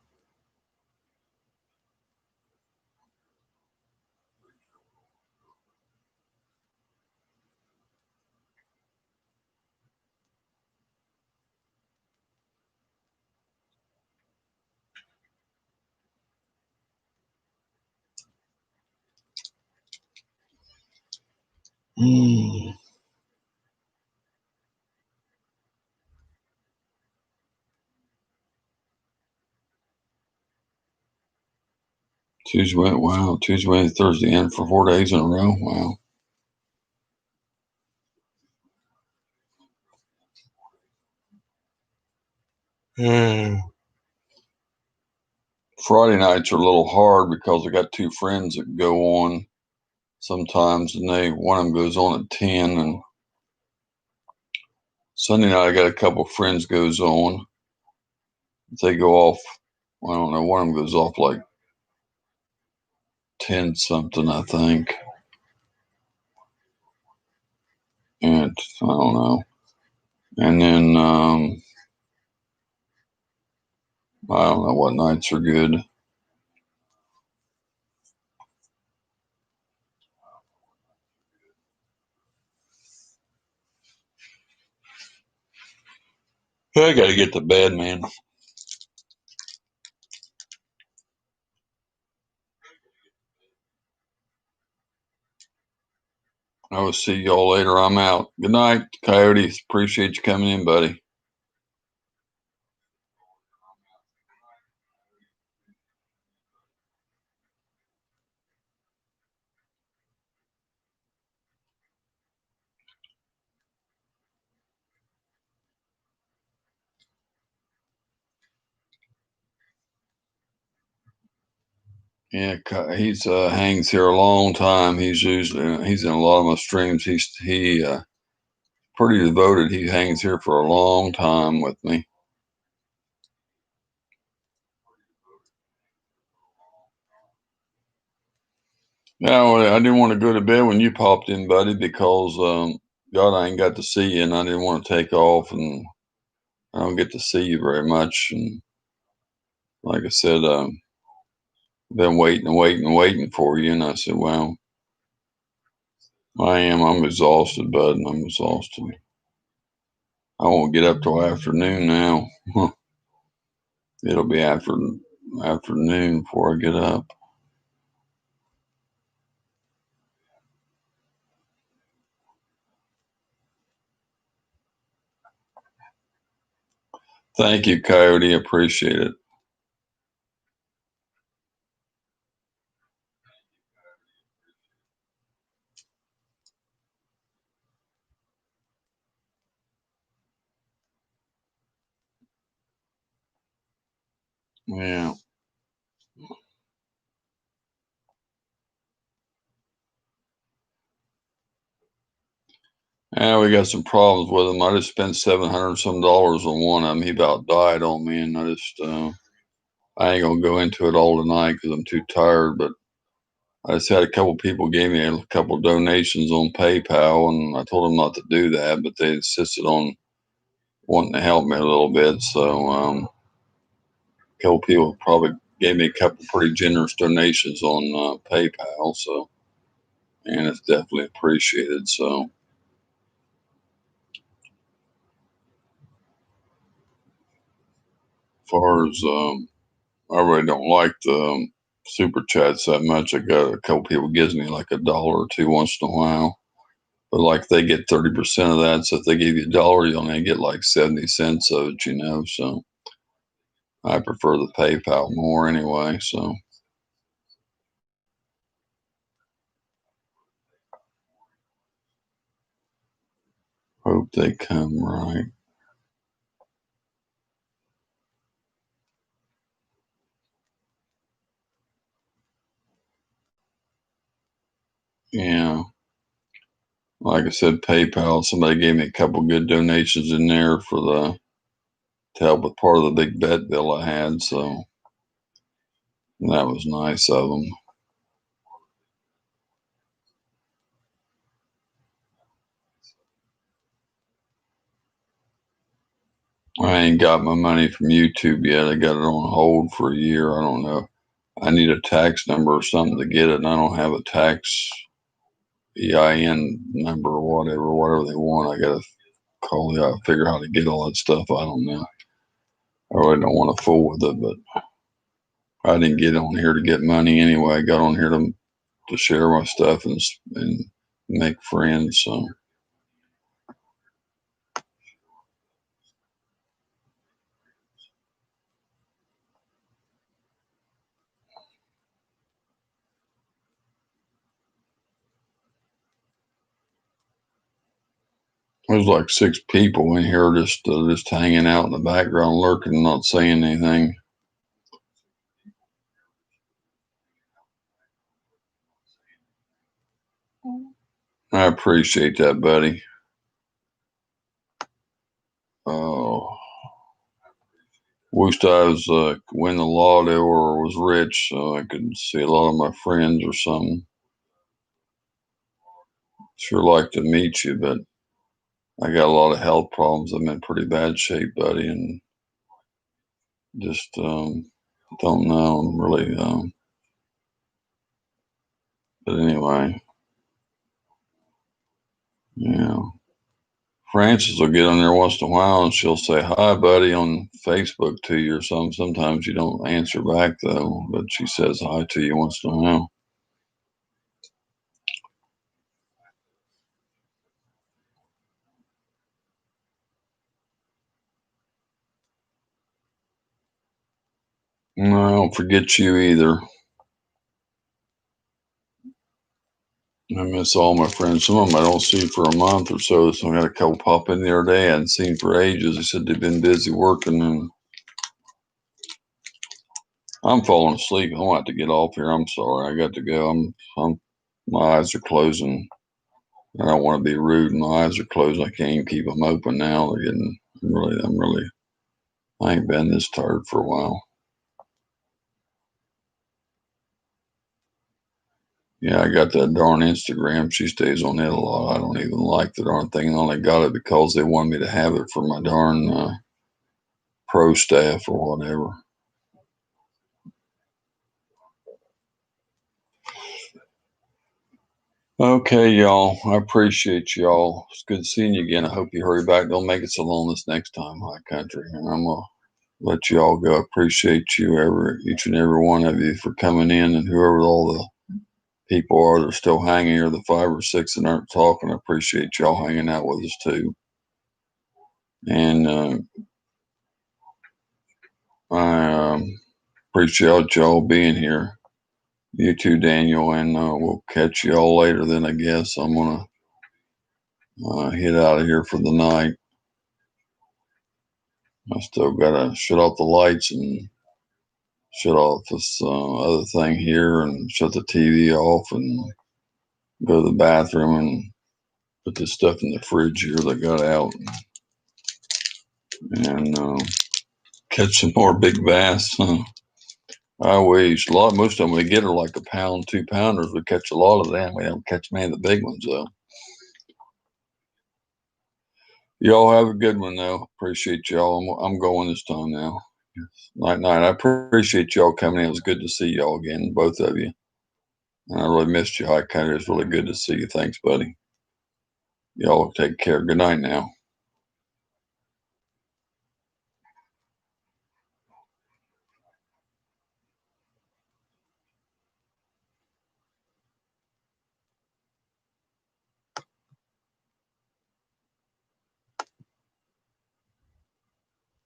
mm. Tuesday, Wednesday, Thursday, and for 4 days in a row. Wow. Mm. Friday nights are a little hard because I got two friends that go on sometimes, and one of them goes on at 10, and Sunday night I got a couple of friends goes on. They go off. I don't know. One of them goes off like 10 something, I think, and I don't know. And then I don't know what nights are good. I got to get to bed, man. I will see y'all later. I'm out. Good night, Coyotes. Appreciate you coming in, buddy. Yeah, he's hangs here a long time. He's in a lot of my streams. He pretty devoted. He hangs here for a long time with me. Yeah, well, I didn't want to go to bed when you popped in, buddy, because God, I ain't got to see you, and I didn't want to take off, and I don't get to see you very much. And like I said, been waiting and waiting and waiting for you, and I said, well, I am. I'm exhausted, bud, and I'm exhausted. I won't get up till afternoon now. It'll be afternoon before I get up. Thank you, Coyote. Appreciate it. Yeah. And we got some problems with him. I just spent $700 some on one of them. He about died on me, and I ain't gonna go into it all tonight because I'm too tired. But I just had a couple people gave me a couple donations on PayPal, and I told them not to do that, but they insisted on wanting to help me a little bit. So a couple people probably gave me a couple pretty generous donations on PayPal. So, and it's definitely appreciated. So, as far as I really don't like the super chats that much. I got a couple people gives me like $1 or $2 once in a while, but like they get 30% of that. So if they give you $1, you only get like 70 cents of it, you know. So I prefer the PayPal more anyway. So hope they come right. Yeah. Like I said, PayPal, somebody gave me a couple good donations in there for to help with part of the big vet bill I had. So that was nice of them. I ain't got my money from YouTube yet. I got it on hold for a year. I don't know. I need a tax number or something to get it, and I don't have a tax EIN number or whatever they want. I gotta call the figure how to get all that stuff. I don't know. I really don't want to fool with it, but I didn't get on here to get money anyway. I got on here to share my stuff and make friends. So there's like 6 people in here just hanging out in the background, lurking, not saying anything. I appreciate that, buddy. Oh, wished I was win the lotto or was rich so I could see a lot of my friends or something. Sure like to meet you, but I got a lot of health problems. I'm in pretty bad shape, buddy, and just don't know. I'm really, but anyway, yeah. Frances will get on there once in a while and she'll say hi, buddy, on Facebook to you or something. Sometimes you don't answer back though, but she says hi to you once in a while. No, I don't forget you either. I miss all my friends. Some of them I don't see for a month or so. So I got a couple pop in the other day I hadn't seen for ages. They said they've been busy working, and I'm falling asleep. I want to get off here. I'm sorry. I got to go. My eyes are closing. I don't want to be rude. My eyes are closed. I can't even keep them open now. They're getting I ain't been this tired for a while. Yeah, I got that darn Instagram. She stays on it a lot. I don't even like the darn thing. I only got it because they wanted me to have it for my darn pro staff or whatever. Okay, y'all. I appreciate y'all. It's good seeing you again. I hope you hurry back. Don't make it so long this next time, High Country. And I'm gonna let you all go. I appreciate each and every one of you for coming in, and whoever all the people are that are still hanging here, the 5 or 6 that aren't talking. I appreciate y'all hanging out with us too. And I appreciate y'all being here. You too, Daniel, and we'll catch y'all later. Then I guess I'm gonna head out of here for the night. I still gotta shut off the lights and shut off this other thing here and shut the TV off and go to the bathroom and put this stuff in the fridge here that got out, and catch some more big bass. I wish most of them we get are like a pound, 2 pounders. We catch a lot of them. We don't catch many of the big ones though. Y'all have a good one though. Appreciate y'all. I'm going this time now. Night night. I appreciate y'all coming in. It was good to see y'all again, both of you. And I really missed you, High Country. It's really good to see you. Thanks, buddy. Y'all take care. Good night now.